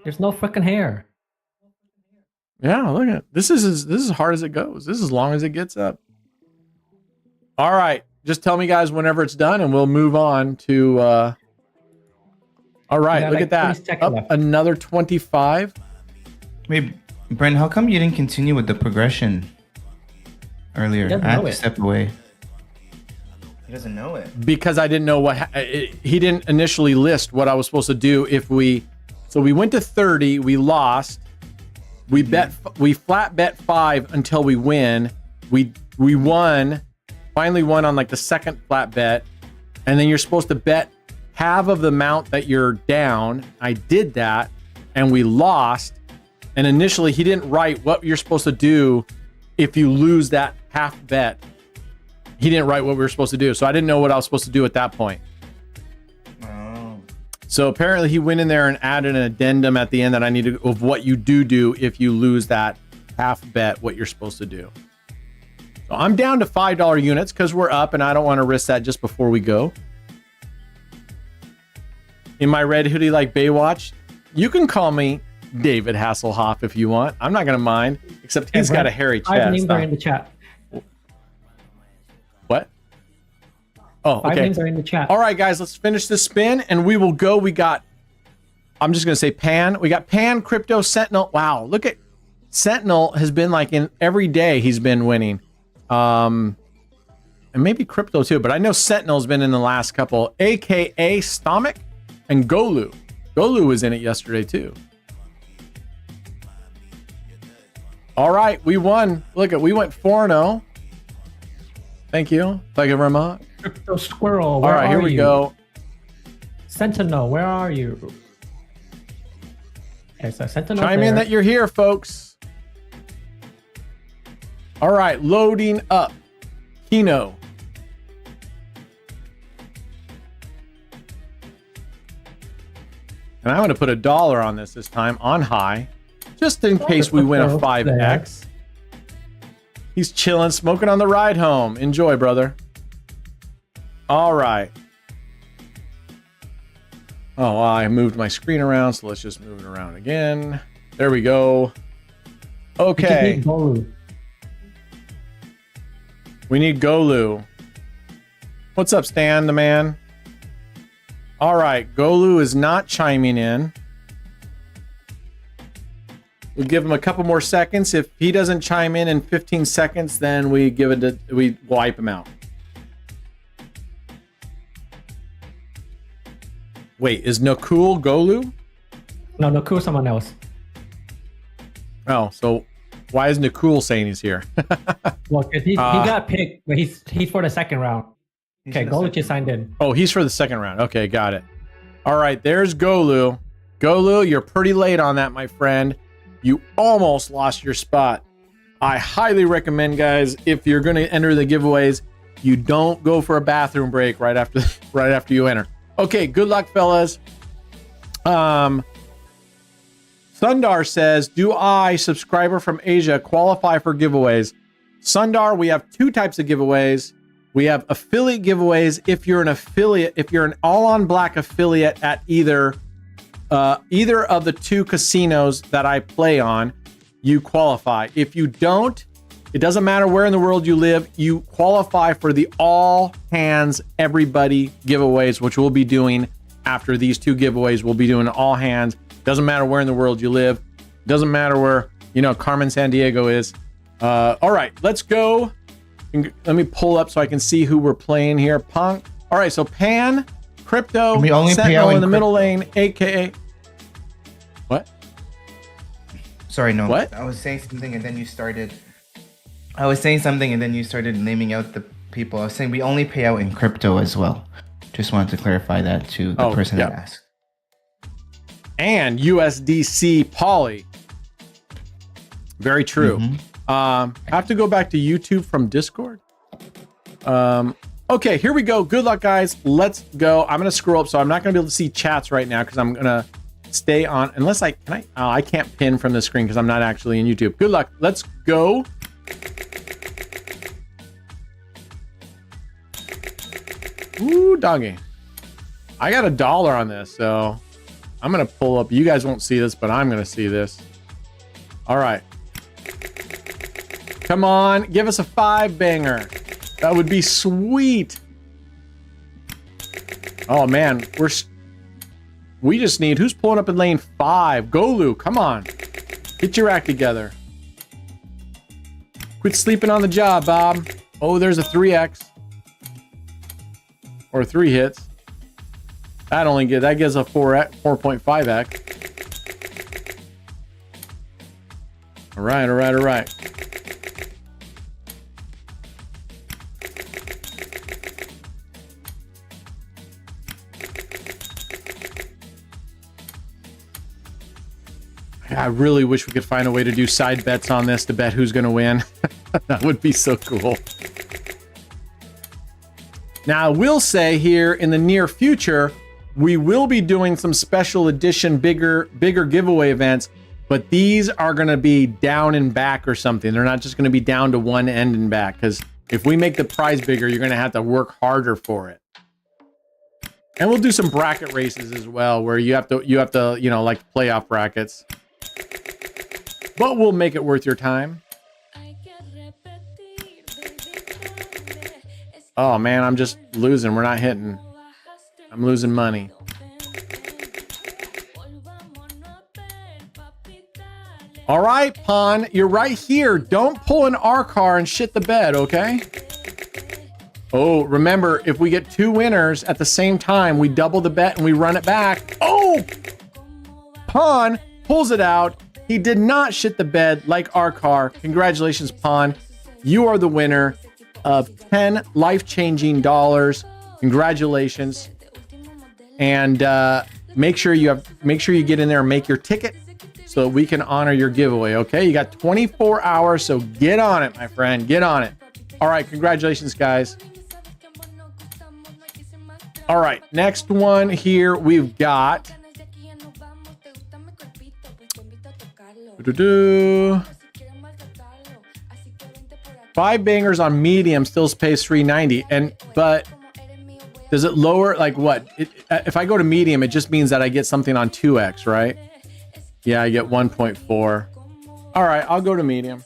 There's no freaking hair. Yeah, look at this is as hard as it goes. This is as long as it gets up. All right, just tell me guys whenever it's done, and we'll move on to. All right, look at that. Up another 25. Wait, Brent, how come you didn't continue with the progression earlier? I had to step away. He doesn't know it. Because I didn't know he didn't initially list what I was supposed to do so we went to 30, we lost. We flat bet 5 until we win. We finally won on like the second flat bet. And then you're supposed to bet half of the amount that you're down. I did that and we lost. And initially he didn't write what you're supposed to do if you lose that half bet. He didn't write what we were supposed to do. So I didn't know what I was supposed to do at that point. Oh. So apparently he went in there and added an addendum at the end that I needed of what you do if you lose that half bet, what you're supposed to do. So I'm down to $5 units because we're up and I don't want to risk that just before we go. In my red hoodie like Baywatch, you can call me David Hasselhoff if you want. I'm not going to mind, except he's got a hairy chest. 5 names are in the chat. What? Oh, 5 names are in the chat. All right, guys, let's finish this spin and we will go. I'm just going to say Pan. We got Pan, Crypto, Sentinel. Wow, look at Sentinel has been like in every day he's been winning. And maybe Crypto too, but I know Sentinel's been in the last couple, AKA Stomach and Golu. Golu was in it yesterday too. All right, we won. Look we went 4-0. Thank you. Thank you very much. Crypto Squirrel, where all right, here we go. Sentinel, where are you? Okay, so Sentinel. Chime in that you're here, folks. All right, loading up. Kino. And I'm going to put $1 on this time on high, just in case we win a 5x. He's chilling, smoking on the ride home. Enjoy, brother. All right. Oh, well, I moved my screen around, so let's just move it around again. There we go. Okay. We need Golu. What's up, Stan, the man? All right, Golu is not chiming in. We'll give him a couple more seconds. If he doesn't chime in 15 seconds, then we wipe him out. Wait, is Nakul Golu? No, Nakul someone else. Oh, so why is Nakul saying he's here? Well, because he got picked, but he's for the second round. Okay, Golu just signed in. Oh, he's for the second round. Okay, got it. All right, there's Golu. Golu, you're pretty late on that, my friend. You almost lost your spot. I highly recommend, guys, if you're going to enter the giveaways, you don't go for a bathroom break right after you enter. Okay, good luck, fellas. Sundar says, do I, subscriber from Asia, qualify for giveaways? Sundar, we have 2 types of giveaways. We have affiliate giveaways. If you're an affiliate, if you're an All on Black affiliate at either of the 2 casinos that I play on, you qualify. If you don't, it doesn't matter where in the world you live, you qualify for the all hands everybody giveaways, which we'll be doing after these 2 giveaways. We'll be doing all hands. Doesn't matter where in the world you live. Doesn't matter where, Carmen San Diego is. All right, let's go. Let me pull up so I can see who we're playing here. Punk. All right, so Pan, Crypto, Sentinel in the middle lane, AKA. What? Sorry, no. What? I was saying something and then you started naming out the people. I was saying we only pay out in crypto as well. Just wanted to clarify that to the person that asked. and USDC poly. Very true. I have to go back to YouTube from Discord. Okay, here we go. Good luck, guys. Let's go. I'm gonna scroll up, so I'm not gonna be able to see chats right now because I'm gonna stay on. Unless I can. I can't pin from the screen because I'm not actually in YouTube. Good luck. Let's go. Ooh, doggy. I got $1 on this, so I'm gonna pull up. You guys won't see this, but I'm gonna see this. All right. Come on, give us a 5-banger. That would be sweet. Oh man, we just need, who's pulling up in lane 5? Golu, come on. Get your act together. Quit sleeping on the job, Bob. Oh, there's a 3x. Or 3 hits. That gives a 4.5x. All right, all right, all right. I really wish we could find a way to do side bets on this to bet who's going to win. That would be so cool. Now, I will say here in the near future, we will be doing some special edition, bigger giveaway events, but these are going to be down and back or something. They're not just going to be down to one end and back, because if we make the prize bigger, you're going to have to work harder for it. And we'll do some bracket races as well, where you have to, you know, like playoff brackets. But we'll make it worth your time. Oh man, I'm just losing. We're not hitting. I'm losing money. All right, Pawn, you're right here. Don't pull an R car and shit the bed, okay? Oh, remember, if we get 2 winners at the same time, we double the bet and we run it back. Oh! Pawn pulls it out. He did not shit the bed like our car. Congratulations, Pawn. You are the winner of 10 life-changing dollars. Congratulations. And make sure you get in there and make your ticket so that we can honor your giveaway, okay? You got 24 hours, so get on it, my friend. Get on it. All right, congratulations, guys. All right, next one here we've got 5 bangers on medium still pays $3.90, but does it lower, like what? If I go to medium, it just means that I get something on 2x, right? Yeah, I get 1.4. All right, I'll go to medium.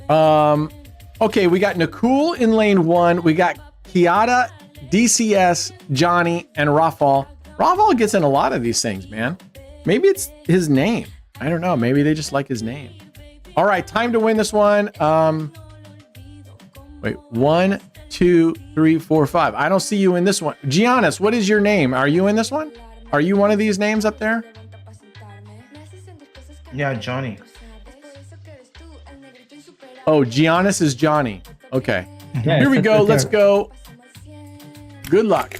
Okay, we got Nakul in lane 1. We got Kiata, DCS, Johnny, and Rafal. Rafal gets in a lot of these things, man. Maybe it's his name. I don't know. Maybe they just like his name. All right, time to win this one. Wait, 1, 2, 3, 4, 5. I don't see you in this one. Giannis, what is your name? Are you in this one? Are you one of these names up there? Yeah, Johnny. Oh, Giannis is Johnny. Okay. Yeah, here we go. Let's go. Good luck.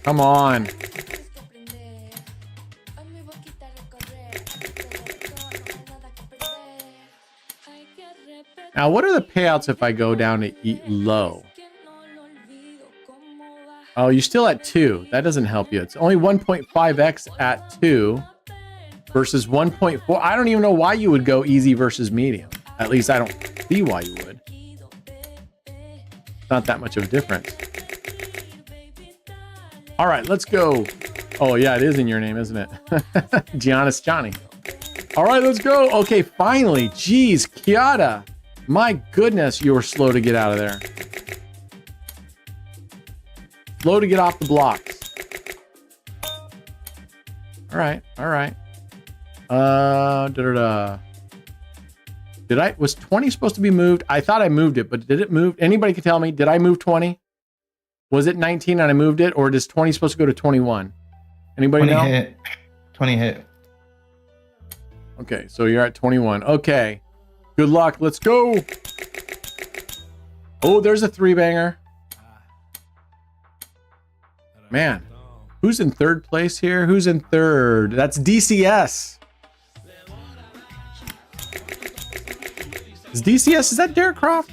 Come on. Now, what are the payouts if I go down to eat low? Oh, you're still at 2. That doesn't help you. It's only 1.5x at 2 versus 1.4. I don't even know why you would go easy versus medium. At least I don't see why you would. Not that much of a difference. All right, let's go. Oh, yeah, it is in your name, isn't it? Giannis Johnny. All right, let's go. Okay, finally. Jeez, Kiata. My goodness, you were slow to get out of there. Slow to get off the blocks. All right, all right. Was 20 supposed to be moved? I thought I moved it, but did it move? Anybody can tell me, did I move 20? Was it 19 and I moved it, or is 20 supposed to go to 21? Anybody 20 know? hit. 20 hit. Okay, so you're at 21. Okay. Good luck. Let's go. Oh, there's a 3-banger. Man, who's in third place here? Who's in third? That's DCS. Is that Derek Croft?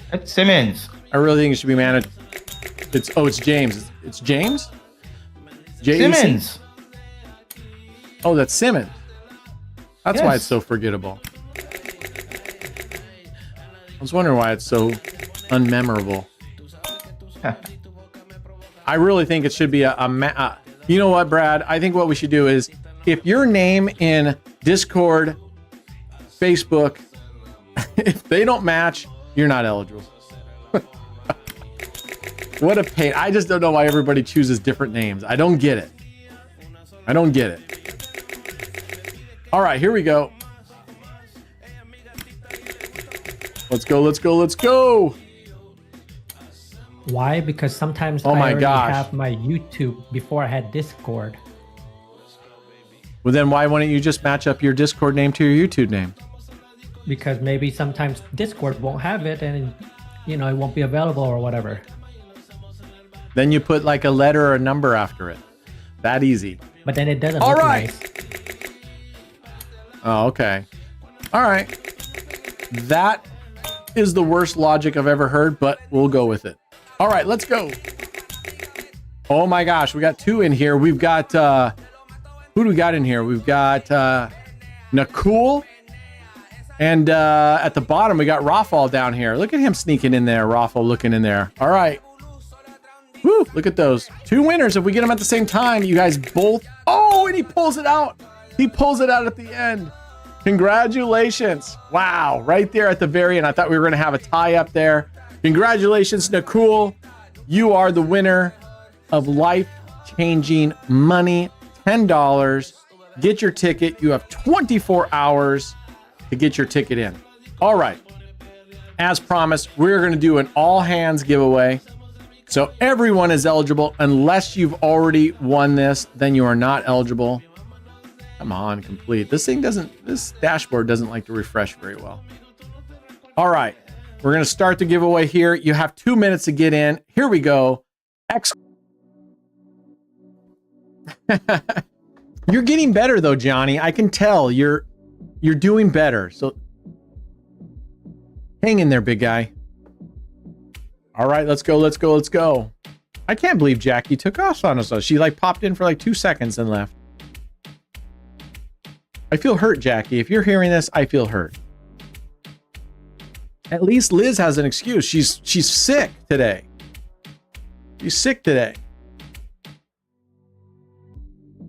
That's Simmons. I really think it should be managed. It's James. It's James? Simmons. Oh, that's Simmons. That's why Yes. it's so forgettable. I was wondering why it's so unmemorable. I really think it should be you know what, Brad? I think what we should do is, if your name in Discord, Facebook, if they don't match, you're not eligible. What a pain. I just don't know why everybody chooses different names. I don't get it. All right, here we go. Let's go. Why? Because sometimes Oh I my already gosh. have my YouTube before I had Discord. Well, then why wouldn't you just match up your Discord name to your YouTube name? Because maybe sometimes Discord won't have it and, it won't be available or whatever. Then you put like a letter or a number after it. That easy. But then it doesn't All look right. nice. Oh, okay. All right. That is the worst logic I've ever heard, but we'll go with it. All right, let's go. Oh my gosh, we got two in here. We've got, who do we got in here? We've got Nakul. And at the bottom, we got Rafael down here. Look at him sneaking in there. Rafael looking in there. All right. Woo, look at those. Two winners. If we get them at the same time, you guys both. Oh, and he pulls it out. He pulls it out at the end. Congratulations. Wow. Right there at the very end. I thought we were going to have a tie up there. Congratulations, Nakul. You are the winner of life-changing money, $10. Get your ticket. You have 24 hours to get your ticket in. All right. As promised, we're going to do an all-hands giveaway. So everyone is eligible. Unless you've already won this, then you are not eligible. Come on, complete. This dashboard doesn't like to refresh very well. All right. We're going to start the giveaway here. You have 2 minutes to get in. Here we go. You're getting better though, Johnny. I can tell you're doing better. So hang in there, big guy. All right, let's go. I can't believe Jackie took off on us though. She like popped in for like 2 seconds and left. I feel hurt, Jackie. If you're hearing this, I feel hurt. At least Liz has an excuse. She's sick today. She's sick today.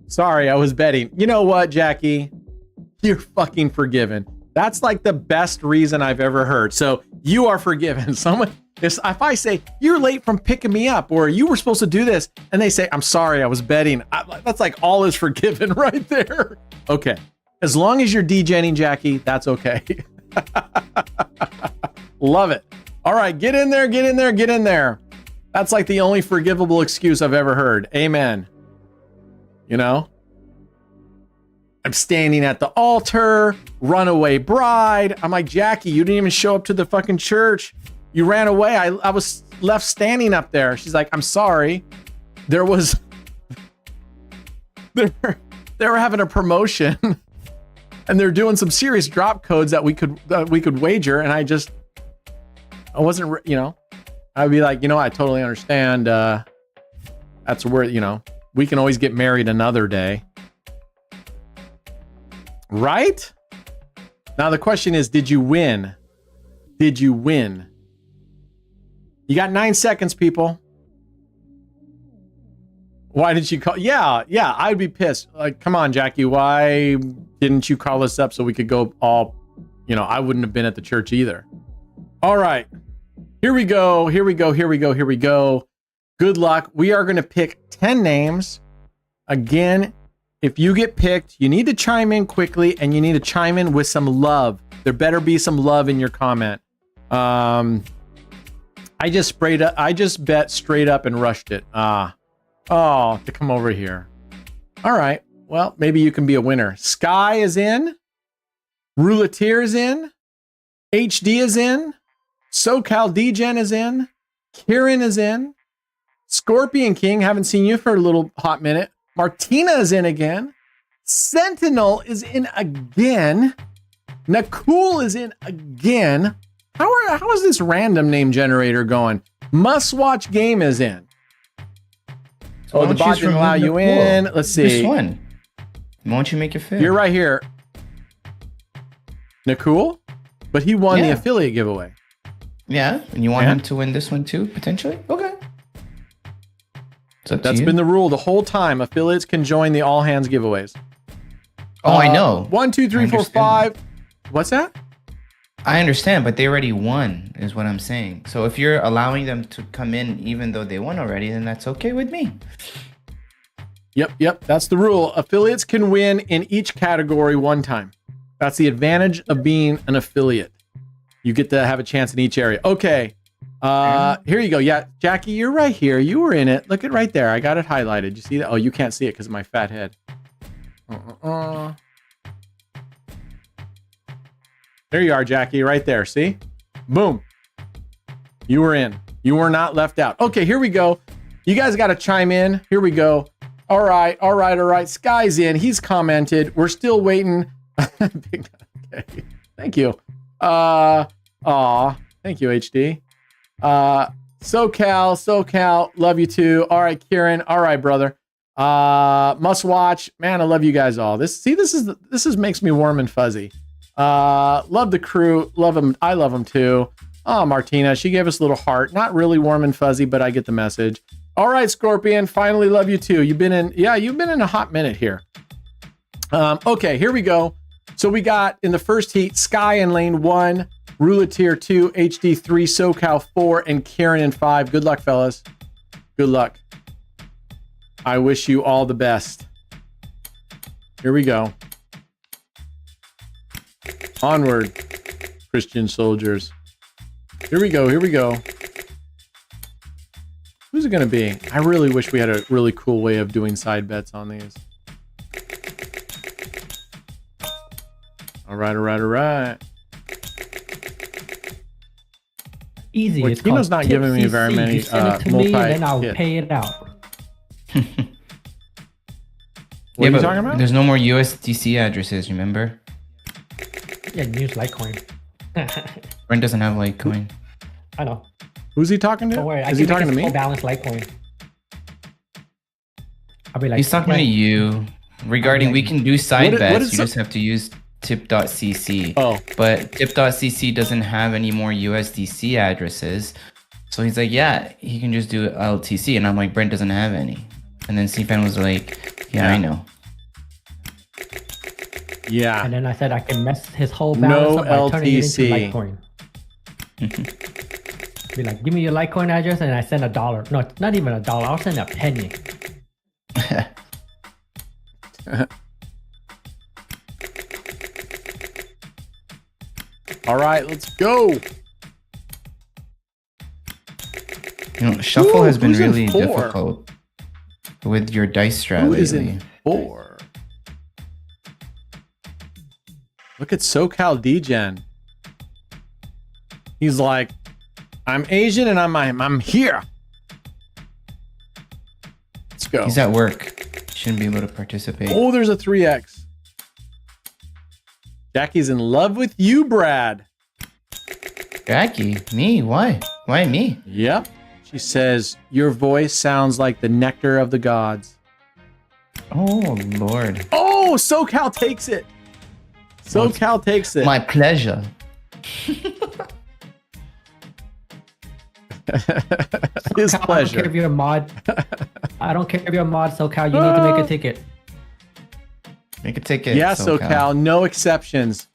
Sorry, I was betting. You know what, Jackie? You're fucking forgiven. That's like the best reason I've ever heard. So you are forgiven. If I say you're late from picking me up, or you were supposed to do this, and they say I'm sorry, I was betting. That's like all is forgiven right there. Okay, as long as you're degenning, Jackie, that's okay. Love it. All right, get in there. That's like the only forgivable excuse I've ever heard. Amen. You know? I'm standing at the altar, runaway bride. I'm like, Jackie, you didn't even show up to the fucking church. You ran away. I was left standing up there. She's like, I'm sorry. They were having a promotion and they're doing some serious drop codes that we could wager. And I wasn't, I'd be like, I totally understand. That's where, we can always get married another day. Right? Now the question is, did you win? You got 9 seconds, people. Why did you call? Yeah, I'd be pissed. Like, come on, Jackie, why didn't you call us up so we could go all, I wouldn't have been at the church either. All right, here we go. Good luck. We are going to pick 10 names. Again, if you get picked, you need to chime in quickly and you need to chime in with some love. There better be some love in your comment. I just bet straight up and rushed it. To come over here. All right. Well, maybe you can be a winner. Sky is in. Rouletteer is in. HD is in. SoCal DGen is in. Kieran is in. Scorpion King, haven't seen you for a little hot minute. Martina is in again. Sentinel is in again. Nakul is in again. How is this random name generator going? Must watch game is in. Oh, the bot didn't allow you in. Let's see. This one. Why don't you make it fit? You're right here. Nakul? But he won the affiliate giveaway. Yeah, and you want him to win this one too, potentially? Okay. That's been the rule the whole time. Affiliates can join the all hands giveaways. Oh, I know. 1, 2, 3, 4, 5. What's that? I understand, but they already won, is what I'm saying. So if you're allowing them to come in even though they won already, then that's okay with me. Yep. That's the rule. Affiliates can win in each category one time. That's the advantage of being an affiliate. You get to have a chance in each area. Okay. Here you go. Yeah, Jackie, you're right here. You were in it. Look at right there. I got it highlighted. You see that? Oh, you can't see it because of my fat head. There you are, Jackie, right there. See? Boom. You were in. You were not left out. Okay, here we go. You guys got to chime in. Here we go. All right. Sky's in. He's commented. We're still waiting. Okay. Thank you. Thank you, HD. SoCal, love you too. All right, Kieran. All right, brother. Must watch. Man, I love you guys all. This makes me warm and fuzzy. Love the crew. Love them. I love them too. Oh, Martina, she gave us a little heart. Not really warm and fuzzy, but I get the message. All right, Scorpion. Finally, love you too. You've been in a hot minute here. Okay, here we go. So we got in the first heat, Sky in lane 1, Roulette 2, HD 3, SoCal 4, and Karen in 5. Good luck, fellas. Good luck. I wish you all the best. Here we go. Onward, Christian soldiers. Here we go. Who's it going to be? I really wish we had a really cool way of doing side bets on these. All right. Easy. Well, Tino's not giving me very many send it to me, then I'll pay it out. What are you talking about? There's no more USDC addresses, remember? Yeah, use Litecoin. Brent doesn't have Litecoin. I know. Who's he talking to? Don't worry. Is he talking to me? Balance Litecoin. I'll be like, he's talking to you regarding we can do side bets. You just have to use tip.cc. Oh. But tip.cc doesn't have any more USDC addresses. So he's like, yeah, he can just do LTC. And I'm like, Brent doesn't have any. And then CFAN was like, yeah, I know. Yeah. And then I said I can mess his whole balance up by turning it into Litecoin. Be like, give me your Litecoin address, and I send $1. No, not even $1. I'll send a penny. All right, let's go. You know, shuffle has been really difficult with your dice strat lately. Who is in 4? Look at SoCal Degen. He's like, I'm Asian and I'm here. Let's go. He's at work. Shouldn't be able to participate. Oh, there's a 3x. Jackie's in love with you, Brad. Jackie? Me? Why? Why me? Yep. She says, your voice sounds like the nectar of the gods. Oh, Lord. Oh, SoCal takes it. SoCal takes it. My pleasure. His pleasure. I don't care if you're a mod. I don't care if you're a mod, SoCal. You need to make a ticket. Make a ticket. Yeah, SoCal. No exceptions.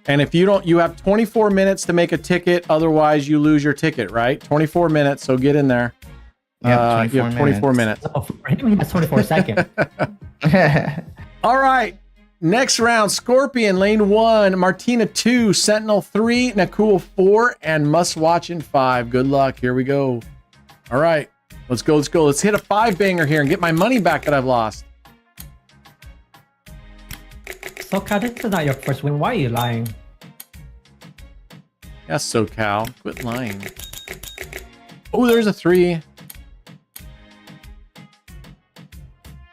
And if you don't, you have 24 minutes to make a ticket. Otherwise, you lose your ticket, right? 24 minutes. So get in there. Yeah, you have 24 minutes. Oh, for him, he has 24 seconds. All right. Next round, Scorpion, lane 1, Martina 2, Sentinel 3, Nakul 4, and Must Watch in 5. Good luck. Here we go. All right. Let's go. Let's hit a 5-banger here and get my money back that I've lost. SoCal, this is not your first win. Why are you lying? Yes, SoCal. Quit lying. Oh, there's a 3.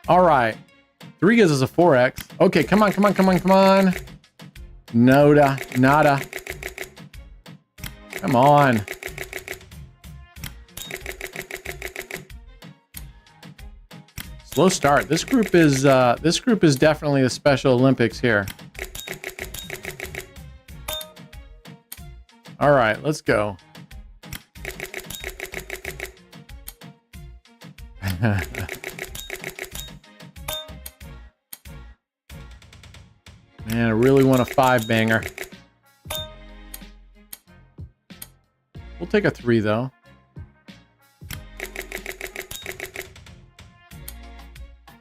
All right. 3 gives us a 4x. Okay, come on, come on, come on, come on. Nada, nada. Come on. Slow start. This group is definitely the Special Olympics here. All right, let's go. Man, I really want a 5-banger. We'll take a 3 though.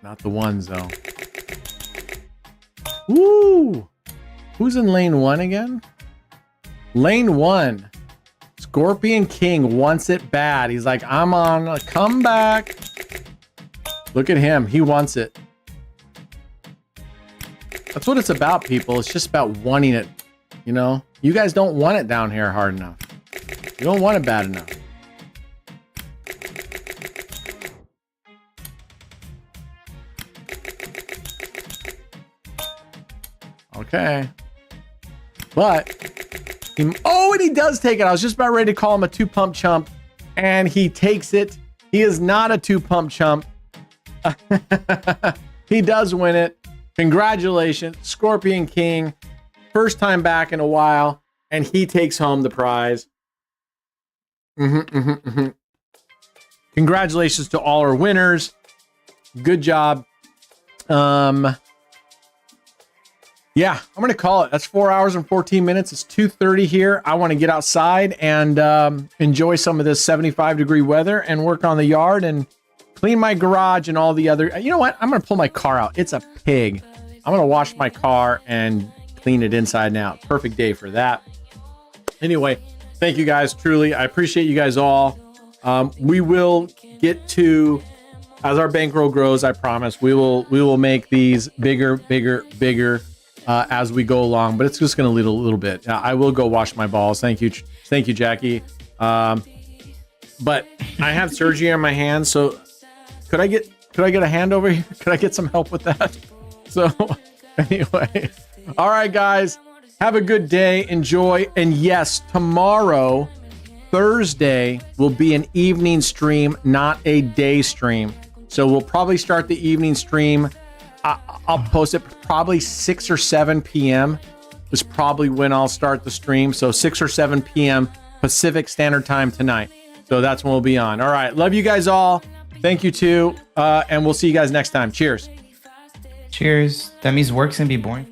Not the ones though. Woo! Who's in lane 1 again? Lane 1. Scorpion King wants it bad. He's like, I'm on a comeback. Look at him. He wants it. That's what it's about, people. It's just about wanting it. You know? You guys don't want it down here hard enough. You don't want it bad enough. Okay. But oh, and he does take it. I was just about ready to call him a 2-pump chump, and he takes it. He is not a 2-pump chump. He does win it. Congratulations, Scorpion King. First time back in a while, and he takes home the prize. Congratulations to all our winners. Good job. Yeah, I'm gonna call it. That's 4 hours and 14 minutes. It's 2:30 here. I want to get outside and enjoy some of this 75-degree weather and work on the yard and clean my garage and all the other. You know what? I'm gonna pull my car out. It's a pig. I'm gonna wash my car and clean it inside and out. Perfect day for that. Anyway, thank you guys. Truly, I appreciate you guys all. We will get to, as our bankroll grows, I promise we will make these bigger as we go along, but it's just going to lead a little bit. I will go wash my balls. Thank you, Jackie. But I have surgery on my hand, so could I get a hand over here? Could I get some help with that? So anyway, all right, guys, have a good day. Enjoy. And yes, tomorrow, Thursday, will be an evening stream, not a day stream. So we'll probably start the evening stream. I'll post it probably 6 or 7 p.m. is probably when I'll start the stream. So 6 or 7 p.m. Pacific Standard Time tonight. So that's when we'll be on. All right. Love you guys all. Thank you too. And we'll see you guys next time. Cheers. Cheers. That means work's gonna be boring.